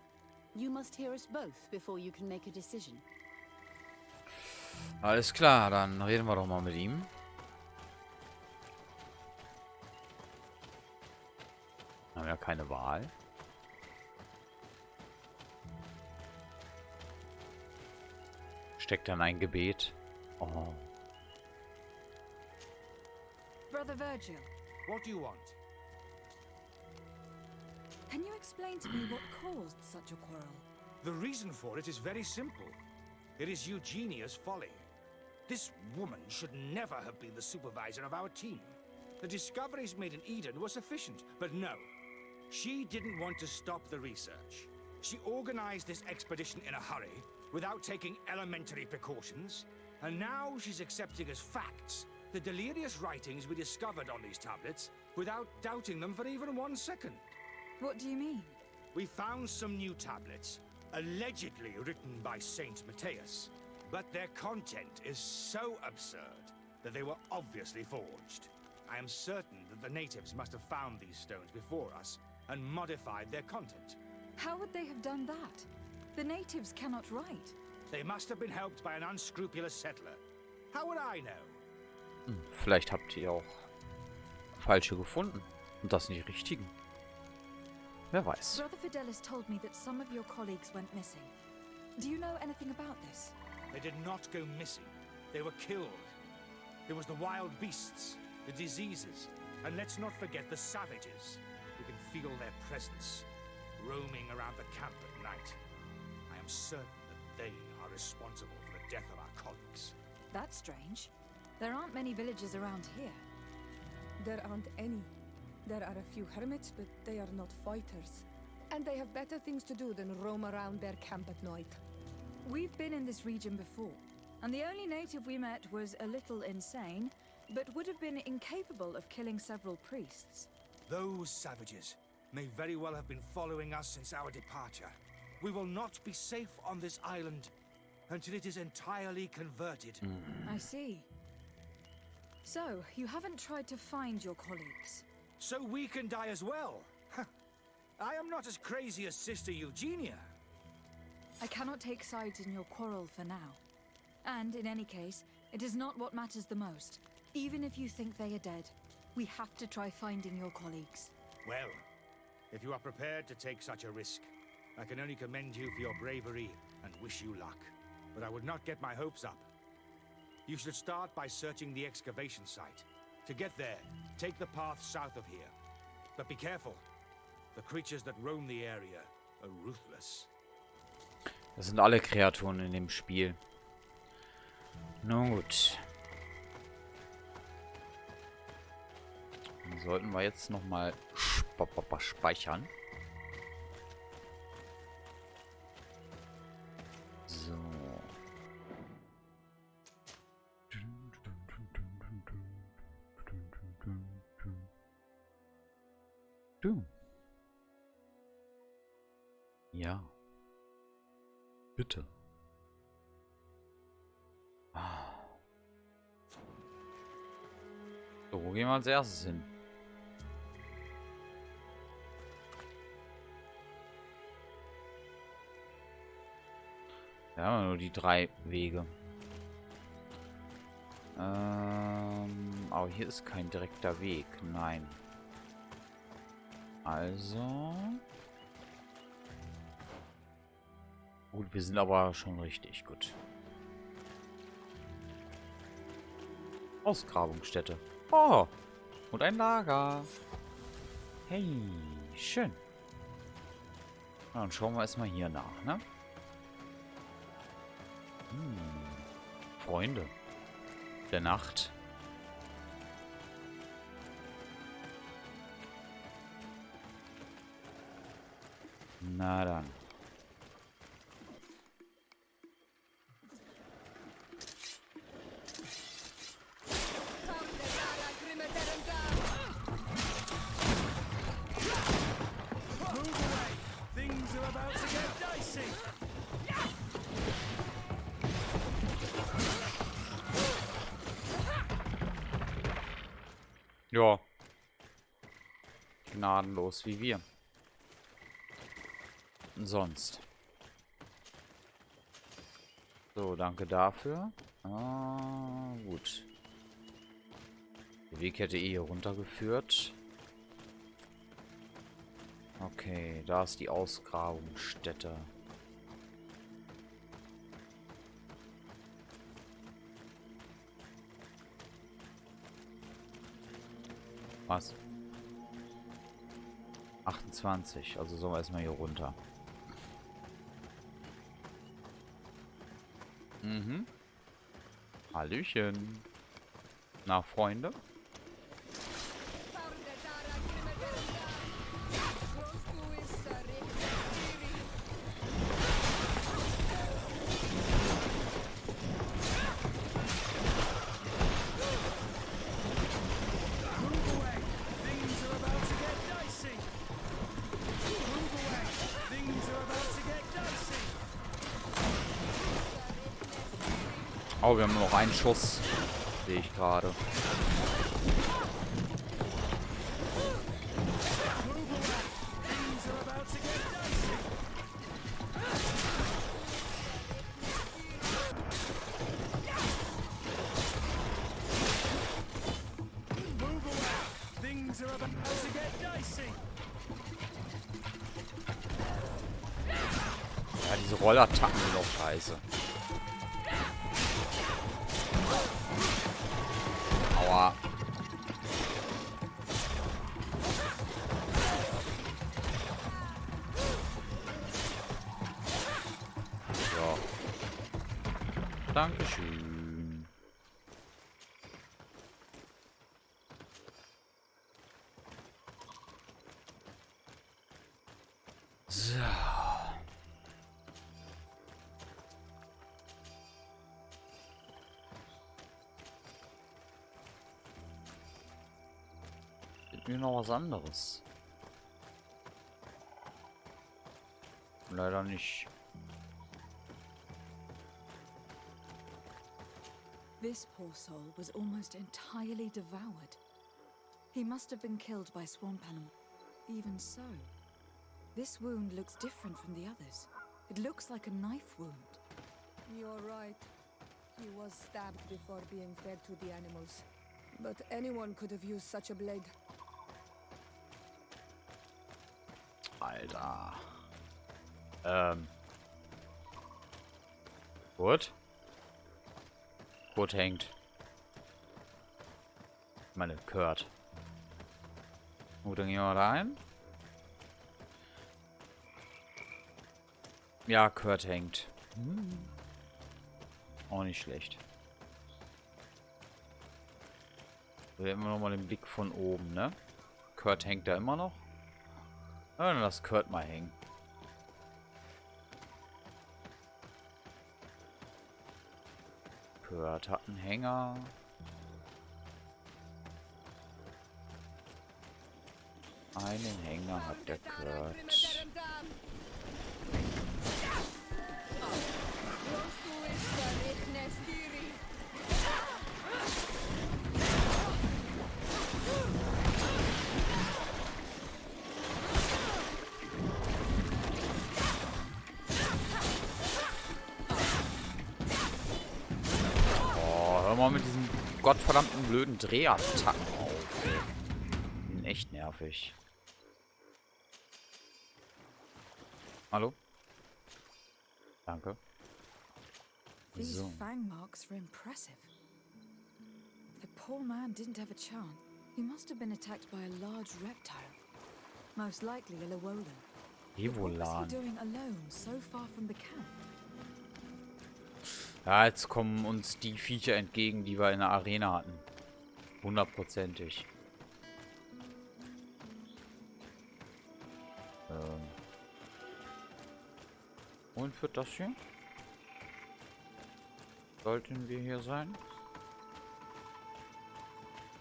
You must hear us both before you can make a decision. Alles klar, dann reden wir doch mal mit ihm. Haben ja keine Wahl. Steckt dann ein Gebet. Oh. Brother Virgil. What do you want? Can you explain to me what caused such a quarrel? The reason for it is very simple. It is Eugenia's folly. This woman should never have been the supervisor of our team. The discoveries made in Eden were sufficient, but no. She didn't want to stop the research. She organized this expedition in a hurry, without taking elementary precautions, and now she's accepting as facts the delirious writings we discovered on these tablets, without doubting them for even 1 second. What do you mean? We found some new tablets, allegedly written by Saint Matthias, but their content is so absurd that they were obviously forged. I am certain that the natives must have found these stones before us and modified their content. How would they have done that? The natives cannot write. They must have been helped by an unscrupulous settler. How would I know? Vielleicht habt ihr auch falsche gefunden und das nicht richtigen. Wer weiß. Brother Fidelis told me that some of your colleagues went missing. Do you know anything about this? They did not go missing. They were killed. There was the wild beasts, the diseases, and let's not forget the savages. We can feel their presence, roaming around the camp at night. I am certain that they are responsible for the death of our colleagues. That's strange. There aren't many villages around here. There aren't any. There are a few hermits, but they are not fighters. And they have better things to do than roam around their camp at night. We've been in this region before, and the only native we met was a little insane, but would have been incapable of killing several priests. Those savages may very well have been following us since our departure. We will not be safe on this island until it is entirely converted. I see. So, you haven't tried to find your colleagues? So we can die as well. I am not as crazy as Sister Eugenia. I cannot take sides in your quarrel for now. And in any case, it is not what matters the most. Even if you think they are dead, we have to try finding your colleagues. Well, if you are prepared to take such a risk, I can only commend you for your bravery and wish you luck. But I would not get my hopes up. You should start by searching the excavation site. To get there, take the path south of here. But be careful. The creatures that roam the area are ruthless. Das sind alle Kreaturen in dem Spiel. Nun gut. Dann sollten wir jetzt nochmal speichern. Du. Ja. Bitte. So, wo gehen wir als erstes hin? Wir haben ja nur die 3 Wege. Aber hier ist kein direkter Weg. Nein. Also... Gut, wir sind aber schon richtig gut. Ausgrabungsstätte. Oh! Und ein Lager. Hey, schön. Na, dann schauen wir erstmal hier nach, ne? Freunde der Nacht. Na dann. Ja. Gnadenlos wie wir. Sonst. So, danke dafür. Gut. Der Weg hätte eh hier runtergeführt. Okay, da ist die Ausgrabungsstätte. Was? 28, also sollen wir erstmal hier runter. Mhm. Hallöchen. Na, Freunde? Oh, wir haben nur noch einen Schuss. Sehe ich gerade. Ja, diese Rollattacken sind auch scheiße. Aua. So. Dankeschön. So. Mir noch was anderes. Leider nicht. This poor soul was almost entirely devoured. He must have been killed by swamp animal. Even so, this wound looks different from the others. It looks like a knife wound. You're right. He was stabbed before being fed to the animals. But anyone could have used such a blade. Alter. Gut. Gut hängt. Ich meine, Kurt. Gut, dann gehen wir rein. Ja, Kurt hängt. Auch nicht schlecht. Wir haben immer noch mal den Blick von oben, ne? Kurt hängt da immer noch. Ja, dann lass Kurt mal hängen. Kurt hat einen Hänger. Einen Hänger hat der Kurt. Oh, hör mal mit diesen gottverdammten blöden Drehattacken auf, ey. Die sind echt nervig. Hallo? Danke. These So. fang marks were impressive. The poor man didn't have a chance. He must have been attacked by a large reptile. Most likely a Llewellyn. But what was he Evolan. doing alone, so far from the camp? Ja, jetzt kommen uns die Viecher entgegen, die wir in der Arena hatten. 100%ig. Und für das hier? Sollten wir hier sein?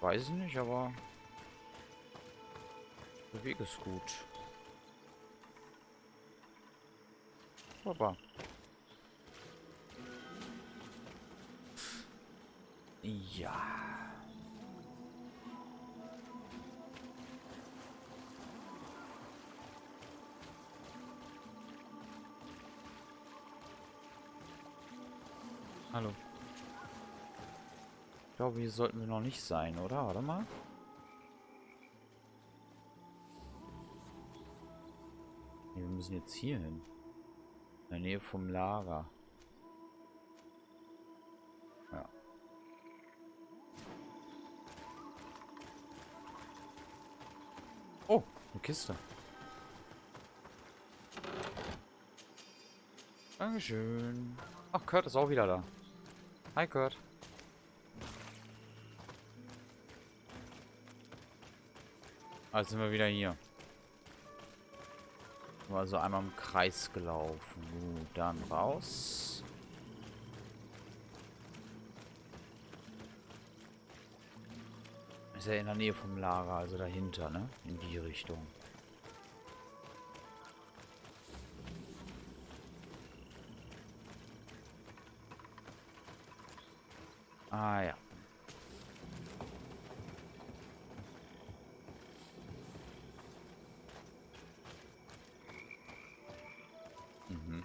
Weiß ich nicht, aber der Weg ist gut. Aber ja. Hallo. Ich glaube, hier sollten wir noch nicht sein, oder? Warte mal. Nee, wir müssen jetzt hier hin. In der Nähe vom Lager. Ja. Oh, eine Kiste. Dankeschön. Ach, Kurt ist auch wieder da. Hi, Kurt. Also sind wir wieder hier. Also einmal im Kreis gelaufen. Gut, dann raus. Ist ja in der Nähe vom Lager, also dahinter, ne? In die Richtung. Ah ja. Mhm.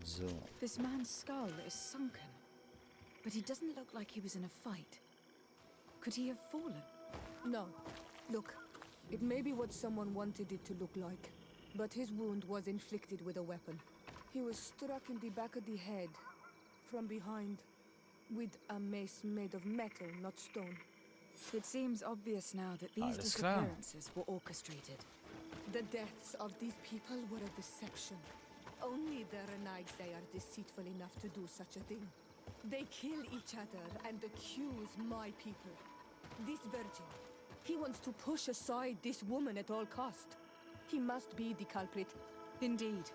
So. This man's skull is sunken, but he doesn't look like he was in a fight. Could he have fallen? No. Look, it may be what someone wanted it to look like, but his wound was inflicted with a weapon. He was struck in the back of the head, from behind, with a mace made of metal, not stone. It seems obvious now that these Alles klar. disappearances were orchestrated. The deaths of these people were a deception. Only the Renaigse are deceitful enough to do such a thing. They kill each other and accuse my people. This virgin, he wants to push aside this woman at all cost. He must be the culprit. Indeed.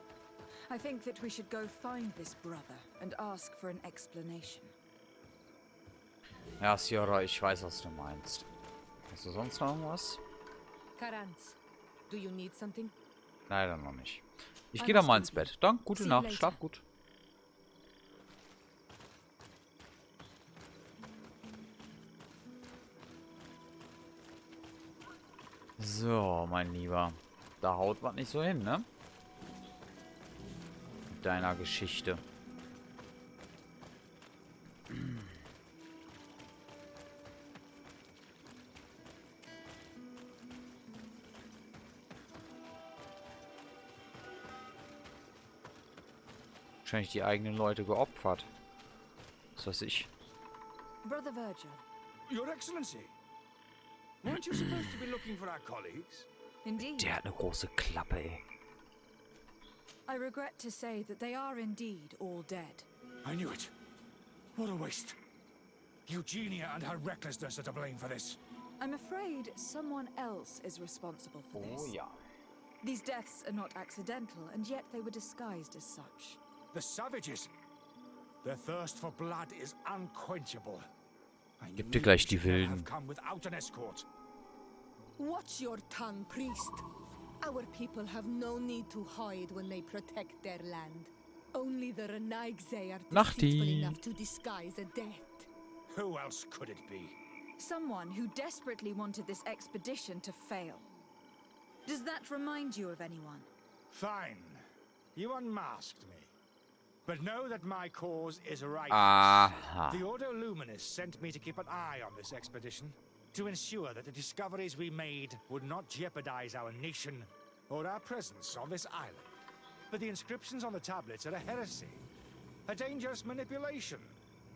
I think that we should go find this brother and ask for an explanation. Ja, Sierra, ich weiß, was du meinst. Hast du sonst noch irgendwas? Karanz, do you need something? Leider noch nicht. Ich gehe dann mal ins Bett. Dann, gute Nacht. Schlaf gut. So, mein Lieber. Da haut was nicht so hin, ne? Mit deiner Geschichte. Wahrscheinlich die eigenen Leute geopfert. Was weiß ich. Brother Virgil. Your Excellency. Weren't you supposed to be looking for our colleagues? Indeed. Der hat eine große Klappe, ey. I regret to say that they are indeed all dead. I knew it. What a waste. Eugenia and her recklessness are to blame for this. I'm afraid someone else is responsible for this. Oh ja. These deaths are not accidental, and yet they were disguised as such. The savages. Their thirst for blood is unquenchable. Gib dir gleich die Wilden. Watch your tongue, priest. Our people have no need to hide when they protect their land. Only the Renaigse are deceitful enough to disguise a death. Who else could it be? Someone who desperately wanted this expedition to fail. Does that remind you of anyone? Fine. You unmasked me. But know that my cause is right. The Ordo Luminous sent me to keep an eye on this expedition, to ensure that the discoveries we made would not jeopardize our nation or our presence on this island. But the inscriptions on the tablets are a heresy, a dangerous manipulation.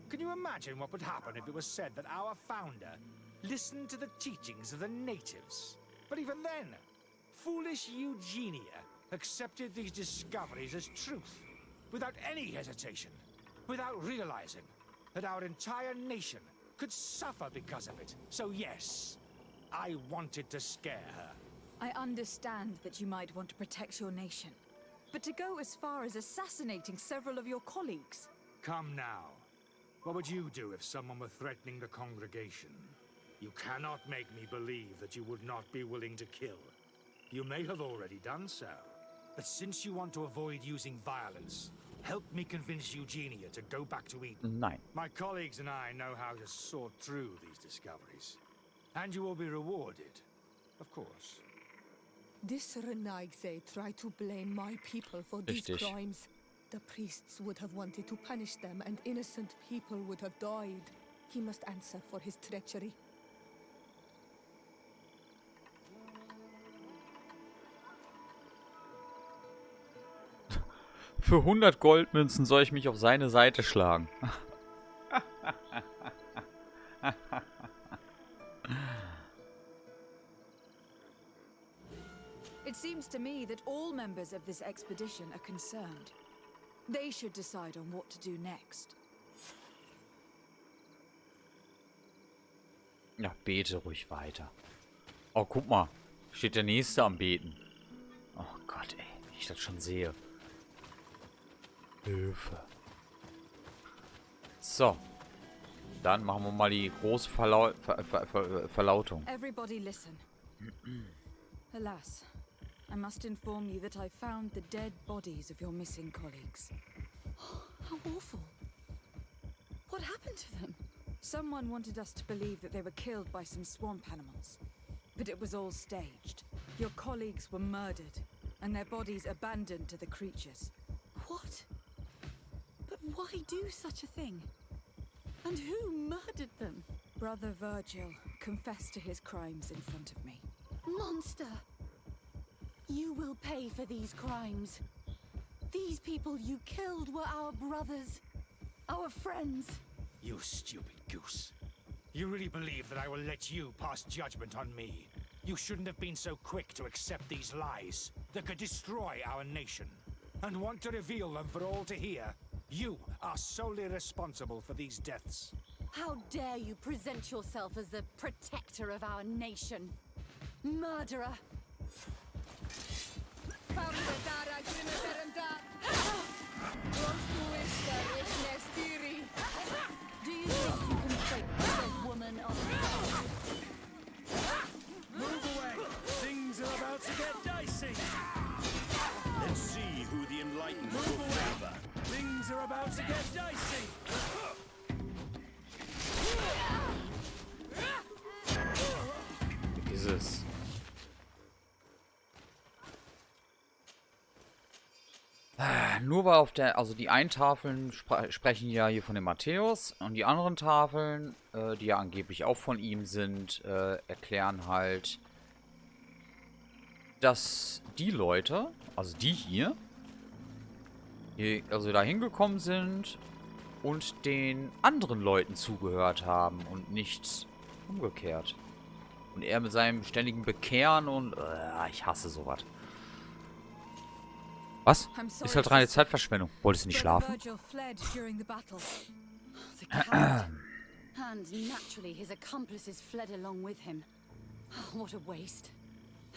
Can you imagine what would happen if it was said that our founder listened to the teachings of the natives? But even then, foolish Eugenia accepted these discoveries as truth, without any hesitation, without realizing that our entire nation could suffer because of it. So yes, I wanted to scare her. I understand that you might want to protect your nation, but to go as far as assassinating several of your colleagues... Come now. What would you do if someone were threatening the congregation? You cannot make me believe that you would not be willing to kill. You may have already done so. But since you want to avoid using violence, help me convince Eugenia to go back to Eden. Nein. My colleagues and I know how to sort through these discoveries. And you will be rewarded, of course. This Renaigse tried to blame my people for these crimes. The priests would have wanted to punish them, and innocent people would have died. He must answer for his treachery. Für 100 Goldmünzen soll ich mich auf seine Seite schlagen. It seems to me that all members of this expedition are concerned. They should decide on what to do next. Ja, bete ruhig weiter. Oh, guck mal. Steht der Nächste am Beten. Oh Gott, ey. Wie ich das schon sehe. Hilfe. So. Dann machen wir mal die große Verlautung. Everybody listen. Alas, I must inform you that I found the dead bodies of your missing colleagues. How awful. What happened to them? Someone wanted us to believe that they were killed by some swamp animals. But it was all staged. Your colleagues were murdered, and their bodies abandoned to the creatures. What? But why do such a thing? And who murdered them? Brother Virgil confessed to his crimes in front of me. Monster! You will pay for these crimes. These people you killed were our brothers, our friends. You stupid goose. You really believe that I will let you pass judgment on me? You shouldn't have been so quick to accept these lies that could destroy our nation, and want to reveal them for all to hear. You are solely responsible for these deaths. How dare you present yourself as the protector of our nation? Murderer! Do you think you can break the woman of Move away! Things are about to get dicey! Let's see who the enlightened will favor. Things are about to get dicey! Dieses. Nur weil auf der, also die einen Tafeln sprechen ja hier von dem Matthäus und die anderen Tafeln, die ja angeblich auch von ihm sind, erklären halt, dass die Leute, also die hier, also da hingekommen sind und den anderen Leuten zugehört haben und nicht umgekehrt. Und er mit seinem ständigen Bekehren und ich hasse sowas. Was? Ist halt reine Zeitverschwendung. Wolltest du nicht schlafen? And naturally his accomplices fled along with him. What a waste.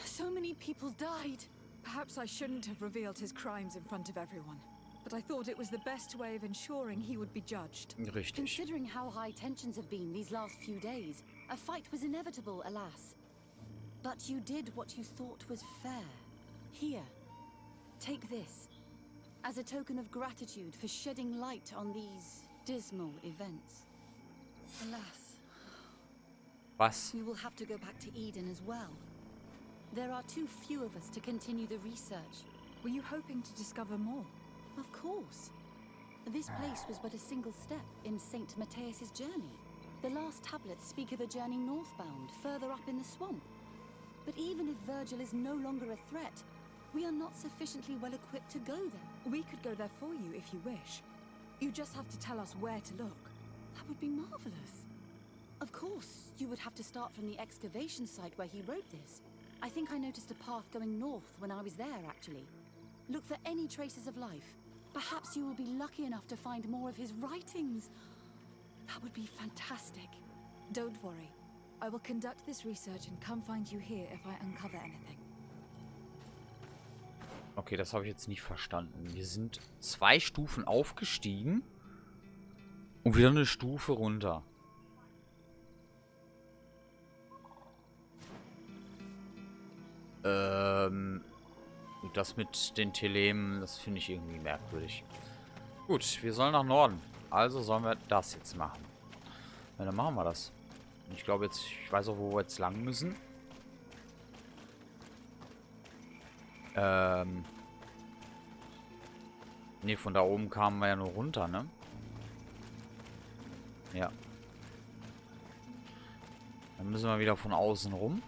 So many people died. Perhaps I shouldn't have revealed his crimes in front of everyone. but I thought it was the best way of ensuring he would be judged. Richtig. Considering how high tensions have been these last few days, a fight was inevitable, alas. But you did what you thought was fair. Here, take this, as a token of gratitude for shedding light on these dismal events. Alas. Was? We will have to go back to Eden as well. There are too few of us to continue the research. Were you hoping to discover more? Of course. This place was but a single step in St. Matthias's journey. The last tablets speak of a journey northbound, further up in the swamp. But even if Virgil is no longer a threat, we are not sufficiently well equipped to go there. We could go there for you if you wish. You just have to tell us where to look. That would be marvelous. Of course, you would have to start from the excavation site where he wrote this. I think I noticed a path going north when I was there, actually. Look for any traces of life. Perhaps you will be lucky enough to find more of his writings. That would be fantastic. Don't worry. I will conduct this research and come find you here if I uncover anything. Okay, das habe ich jetzt nicht verstanden. Wir sind 2 Stufen aufgestiegen und wieder eine Stufe runter. Das mit den Telemen, das finde ich irgendwie merkwürdig. Gut, wir sollen nach Norden. Also sollen wir das jetzt machen. Ja, dann machen wir das. Ich glaube jetzt, ich weiß auch, wo wir jetzt lang müssen. Ne, von da oben kamen wir ja nur runter, ne? Ja. Dann müssen wir wieder von außen rum.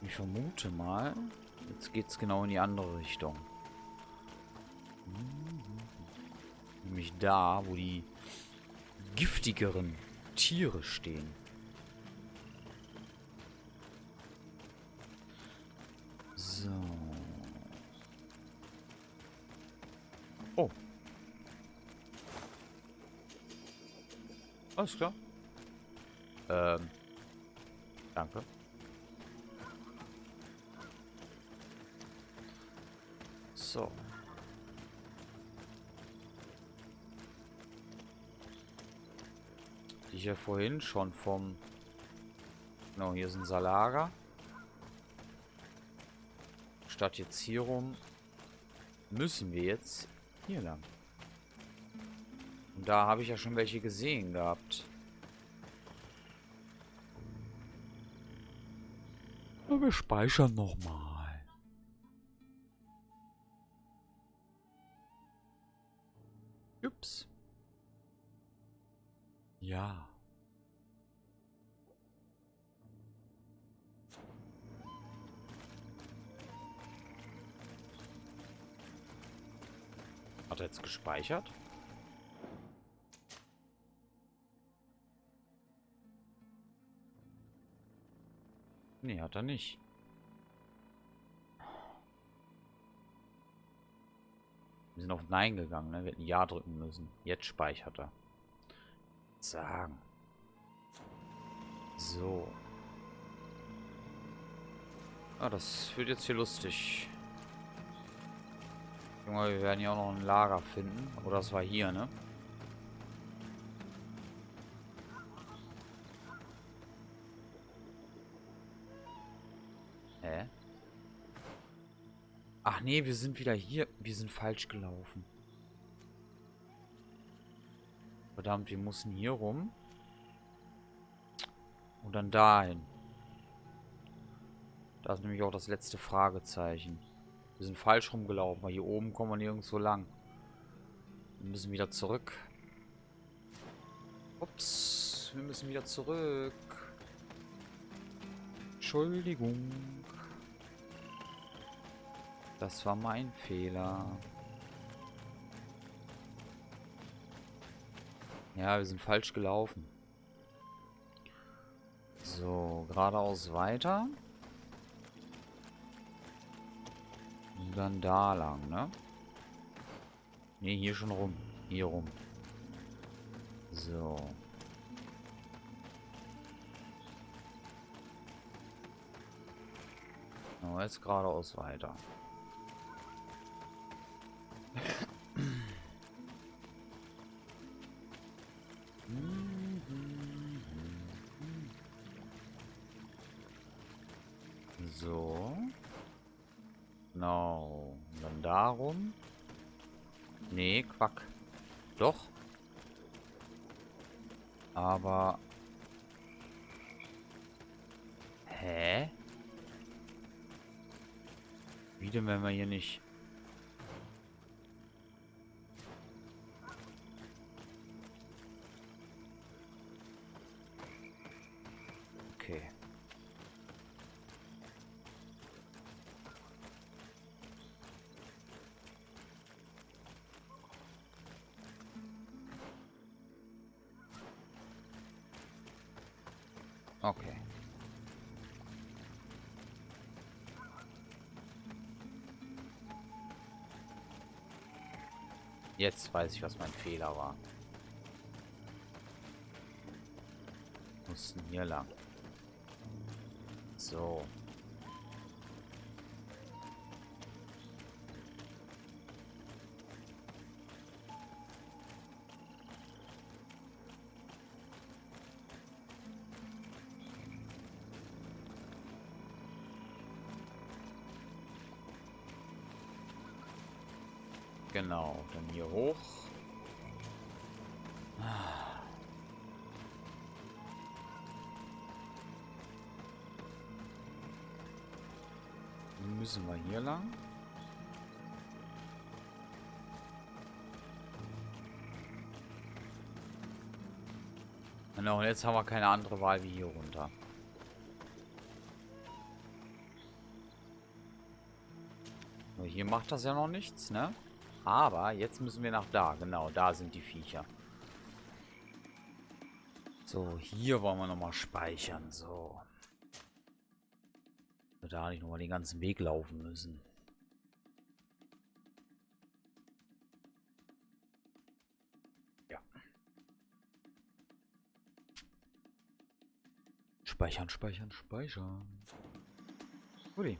Ich vermute mal, jetzt geht es genau in die andere Richtung. Nämlich da, wo die giftigeren Tiere stehen. So. Oh. Alles klar. Danke. So. Die ich ja vorhin schon vom... Genau, hier ist ein Salager. Statt jetzt hier rum müssen wir jetzt hier lang. Und da habe ich ja schon welche gesehen gehabt. Und wir speichern nochmal. Ups. Ja. Hat er jetzt gespeichert? Nee, hat er nicht. Wir sind auf Nein gegangen, ne? Wir hätten Ja drücken müssen. Jetzt speichert er. Sagen. So. Ah, das wird jetzt hier lustig. Junge, wir werden ja auch noch ein Lager finden. Aber das war hier, ne? Hä? Ach nee, wir sind wieder hier. Wir sind falsch gelaufen. Verdammt, wir mussten hier rum. Und dann dahin. Da ist nämlich auch das letzte Fragezeichen. Wir sind falsch rumgelaufen, weil hier oben kommen wir nirgendwo lang. Wir müssen wieder zurück. Ups, wir müssen wieder zurück. Entschuldigung. Das war mein Fehler. Ja, wir sind falsch gelaufen. So, geradeaus weiter. Und dann da lang, ne? Ne, hier schon rum. Hier rum. So. So, jetzt geradeaus weiter. So. Genau. Und dann darum. Nee, Quack. Doch. Aber... Hä? Wie denn, wenn wir hier nicht... Okay. Okay. Jetzt weiß ich, was mein Fehler war. Mussten hier lang. So. Genau, dann hier hoch. Müssen wir hier lang? Genau, und jetzt haben wir keine andere Wahl wie hier runter. Nur hier macht das ja noch nichts, ne? Aber jetzt müssen wir nach da. Genau, da sind die Viecher. So, hier wollen wir nochmal speichern. So. Wir da nicht nochmal den ganzen Weg laufen müssen. Ja. Speichern, speichern, speichern. Ui.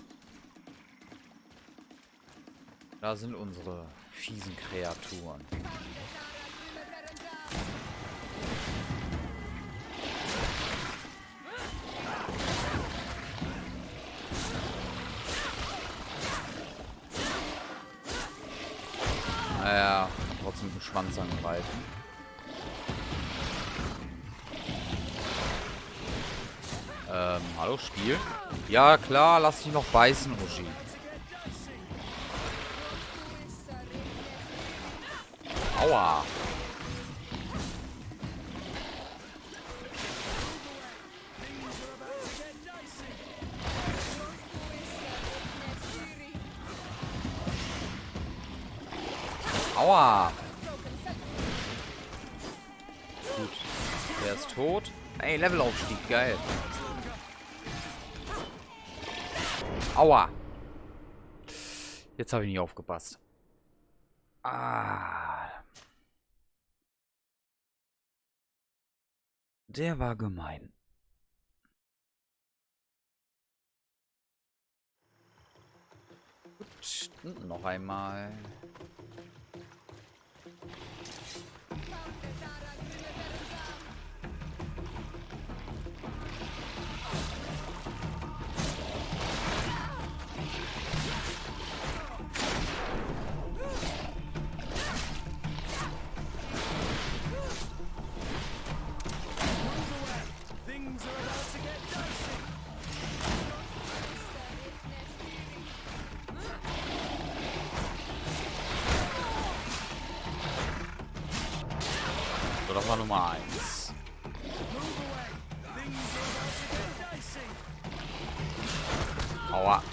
Da sind unsere fiesen Kreaturen. Naja, trotzdem mit dem Schwanz angreifen. Hallo Spiel? Ja klar, lass dich noch beißen, Roger. Aua. Aua. Gut. Der ist tot. Ey, Levelaufstieg, geil. Aua. Jetzt habe ich nicht aufgepasst. Ah. Der war gemein. Gut, noch einmal. So, das war Nummer 1. Aua.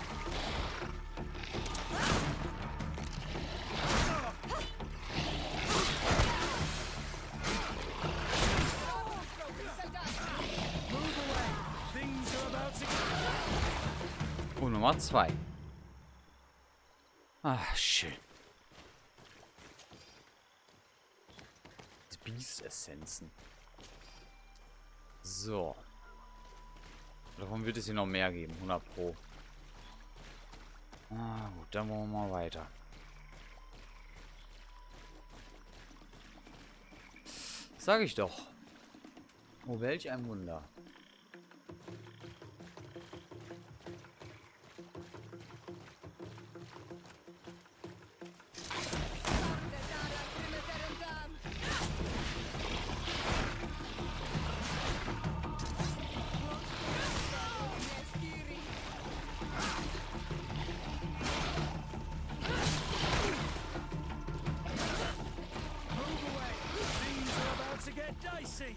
Und Nummer 2. Ach, schön. Biest-Essenzen. So. Davon wird es hier noch mehr geben. 100 Pro. Ah, gut, dann wollen wir mal weiter. Sag ich doch. Oh, welch ein Wunder. see.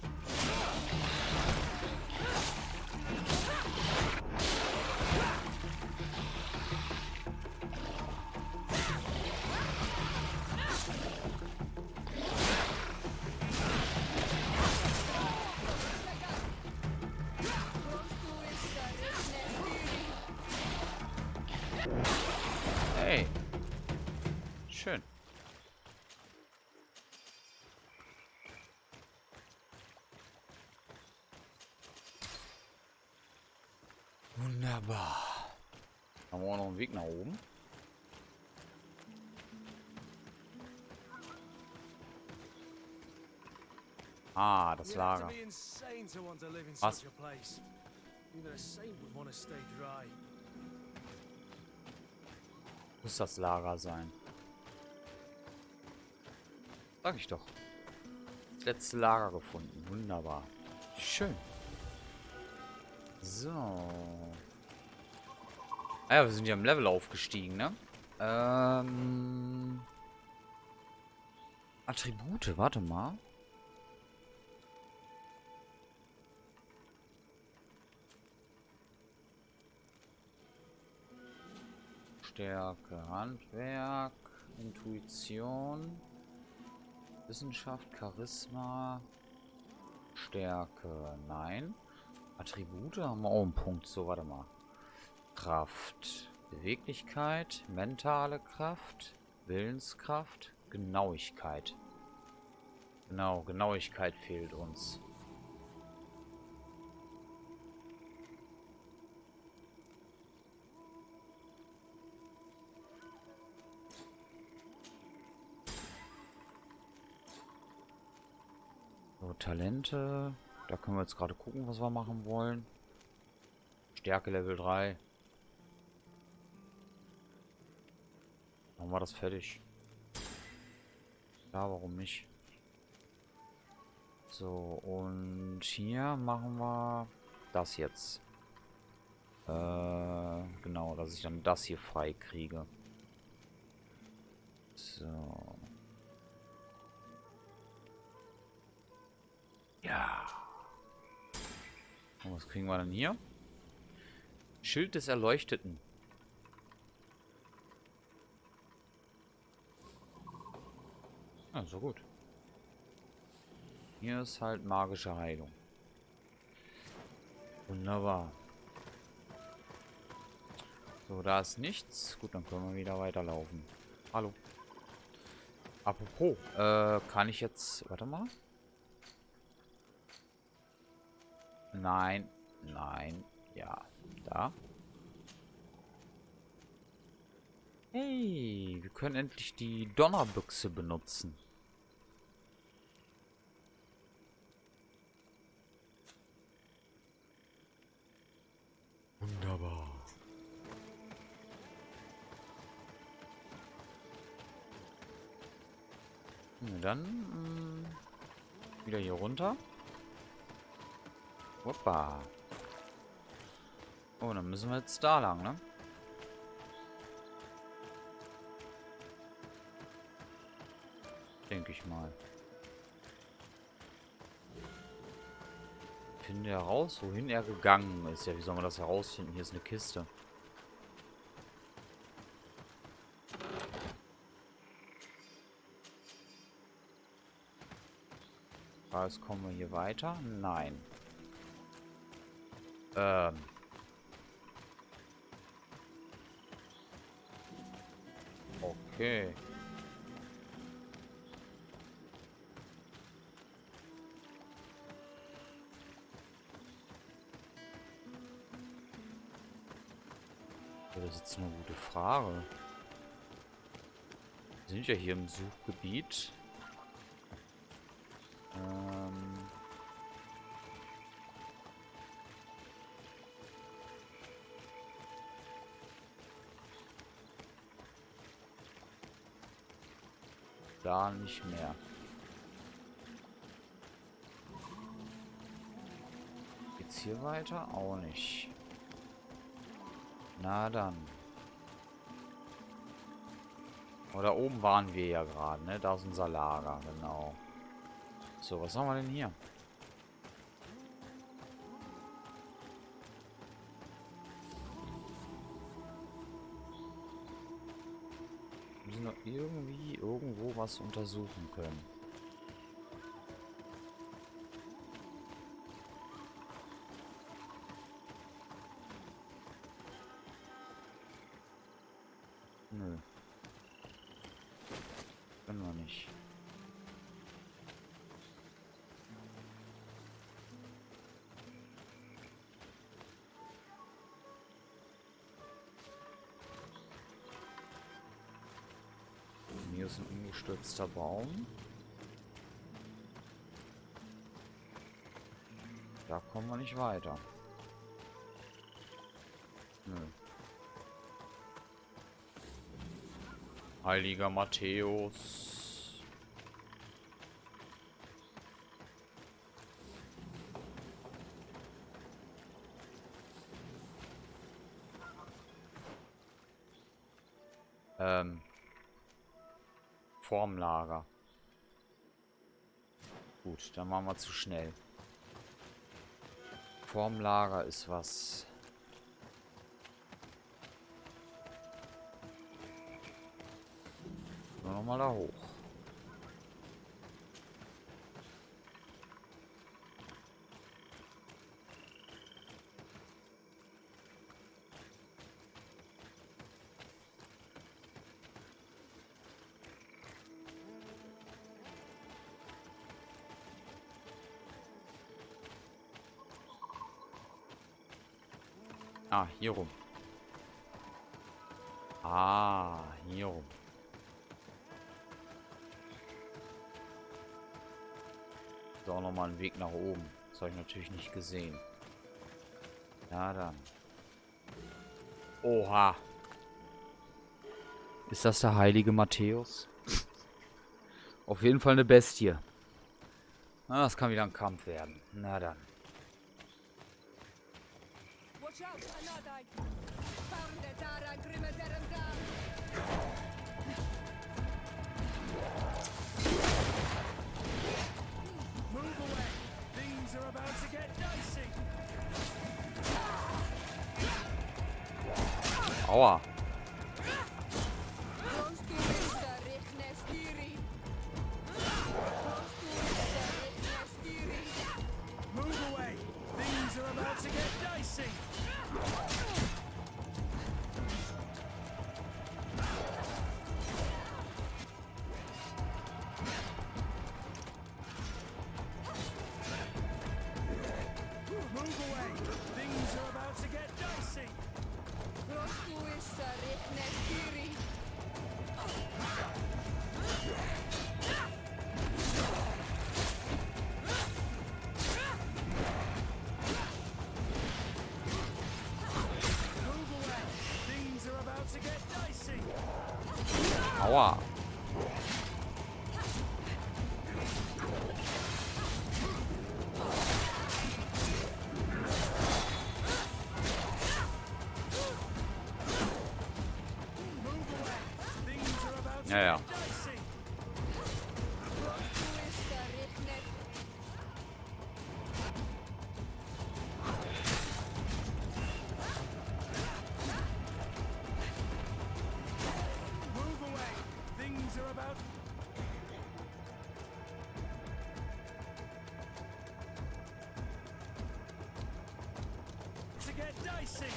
Hey. Schön. Wunderbar. Haben wir auch noch einen Weg nach oben? Ah, das Lager. Was? Muss das Lager sein. Sag ich doch. Das letzte Lager gefunden. Wunderbar. Schön. So. Ah ja, wir sind ja im Level aufgestiegen, ne? Attribute, warte mal. Stärke, Handwerk, Intuition, Wissenschaft, Charisma, Stärke, nein. Attribute haben wir auch einen Punkt, so, warte mal. Kraft, Beweglichkeit, mentale Kraft, Willenskraft, Genauigkeit. Genau, Genauigkeit fehlt uns. So, Talente. Da können wir jetzt gerade gucken, was wir machen wollen. Stärke Level 3. Machen wir das fertig. Ja, warum nicht? So, und hier machen wir das jetzt. Genau, dass ich dann das hier frei kriege. So. Ja. Und was kriegen wir dann hier? Schild des Erleuchteten. Ah, so gut. Hier ist halt magische Heilung. Wunderbar. So, da ist nichts. Gut, dann können wir wieder weiterlaufen. Hallo. Apropos, kann ich jetzt... Warte mal. Nein, nein, ja, da. Hey, wir können endlich die Donnerbüchse benutzen. Wunderbar. Ja, dann wieder hier runter. Hoppa. Oh, dann müssen wir jetzt da lang, ne? Denke ich mal. Finde heraus, wohin er gegangen ist. Ja, wie soll man das herausfinden? Hier ist eine Kiste. Jetzt kommen wir hier weiter? Nein. Okay. Ja, das ist jetzt eine gute Frage. Wir sind ja hier im Suchgebiet. Da nicht mehr. Geht's hier weiter? Auch nicht. Na dann. Oh, da oben waren wir ja gerade, ne? Da ist unser Lager, genau. So, was haben wir denn hier? noch irgendwie irgendwo was untersuchen können. Nö. Können wir nicht. Hier ist ein umgestürzter Baum. Da kommen wir nicht weiter. Nö. Heiliger Matthäus. Formlager. Gut, dann machen wir zu schnell. Formlager ist was. Nur noch mal da hoch. Ah, hier rum. Ah, hier rum. Ist auch nochmal ein Weg nach oben. Das habe ich natürlich nicht gesehen. Ja, dann. Oha. Ist das der heilige Matthäus? Auf jeden Fall eine Bestie. Na, das kann wieder ein Kampf werden. Na dann. Watch out, Anadai! Found the Dara Grimaderum Move away! Things are about to get dicey! Aua. Move away! Things are about to get dicey! Move away! Things are about to get dicey! Move away! Things are about to get dicey! Aua. Ja, ja. Move away! Things are about to get dicey!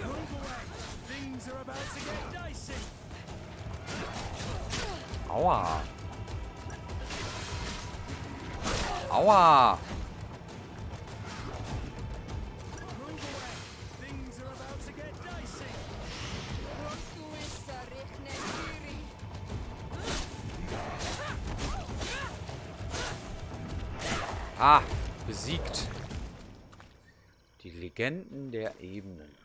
Move away! Things are about to get dicey! Aua. Aua. Move away! Things are about to get dicey! Ah, besiegt. Die Legenden der Ebenen.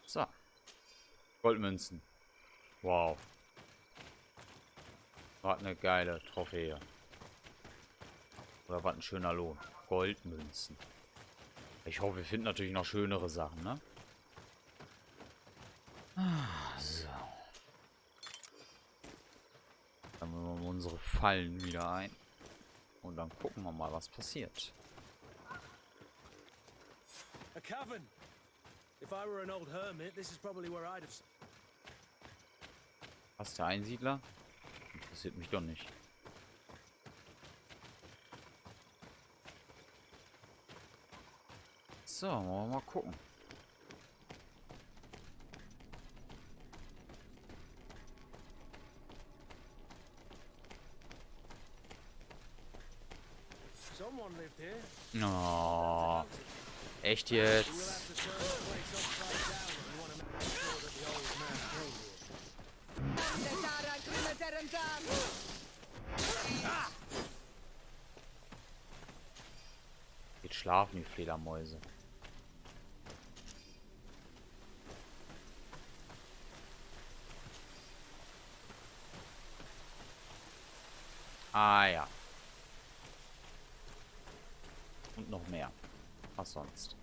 So. Goldmünzen. Wow. Was eine geile Trophäe. Oder was ein schöner Lohn. Goldmünzen. Ich hoffe, wir finden natürlich noch schönere Sachen, ne? So. Dann machen wir unsere Fallen wieder ein. Und dann gucken wir mal, was passiert. A cavern. If I were an old hermit, this is probably where I'd have... Was, der Einsiedler? Interessiert mich doch nicht. So, wollen wir mal gucken. Someone lived here. Oh, echt jetzt? Geht schlafen, die Fledermäuse. Ah ja. Und noch mehr. Was sonst?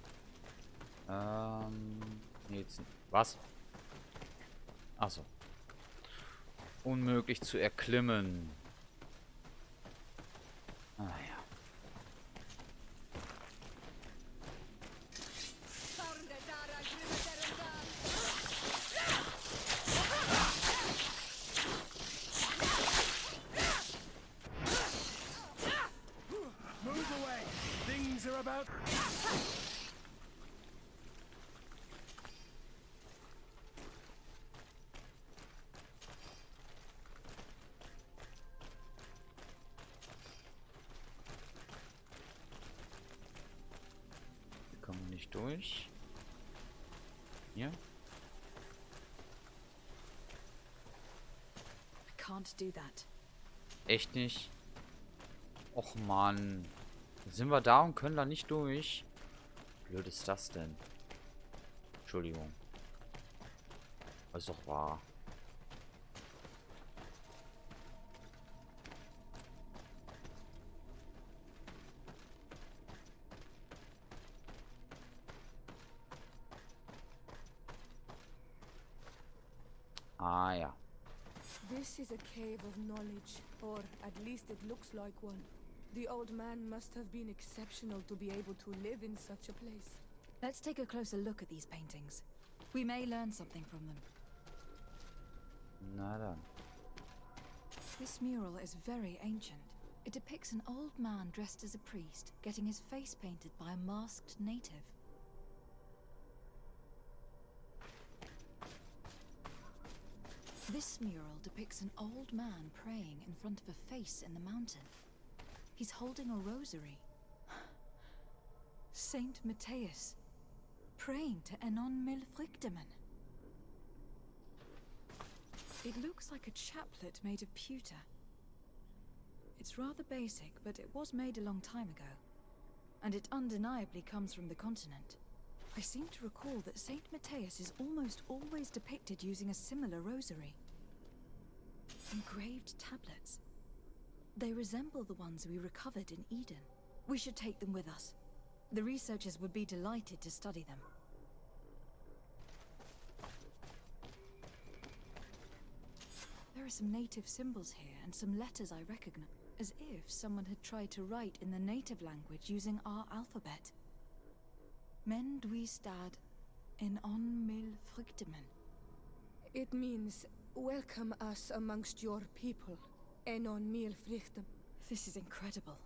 Nee, jetzt nicht. Was? Achso. Unmöglich zu erklimmen. Ah ja. Move away. Things are about... Wir kommen nicht durch. Hier. I can't do that. Echt nicht? Och Mann. Sind wir da und können da nicht durch? Blöd ist das denn? Entschuldigung. Das ist doch wahr. Ah ja. This is a cave of knowledge, or at least it looks like one. The old man must have been exceptional to be able to live in such a place. Let's take a closer look at these paintings. We may learn something from them. Na dann. This mural is very ancient. It depicts an old man dressed as a priest, getting his face painted by a masked native. This mural depicts an old man praying in front of a face in the mountain. He's holding a rosary. Saint Matthias, praying to Enon Milfrichteman. It looks like a chaplet made of pewter. It's rather basic, but it was made a long time ago. And it undeniably comes from the continent. I seem to recall that Saint Matthias is almost always depicted using a similar rosary. Engraved tablets. They resemble the ones we recovered in Eden. We should take them with us. The researchers would be delighted to study them. There are some native symbols here and some letters I recognize, as if someone had tried to write in the native language using our alphabet. Men duistad en on mil frichtemen. It means, welcome us amongst your people, Enon mil frichtem. This is incredible.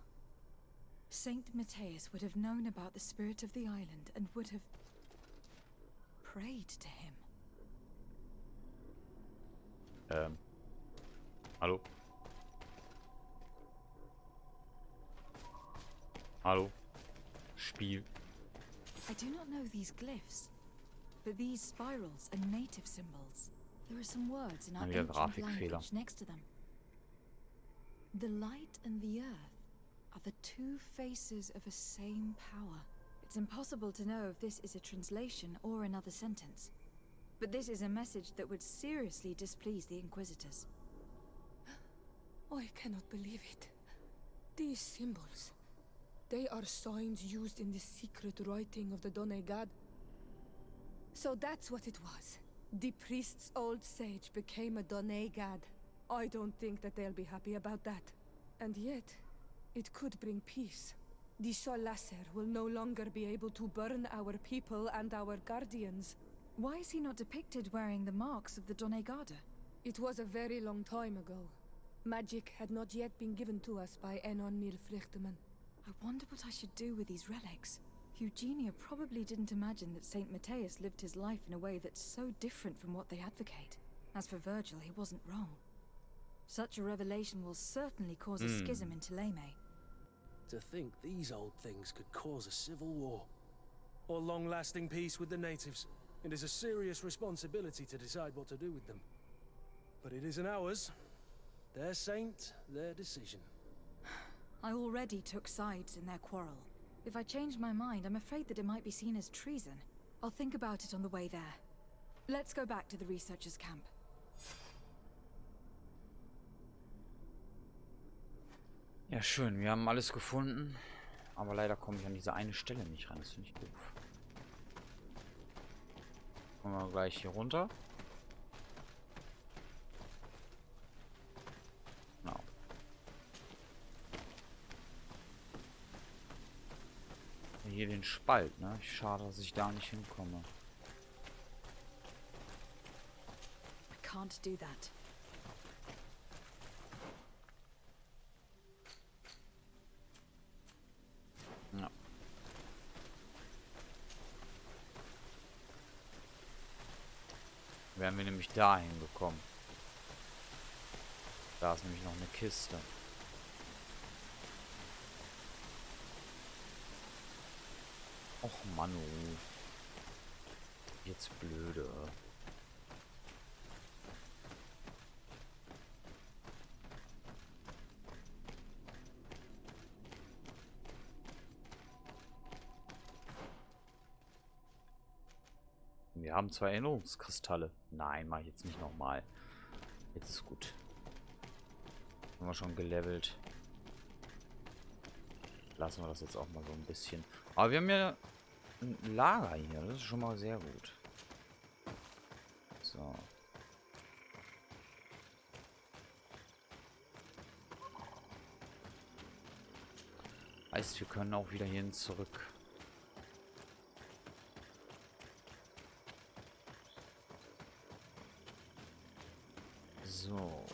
Saint Matthias would have known about the spirit of the island and would have prayed to him. Hallo? Hallo? Spiel. I do not know these glyphs, but these spirals are native symbols. There are some words in our Wieder ancient Grafikfehler. language next to them. The light and the earth are the two faces of a same power. It's impossible to know if this is a translation or another sentence. But this is a message that would seriously displease the Inquisitors. I cannot believe it. These symbols. They are signs used in the secret writing of the Donegad. So that's what it was. The priest's old sage became a Donegad. I don't think that they'll be happy about that. And yet, it could bring peace. The Solasser will no longer be able to burn our people and our guardians. Why is he not depicted wearing the marks of the Donegada? It was a very long time ago. Magic had not yet been given to us by Enon Nilfrichtemann. I wonder what I should do with these relics. Eugenia probably didn't imagine that Saint Matthias lived his life in a way that's so different from what they advocate. As for Virgil, he wasn't wrong. Such a revelation will certainly cause a schism in Thélème. To think these old things could cause a civil war. Or long-lasting peace with the natives. It is a serious responsibility to decide what to do with them. But it isn't ours. Their saint, their decision. I already took sides in their quarrel. If I change my mind, I'm afraid that it might be seen as treason. I'll think about it on the way there. Let's go back to the researchers' camp. Ja, schön. Wir haben alles gefunden. Aber leider komme ich an diese eine Stelle nicht ran. Das finde ich doof. Kommen wir gleich hier runter. Genau. Hier den Spalt, ne? Schade, dass ich da nicht hinkomme. I can't do that. Ja. Wären wir nämlich dahin gekommen. Da ist nämlich noch eine Kiste. Och Manu. Jetzt blöde. Wir haben 2 Erinnerungskristalle. Nein, mache ich jetzt nicht nochmal. Jetzt ist gut. Haben wir schon gelevelt. Lassen wir das jetzt auch mal so ein bisschen. Aber wir haben ja ein Lager hier. Das ist schon mal sehr gut. So. Heißt, wir können auch wieder hierhin zurück. So.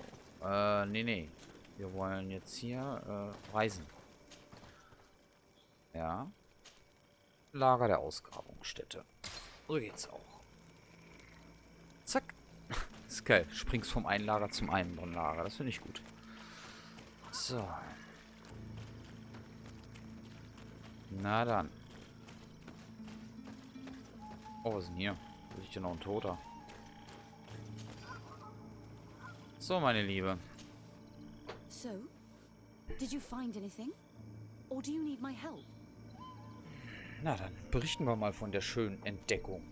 Nee. Wir wollen jetzt hier reisen. Ja. Lager der Ausgrabungsstätte. So geht's auch. Zack. Ist geil. Springst vom einen Lager zum anderen Lager. Das finde ich gut. So. Na dann. Oh, was ist denn hier? Wo ist denn noch ein Toter? So, meine Liebe. So, did you find anything? Or do you need my help? Na dann, berichten wir mal von der schönen Entdeckung.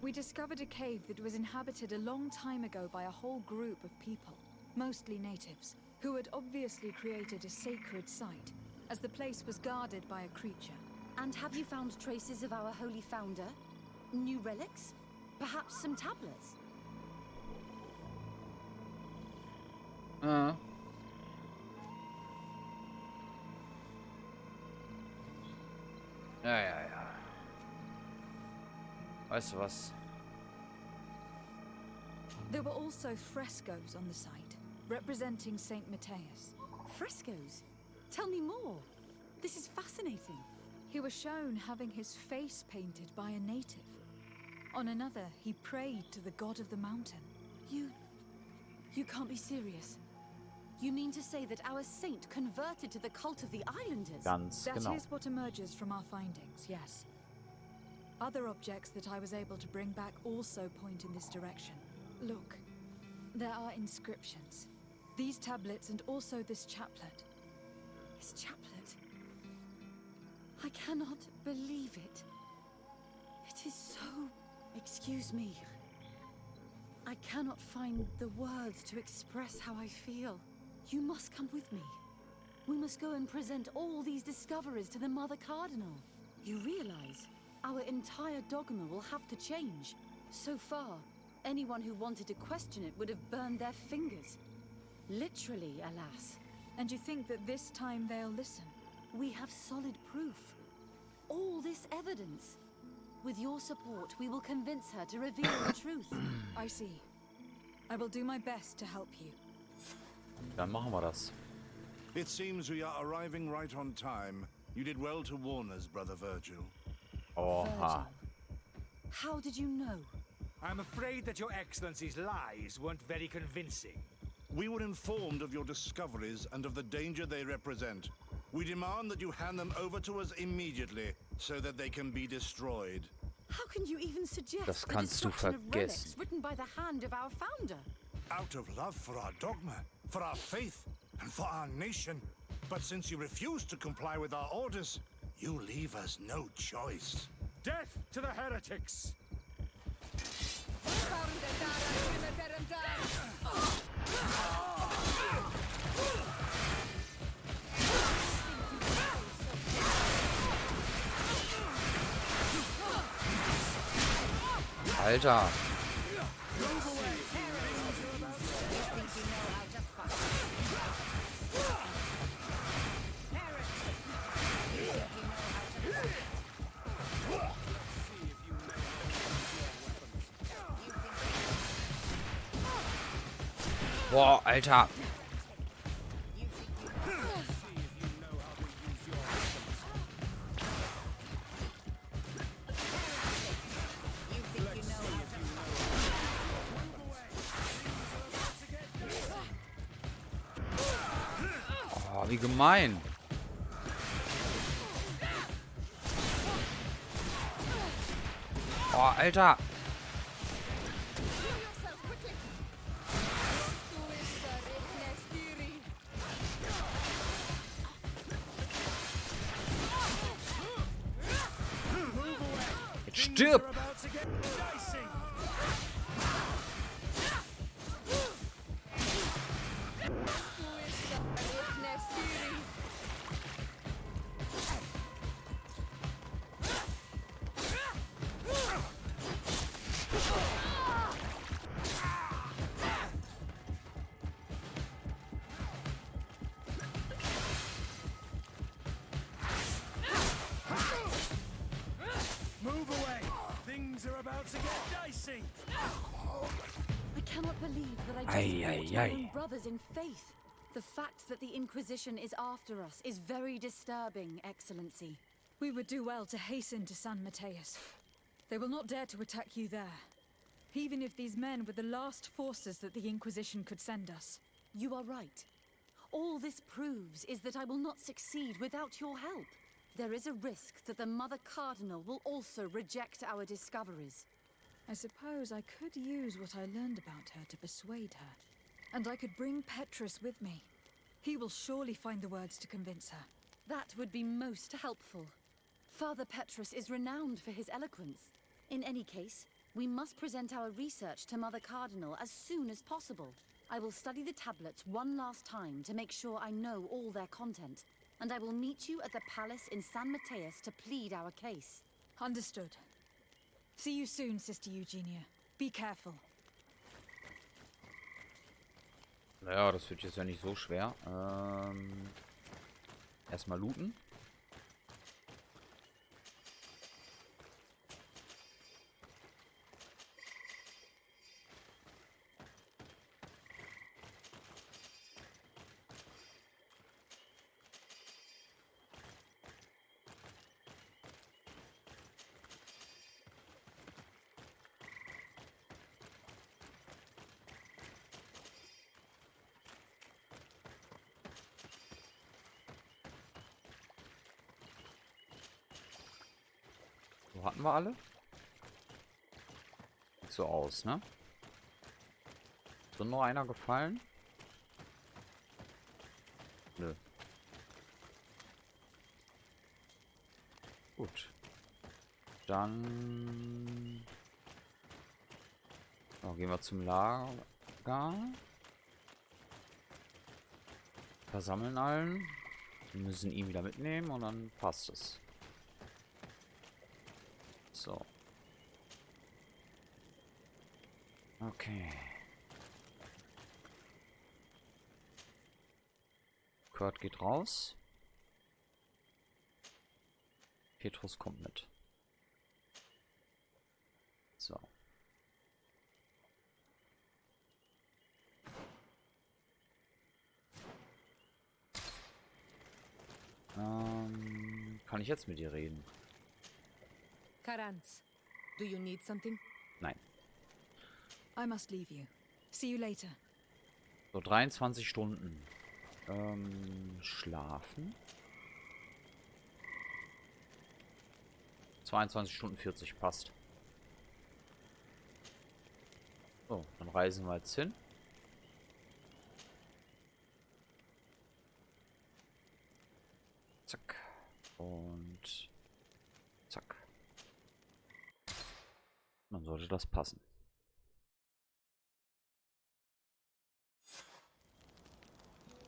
We discovered a cave that was inhabited a long time ago by a whole group of people, mostly natives, who had obviously created a sacred site, as the place was guarded by a creature. And have you found traces of our holy founder? New relics? Perhaps some tablets? Ja. Weißt du was? There were also frescoes on the site, representing Saint Matthias. Frescoes? Tell me more. This is fascinating. He was shown having his face painted by a native. On another, he prayed to the god of the mountain. You can't be serious. You mean to say that our saint converted to the cult of the islanders? That is what emerges from our findings, yes. Other objects that I was able to bring back also point in this direction. Look, there are inscriptions. These tablets and also this chaplet. This chaplet? I cannot believe it. It is so... Excuse me. I cannot find the words to express how I feel. You must come with me. We must go and present all these discoveries to the Mother Cardinal. You realize our entire dogma will have to change. So far, anyone who wanted to question it would have burned their fingers. Literally, alas. And you think that this time they'll listen? We have solid proof. All this evidence. With your support, we will convince her to reveal the truth. I see. I will do my best to help you. Dann machen wir das. It seems we are arriving right on time. You did well to warn us, Brother Virgil. Oha. How did you know? I'm afraid that Your Excellency's lies weren't very convincing. We were informed of your discoveries and of the danger they represent. We demand that you hand them over to us immediately, so that they can be destroyed. How can you even suggest Das the kannst du destruction of relics vergessen. written by the hand of our founder? Out of love for our dogma, for our faith, and for our nation. But since you refuse to comply with our orders, you leave us no choice. Death to the heretics! Alter. Boah, Alter. Oh, wie gemein. Oh, Alter. Jetzt stirb. Move away! Things are about to get dicey! I cannot believe that I just fought my own brothers in faith. The fact that the Inquisition is after us is very disturbing, Excellency. We would do well to hasten to San Mateus. They will not dare to attack you there. Even if these men were the last forces that the Inquisition could send us. You are right. All this proves is that I will not succeed without your help. There is a risk that the Mother Cardinal will also reject our discoveries. I suppose I could use what I learned about her to persuade her. And I could bring Petrus with me. He will surely find the words to convince her. That would be most helpful. Father Petrus is renowned for his eloquence. In any case, we must present our research to Mother Cardinal as soon as possible. I will study the tablets one last time to make sure I know all their content. And I will meet you at the palace in San Mateus to plead our case. Understood. See you soon, Sister Eugenia. Be careful. Naja, das wird jetzt ja nicht so schwer. Erstmal looten. So, hatten wir alle? Sieht so aus, ne? Ist noch einer gefallen? Nö. Gut. Dann... Oh, gehen wir zum Lager. Versammeln allen. Wir müssen ihn wieder mitnehmen und dann passt es. So. Okay. Kurt geht raus. Petrus kommt mit. So. Kann ich jetzt mit dir reden? Karanz, do you need something? Nein. I must leave you. See you later. So, 23 Stunden. Schlafen. 22 Stunden 40, passt. So, dann reisen wir jetzt hin. Zack. Und zack. Dann sollte das passen.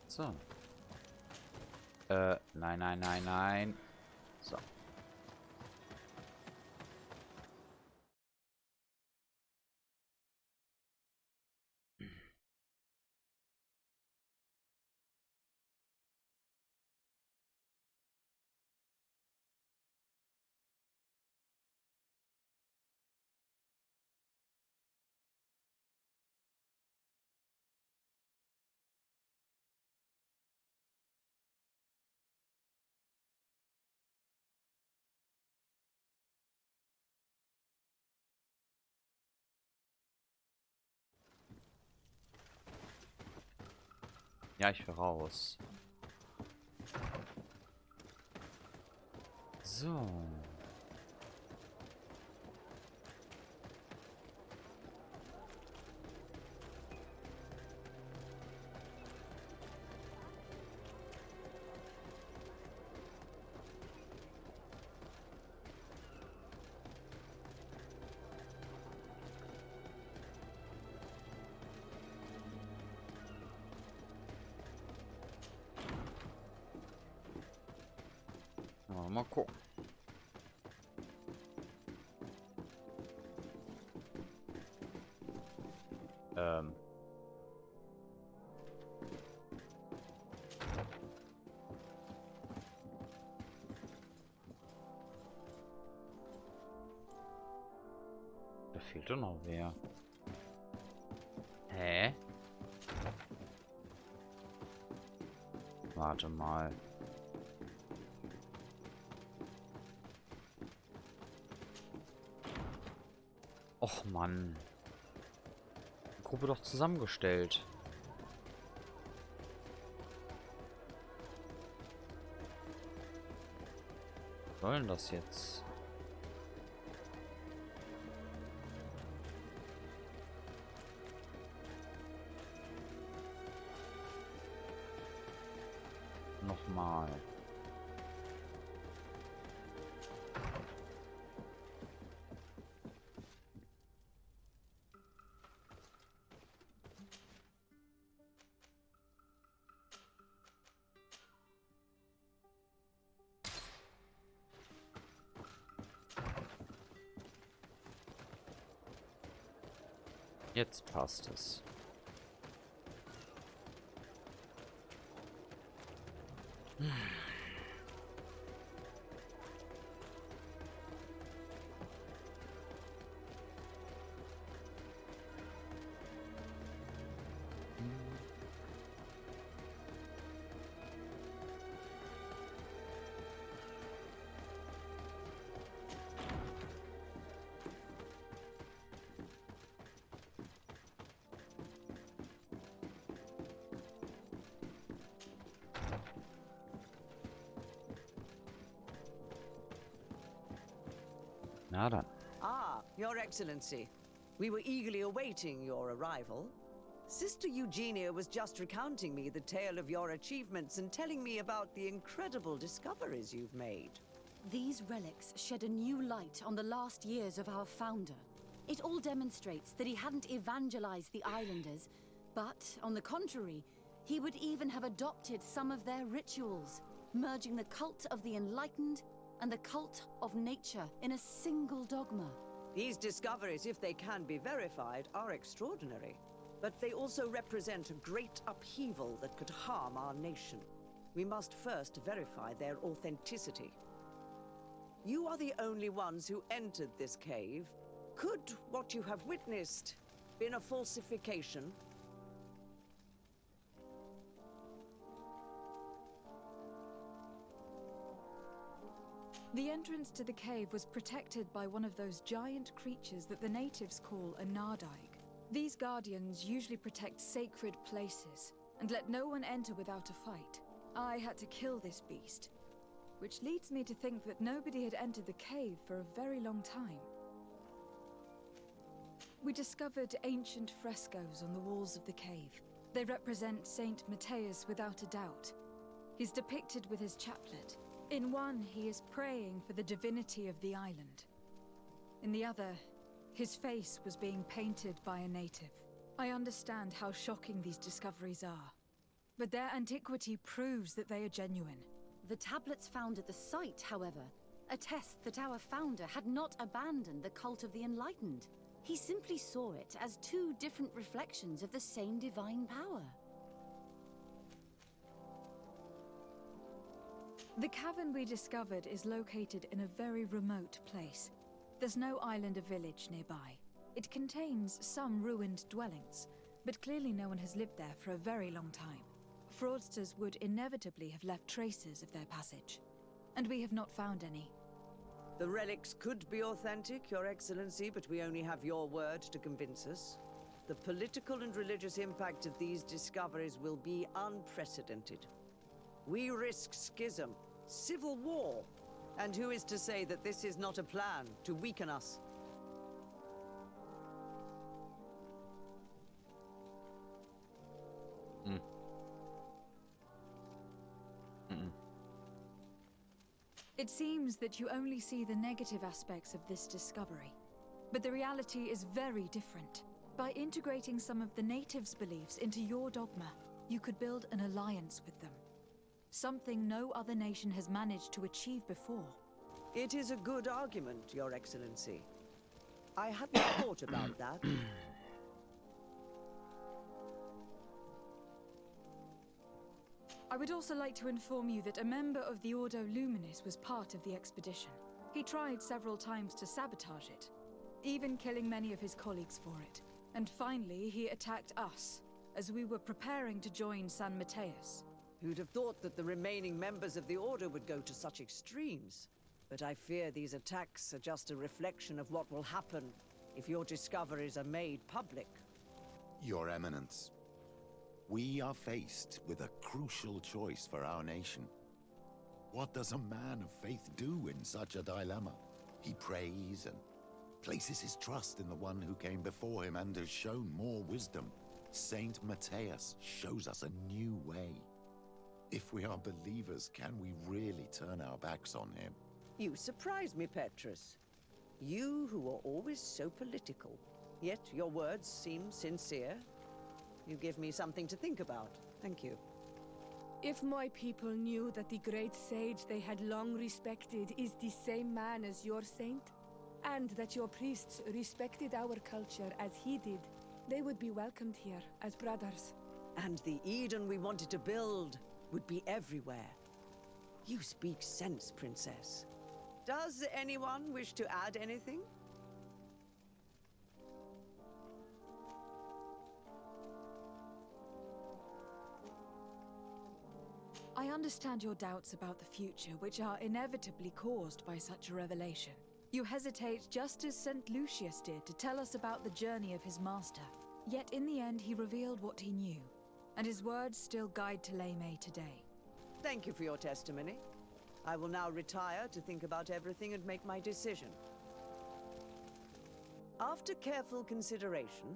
So. Nein, nein, nein, nein. So. Ja, ich will raus. So. Mal gucken. Da fehlt doch noch wer. Hä? Warte mal. Och Mann. Die Gruppe doch zusammengestellt. Was soll denn das jetzt? Nochmal. Jetzt passt es. Na dann. Ah, Your Excellency. We were eagerly awaiting your arrival. Sister Eugenia was just recounting me the tale of your achievements and telling me about the incredible discoveries you've made. These relics shed a new light on the last years of our founder. It all demonstrates that he hadn't evangelized the islanders, but, on the contrary, he would even have adopted some of their rituals. merging the cult of the enlightened and the cult of nature in a single dogma. These discoveries, if they can be verified, are extraordinary. But they also represent a great upheaval that could harm our nation. We must first verify their authenticity. You are the only ones who entered this cave. Could what you have witnessed been a falsification? The entrance to the cave was protected by one of those giant creatures that the natives call a Nardaig. These guardians usually protect sacred places and let no one enter without a fight. I had to kill this beast, which leads me to think that nobody had entered the cave for a very long time. We discovered ancient frescoes on the walls of the cave. They represent Saint Matthias without a doubt. He's depicted with his chaplet. In one, he is praying for the divinity of the island. In the other, his face was being painted by a native. I understand how shocking these discoveries are, but their antiquity proves that they are genuine. The tablets found at the site, however, attest that our founder had not abandoned the cult of the enlightened. He simply saw it as two different reflections of the same divine power. The cavern we discovered is located in a very remote place. There's no island or village nearby. It contains some ruined dwellings, but clearly no one has lived there for a very long time. Fraudsters would inevitably have left traces of their passage, and we have not found any. The relics could be authentic, Your Excellency, but we only have your word to convince us. The political and religious impact of these discoveries will be unprecedented. We risk schism, civil war, and who is to say that this is not a plan to weaken us? It seems that you only see the negative aspects of this discovery, but the reality is very different. By integrating some of the natives' beliefs into your dogma, you could build an alliance with them. Something no other nation has managed to achieve before. It is a good argument, Your Excellency. I hadn't thought about that. I would also like to inform you that a member of the Ordo Luminis was part of the expedition. He tried several times to sabotage it, even killing many of his colleagues for it. And finally, he attacked us, as we were preparing to join San Matthias. Who'd have thought that the remaining members of the Order would go to such extremes? But I fear these attacks are just a reflection of what will happen if your discoveries are made public. Your Eminence, we are faced with a crucial choice for our nation. What does a man of faith do in such a dilemma? He prays and places his trust in the one who came before him and has shown more wisdom. Saint Matthias shows us a new way. If we are believers, can we really turn our backs on him? You surprise me, Petrus. You who are always so political, yet your words seem sincere. You give me something to think about. Thank you. If my people knew that the great sage they had long respected is the same man as your saint, and that your priests respected our culture as he did, they would be welcomed here as brothers. And the Eden we wanted to build would be everywhere. You speak sense, Princess. Does anyone wish to add anything? I understand your doubts about the future, which are inevitably caused by such a revelation. You hesitate just as St. Lucius did to tell us about the journey of his master. Yet in the end, he revealed what he knew, and his words still guide Thélème today. Thank you for your testimony. I will now retire to think about everything and make my decision. After careful consideration,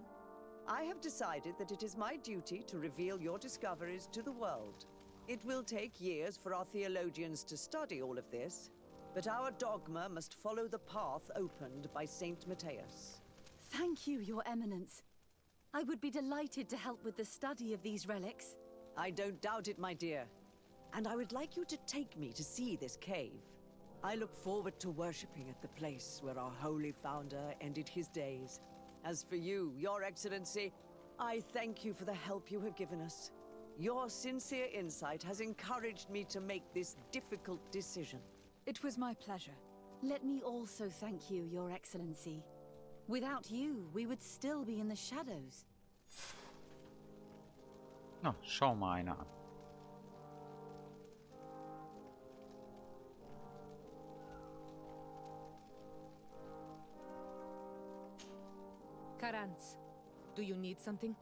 I have decided that it is my duty to reveal your discoveries to the world. It will take years for our theologians to study all of this, but our dogma must follow the path opened by Saint Matthias. Thank you, Your Eminence. I would be delighted to help with the study of these relics. I don't doubt it, my dear. and I would like you to take me to see this cave. I look forward to worshipping at the place where our holy founder ended his days. As for you, Your Excellency, I thank you for the help you have given us. Your sincere insight has encouraged me to make this difficult decision. It was my pleasure. Let me also thank you, Your Excellency. Without you, we would still be in the shadows. Na, schau mal einer an. Karans, do you need something?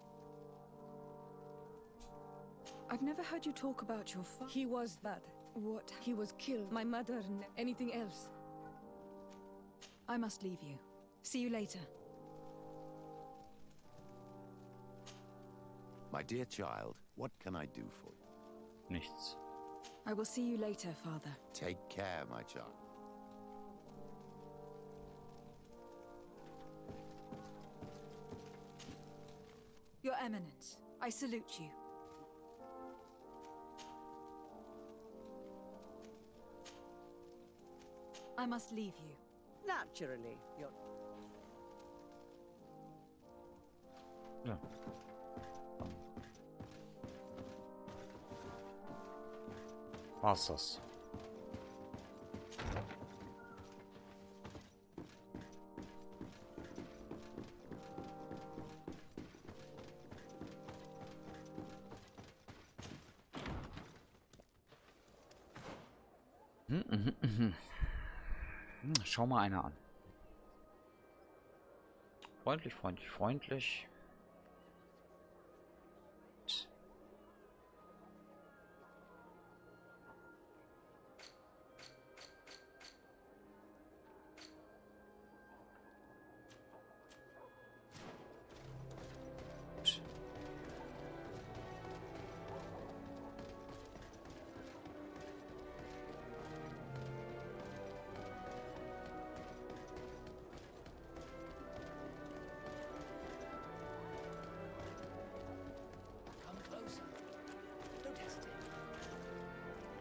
I've never heard you talk about your father. He was bad. What? He was killed. My mother, anything else? I must leave you. See you later. My dear child, what can I do for you? Nichts. I will see you later, Father. Take care, my child. Your Eminence, I salute you. I must leave you. Naturally, Your... Ja. War's das? Schau mal einer an. Freundlich, freundlich, freundlich.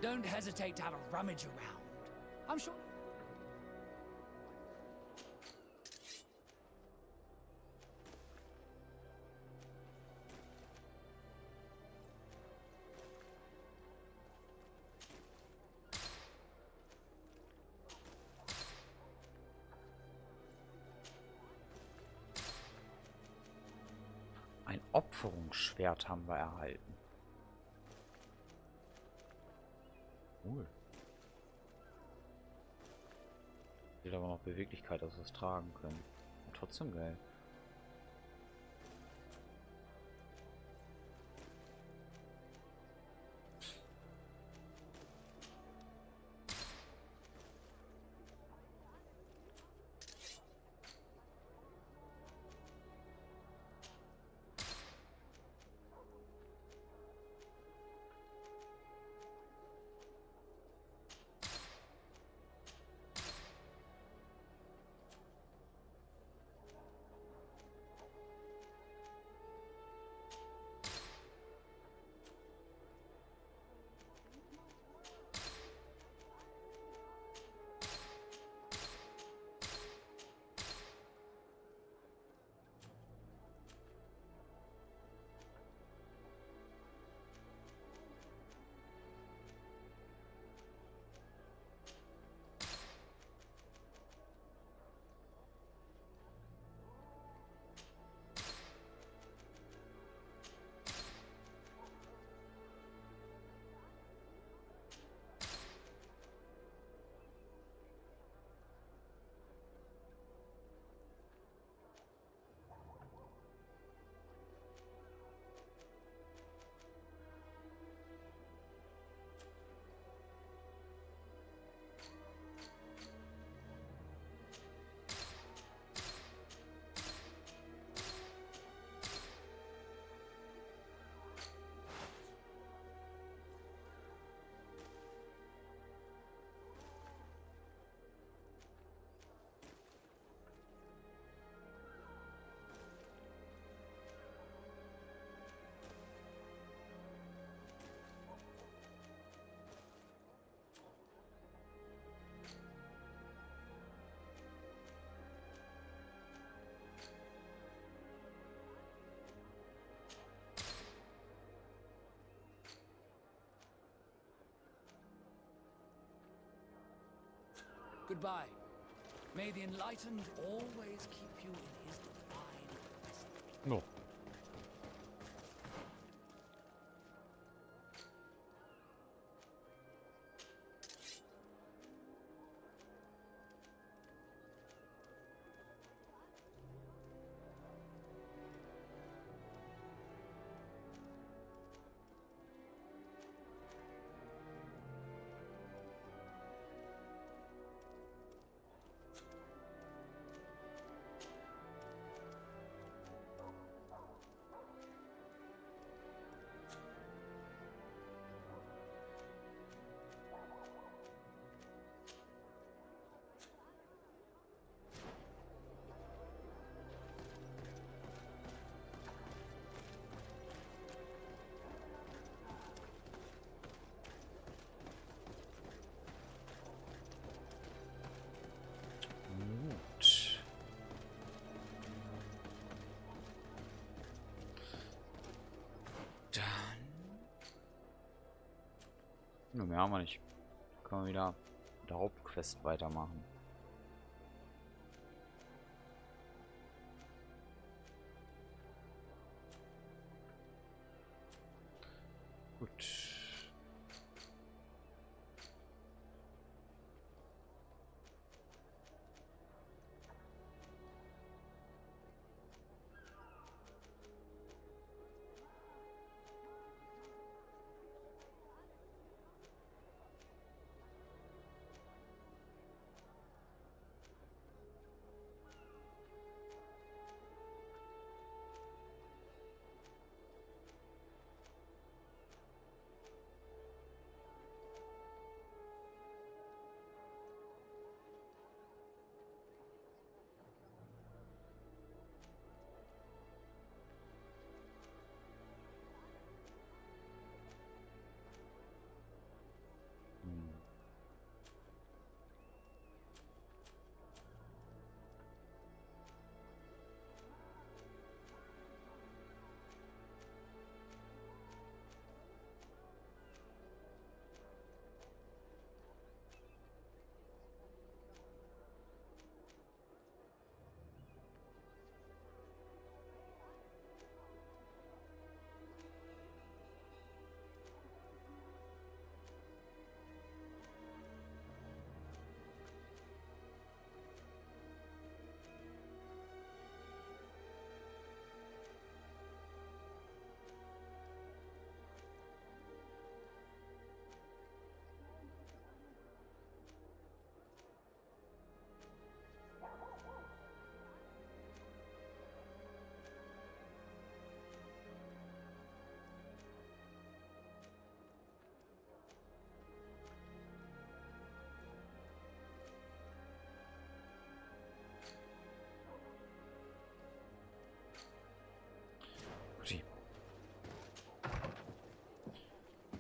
Don't hesitate to have a rummage around. I'm sure... Ein Opferungsschwert haben wir erhalten. Cool. Fehlt aber noch Beweglichkeit, dass wir es tragen können. Und trotzdem geil. Goodbye. May the enlightened always keep you in his divine presence. No. Nur mehr haben wir nicht. Können wir wieder mit der Hauptquest weitermachen. Gut.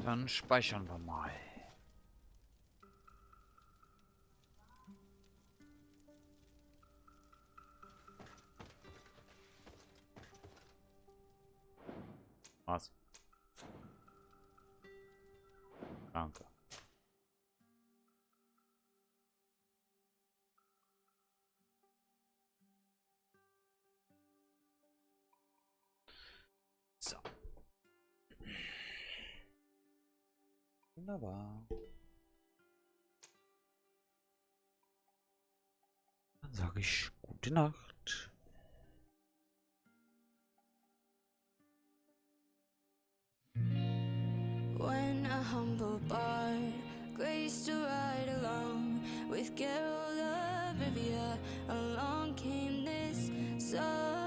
Dann speichern wir mal. Was? Danke. So. Wunderbar. Dann sage ich gute Nacht. When a humble bard graced to ride along with Geralt of Rivia, along came this song.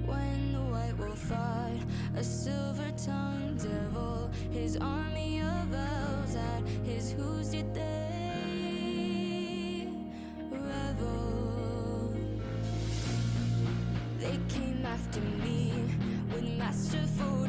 When the White Wolf fought a silver-tongued devil, his army of elves at his hooves did they revel. They came after me with masterful